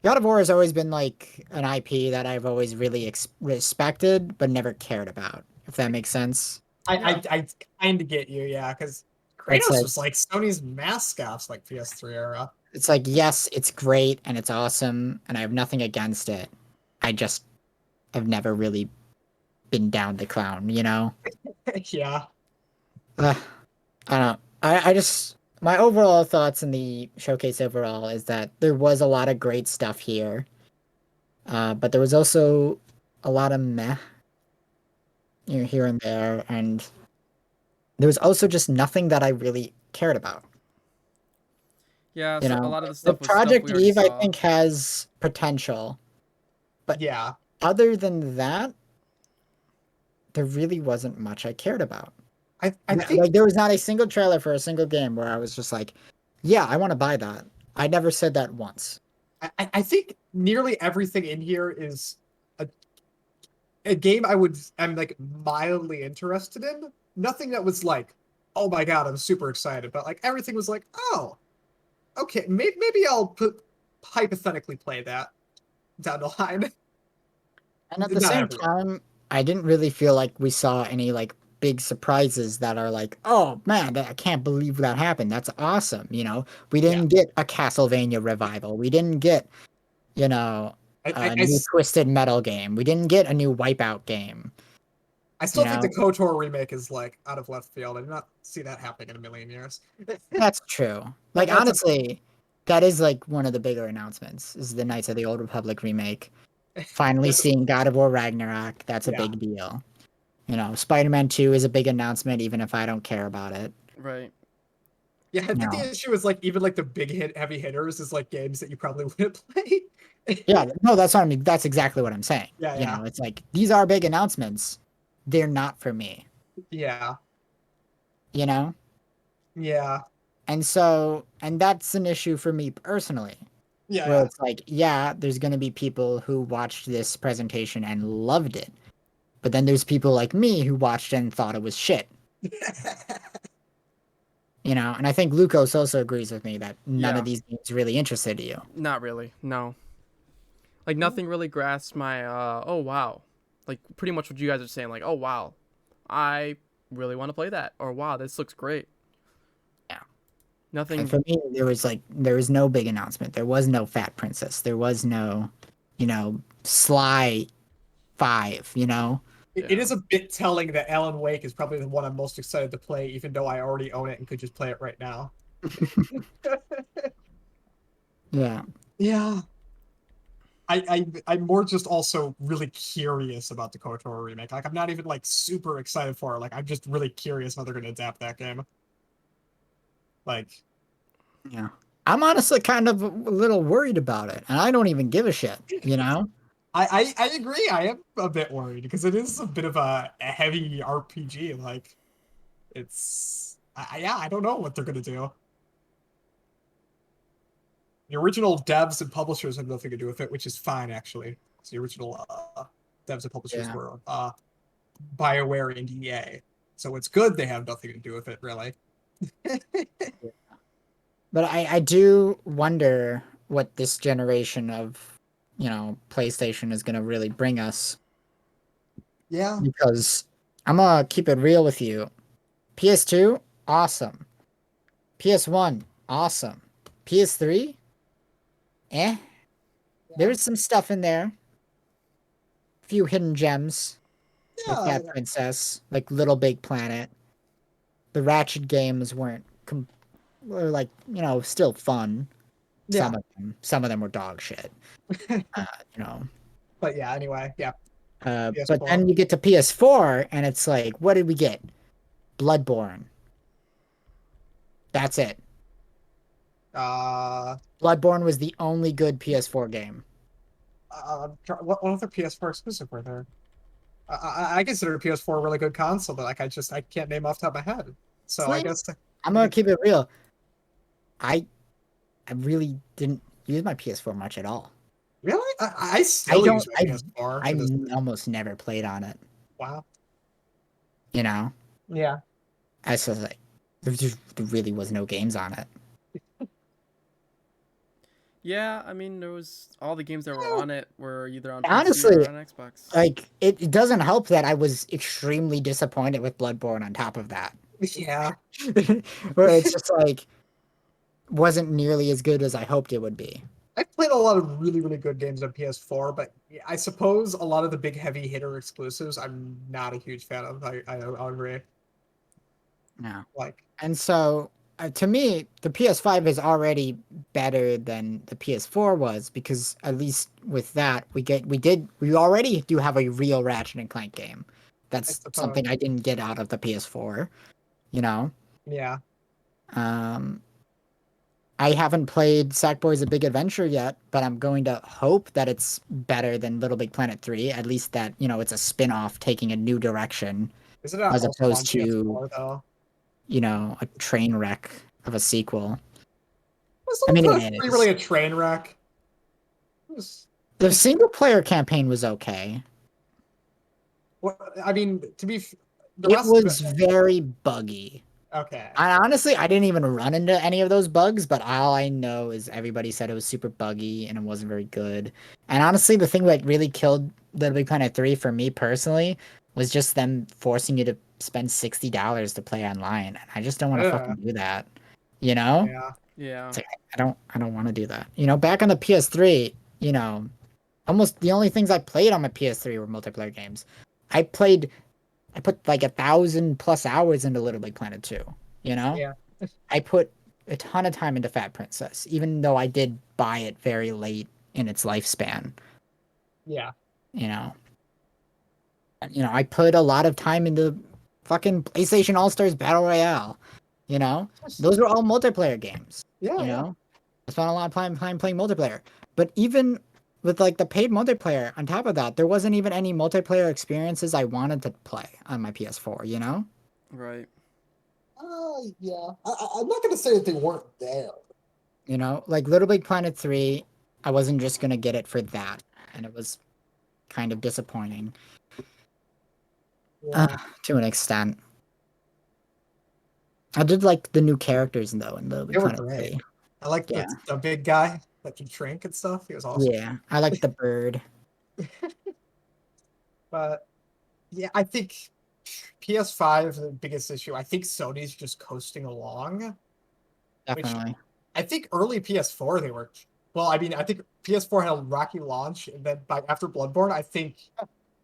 God of War has always been like an IP that I've always really respected, but never cared about, if that makes sense. Yeah. I kind of get you, yeah, because It's Kratos like, was like Sony's mascots like PS3 era. it's like, yes, it's great and it's awesome, and I have nothing against it. I just have never really been down the clown. Yeah. Uh, I don't know. I just my overall thoughts in the showcase overall is that there was a lot of great stuff here, but there was also a lot of meh, here and there, and there was also just nothing that I really cared about. Yeah, You so a know, lot of the the stuff was stuff Project we already Eve I saw. think has potential, but Yeah. other than that, there really wasn't much I cared about. I think Like there was not a single trailer for a single game where I was just like, yeah, I want to buy that. I never said that once. I think nearly everything in here is a, a game I'm like mildly interested in. Nothing that was like, oh my god, I'm super excited, but like everything was like, oh, okay, maybe I'll hypothetically play that down the line. And at the Not same everyone. time, I didn't really feel like we saw any like big surprises that are like, oh man, I can't believe that happened. That's awesome. We Yeah. didn't get a Castlevania revival. We didn't get, you know, a I new Twisted Metal game. We didn't get a new Wipeout game. I You still think the know, KOTOR remake is like out of left field. I do not see that happening in a million years. that's true. Like That's a honestly, that is like one of the bigger announcements is the Knights of the Old Republic remake. Finally that's seeing God of War Ragnarok, that's a yeah. big deal. Spider-Man 2 is a big announcement, even if I don't care about it. Right. Yeah, I You think the know? issue is like even like the heavy hitters is like games that you probably wouldn't play. Yeah, no, that's what I mean. That's exactly what I'm saying. Yeah, You yeah. know, it's like these are big announcements. They're not for me. Yeah. You know, Yeah. and so and that's an issue for me personally, where Yeah, it's like, yeah, there's gonna be people who watched this presentation and loved it, but then there's people like me who watched it and thought it was shit. yeah. You know, and I think Lucas also agrees with me that none of Yeah, these games really interested you. not really. No, like nothing really grasps my. Oh wow, like pretty much what you guys are saying. Like, oh wow, I really want to play that. Or wow, this looks great. Yeah. And Nothing. for me, there was no big announcement. There was no Fat Princess. There was no, Sly 5, It Yeah. is a bit telling that Alan Wake is probably the one I'm most excited to play, even though I already own it and could just play it right now. Yeah. Yeah. I'm more just also really curious about the KOTOR remake. Like I'm not even like super excited for it. Like I'm just really curious how they're gonna adapt that game. Like Yeah. I'm honestly kind of a little worried about it, and I don't even give a shit, you know? I agree. I am a bit worried because it is a bit of a heavy RPG. Like yeah, I don't know what they're gonna do. The original devs and publishers had nothing to do with it, which is fine actually. The original devs and publishers Yeah. were BioWare and EA, so it's good they have nothing to do with it, really. But I do wonder what this generation of, PlayStation is going to really bring us, Yeah, because I'm going to keep it real with you. PS2, awesome. PS1, awesome. PS3, eh. There yeah, was some stuff in there. Few hidden gems, like yeah, that Princess, like Little Big Planet. The Ratchet games were like, still fun. yeah. Some of them were dog shit. Yeah. Uh, you know. But yeah, anyway, yeah, But PS4. then you get to PS4 and it's like, what did we get? Bloodborne. That's it. Uh, Bloodborne was the only good PS4 game. what other PS4 exclusive were there? I consider PS4 a really good console, but like I can't name off the top of my head. So I Honestly, guess I'm I gonna guess keep it real. I I really didn't use my PS4 much at all. really I I still don't use my I PS4 I to this almost never played on it. wow. You know, Yeah. I was just like, there really was no games on it. Yeah, I mean, there was all the games that were on it were either on PC or Honestly, on Xbox. like it doesn't help that I was extremely disappointed with Bloodborne on top of that. Yeah. Where it's just like wasn't nearly as good as I hoped it would be. I've played a lot of really, really good games on PS4, but I suppose a lot of the big heavy hitter exclusives I'm not a huge fan of. I'll agree. Yeah. Like, And so to me, the PS5 is already better than the PS4 was, because at least with that we already do have a real Ratchet and Clank game. I That's suppose. something I didn't get out of the PS4, you know. Yeah. Um I haven't played Sackboy's A Big Adventure yet, but I'm going to hope that it's better than Little Big Planet 3, at least that, it's a spin-off taking a new direction Is it as also opposed on to, PS4 though? a train wreck of a sequel. Was I Little mean, Planet it 3 is. really a train wreck? It was, The single player campaign was okay. what, I mean, the It rest of it. was very buggy. Okay. I didn't even run into any of those bugs, but all I know is everybody said it was super buggy and it wasn't very good. And honestly, the thing that really killed Little Big Planet 3 for me personally was just them forcing you to spend $60 to play online. And I just don't want to Yeah. fucking do that. You know? Yeah. Yeah. It's like I don't want to do that. Back on the PS3, almost the only things I played on my PS3 were multiplayer games. I put like 1,000+ hours into Little Big Planet 2, you know? Yeah. I put a ton of time into Fat Princess, even though I did buy it very late in its lifespan, Yeah. you know? I put a lot of time into fucking PlayStation All-Stars Battle Royale, You know, those were all multiplayer games. Yeah, You yeah. know, I spent a lot of time playing multiplayer. But even with like the paid multiplayer on top of that, there wasn't even any multiplayer experiences I wanted to play on my PS4. You know, Right. Yeah. I'm not gonna say that they weren't there. like Little Big Planet 3, I wasn't just gonna get it for that, and it was kind of disappointing Yeah. to an extent. I did like the new characters though in Little They Big were Planet great. 3. I like Yeah, the big guy that can shrink and stuff. He was awesome. yeah, I like the bird. But yeah, I think PS5, the biggest issue, I think Sony's just coasting along, which Definitely. I think early PS4 they were. Well, I mean, I think PS4 had a rocky launch, and then after Bloodborne, I think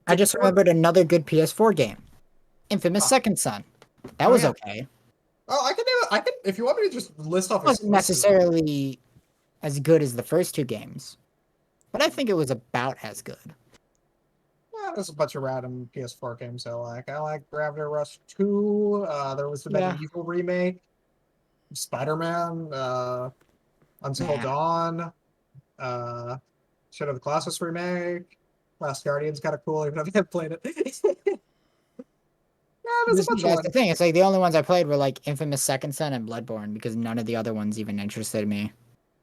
I just toward, remembered another good PS4 game, Infamous oh, Second Son. That oh was yeah. okay. Oh, I can if you want me to just list off It wasn't exclusives. necessarily as good as the first two games, but I think it was about as good. Yeah, there's a bunch of random PS4 games I like. I like Gravity Rush 2. There was the Yeah. Medieval remake, Spider-Man, Until Yeah. Dawn, uh, Shadow of the Colossus remake. Last Guardian's kind of cool, even though I haven't played it. Yeah, there's a bunch of That's the ones. thing. It's like the only ones I played were like Infamous Second Son and Bloodborne because none of the other ones even interested me.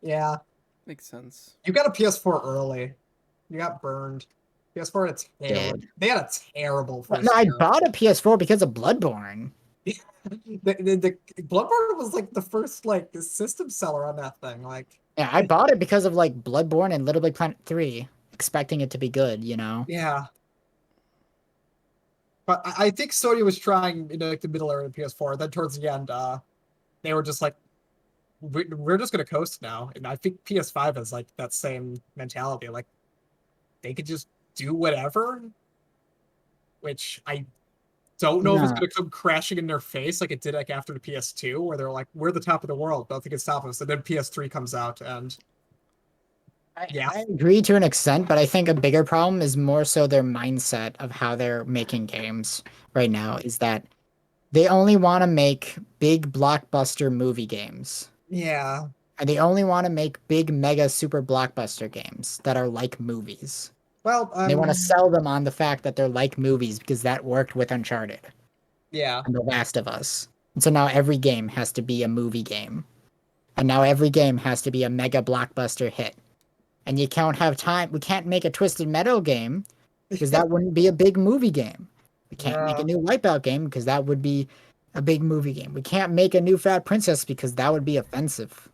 Yeah, Makes sense. you got a PS4 early. You got burned. PS4 had a terrible. Did. They had a terrible No, first I year. bought a PS4 because of Bloodborne. The Bloodborne was like the first like system seller on that thing. Like, Yeah, I bought it because of like Bloodborne and Little Big Planet 3, expecting it to be good, you know? yeah. But I think Sony was trying in like the middle area of the PS4. Then towards the end, they were just like, we're just gonna coast now. And I think PS5 has like that same mentality. Like they could just do whatever, which I don't know if it's No. gonna come crashing in their face like it did like after the PS2, where they're like, we're the top of the world, nothing can stop us. And then PS3 comes out, and yeah, I agree to an extent, but I think a bigger problem is more so their mindset of how they're making games right now is that they only want to make big blockbuster movie games. yeah. And they only want to make big mega super blockbuster games that are like movies. Well, And they want to sell them on the fact that they're like movies because that worked with Uncharted yeah. and The Last of Us. And so now every game has to be a movie game. And now every game has to be a mega blockbuster hit. And you can't have time. We can't make a Twisted Metal game because that wouldn't be a big movie game. We can't make a Yeah. new Wipeout game because that would be a big movie game. We can't make a new Fat Princess because that would be offensive.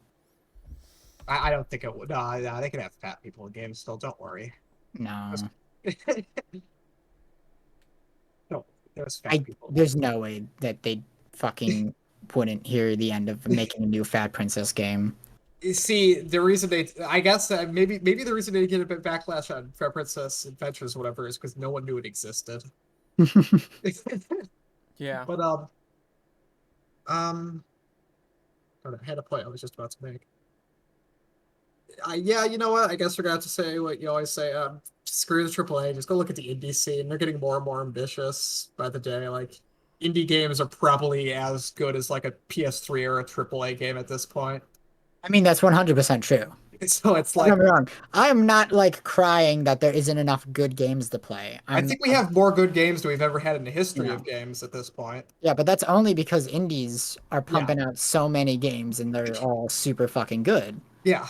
I don't think it would. No, they can have fat people in games still. Don't worry. No. No, there's fat people. There's no way that they fucking wouldn't hear the end of making a new Fat Princess game. You see, the reason I guess maybe the reason they get a bit backlash on Fair Princess Adventures, or whatever, is because no one knew it existed. Yeah. But I had a point I was just about to make. Yeah, you know what? I guess we're gonna have to say what you always say. Screw the AAA. Just go look at the indie scene. They're getting more and more ambitious by the day. Like indie games are probably as good as like a PS3 or a AAA game at this point. I mean, that's 100% true. So it's Don't like get me wrong. I'm not like crying that there isn't enough good games to play. I think we have more good games than we've ever had in the You history know, of games at this point. yeah, but that's only because indies are Yeah, pumping out so many games and they're all super fucking good. yeah.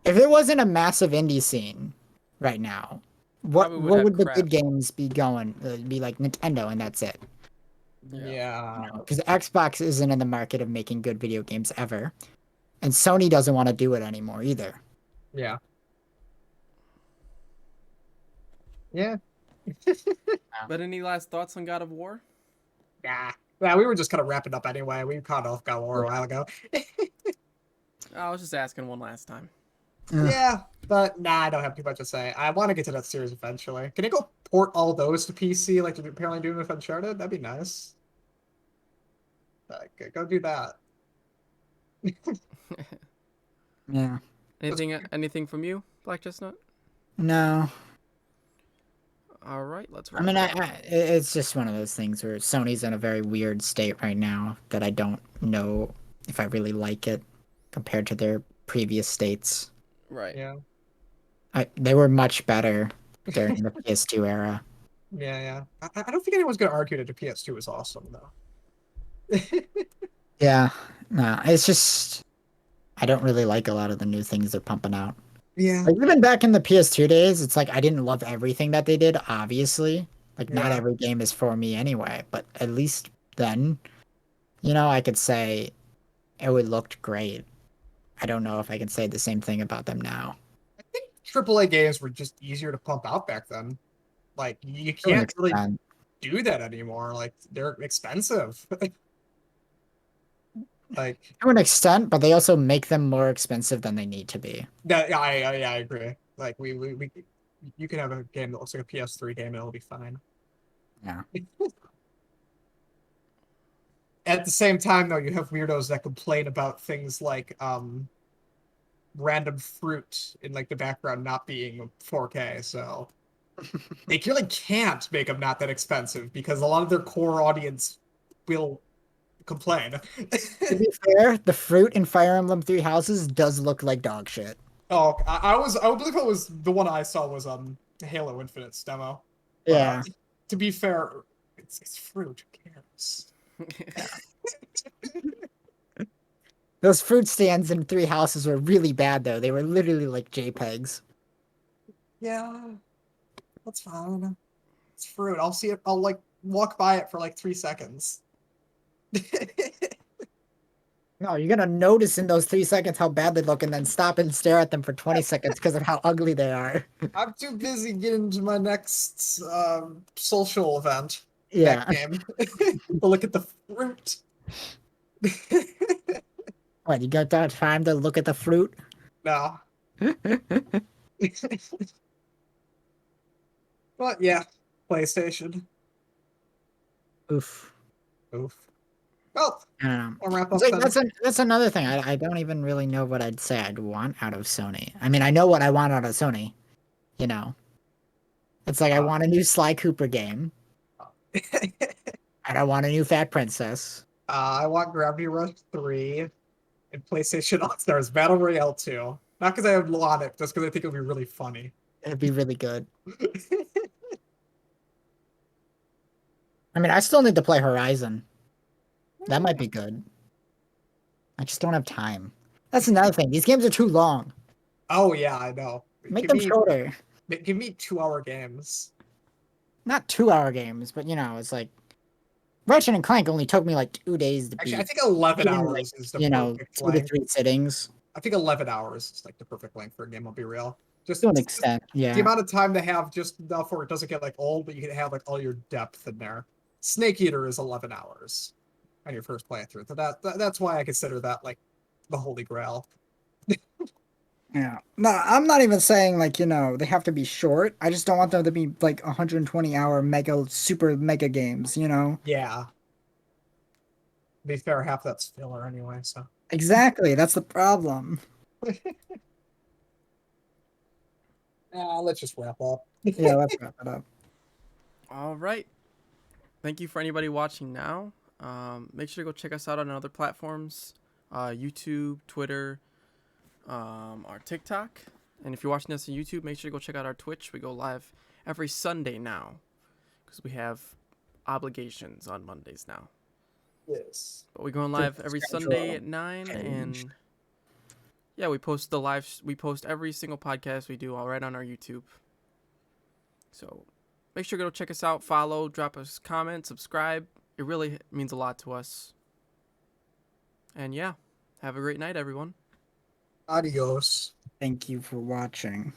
If there wasn't a massive indie scene right now, Probably would what have would the good crap. games be going? Be like Nintendo and that's it. Yeah. Yeah. Because Xbox isn't in the market of making good video games ever, and Sony doesn't want to do it anymore either. Yeah. Yeah. But any last thoughts on God of War? Yeah. Yeah, we were just kind of wrapping up anyway. We caught off God of War a while ago. I was just asking one last time. Ugh. Yeah, but nah, I don't have too much to say. I want to get to that series eventually. Can you go port all those to PC like you're apparently doing with Uncharted? That'd be nice. Go do that. Yeah. Anything from you, Black Chestnut? No. All right, let's I wrap mean, it up. it's just one of those things where Sony's in a very weird state right now that I don't know if I really like it compared to their previous states. Right. Yeah. They were much better during the PS2 era. Yeah. I don't think anyone's gonna argue that the PS2 is awesome though. Yeah, no, it's just I don't really like a lot of the new things they're pumping out. Yeah. Like even back in the PS2 days, it's like I didn't love everything that they did, obviously. Like not Yeah. every game is for me anyway, but at least then, I could say it would looked great. I don't know if I can say the same thing about them now. I think AAA games were just easier to pump out back then. Like you To an can't really extent. do that anymore. Like they're expensive. Like To an extent, but they also make them more expensive than they need to be. that. I agree. Like we you can have a game that looks like a PS3 game and it'll be fine. Yeah. At the same time, though, you have weirdos that complain about things like random fruit in like the background not being 4K. So they really can't make them not that expensive because a lot of their core audience will complain. To be fair, the fruit in Fire Emblem Three Houses does look like dog shit. Oh, I believe it was the one I saw was Halo Infinite's demo. But Yeah. to be fair, it's fruit. Who cares? Those fruit stands in Three Houses were really bad though. They were literally like JPEGs. Yeah, that's fine. It's fruit. I'll see it. I'll like walk by it for like 3 seconds. No, you're gonna notice in those 3 seconds how bad they look and then stop and stare at them for 20 seconds because of how ugly they are. I'm too busy getting to my next social event. That Yeah. game. To look at the fruit. What, you got that time to look at the fruit? No. But yeah, PlayStation. Oof. Oof. Well, I'll wrap up It's like then. that's another thing. I don't even really know what I'd say I'd want out of Sony. I mean, I know what I want out of Sony. You know, it's like I want a new Sly Cooper game, and I want a new Fat Princess. I want Gravity Rush 3 and PlayStation All Stars Battle Royale 2. Not because I want it, just because I think it'll be really funny. It'd be really good. I mean, I still need to play Horizon. That might be good. I just don't have time. That's another thing. These games are too long. Oh yeah, I know. Make them shorter. Give me 2 hour games. Not 2 hour games, but it's like Ratchet and Clank only took me like 2 days to Actually, I beat. think 11 Even, hours is the perfect 2 to length. 3 sittings I think 11 hours is like the perfect length for a game, I'll be real. Just to an just extent. the Yeah. amount of time to have just enough where it doesn't get like old, but you can have like all your depth in there. Snake Eater is 11 hours on your first playthrough. So that's why I consider that like the holy grail. Yeah. No, I'm not even saying like, they have to be short. I just don't want them to be like 120-hour super mega games, Yeah. To be fair, half that's filler anyway, so. Exactly. That's the problem. Let's just wrap up. Yeah, let's wrap it up. All right. Thank you for anybody watching now. Make sure to go check us out on other platforms, YouTube, Twitter, our TikTok. And if you're watching us on YouTube, make sure to go check out our Twitch. We go live every Sunday now because we have obligations on Mondays now. Yes. But we're going live every Sunday at 9, and yeah, we post every single podcast we do all right on our YouTube. So make sure to go check us out, follow, drop us a comment, subscribe. It really means a lot to us. And yeah, have a great night, everyone. Adios. Thank you for watching.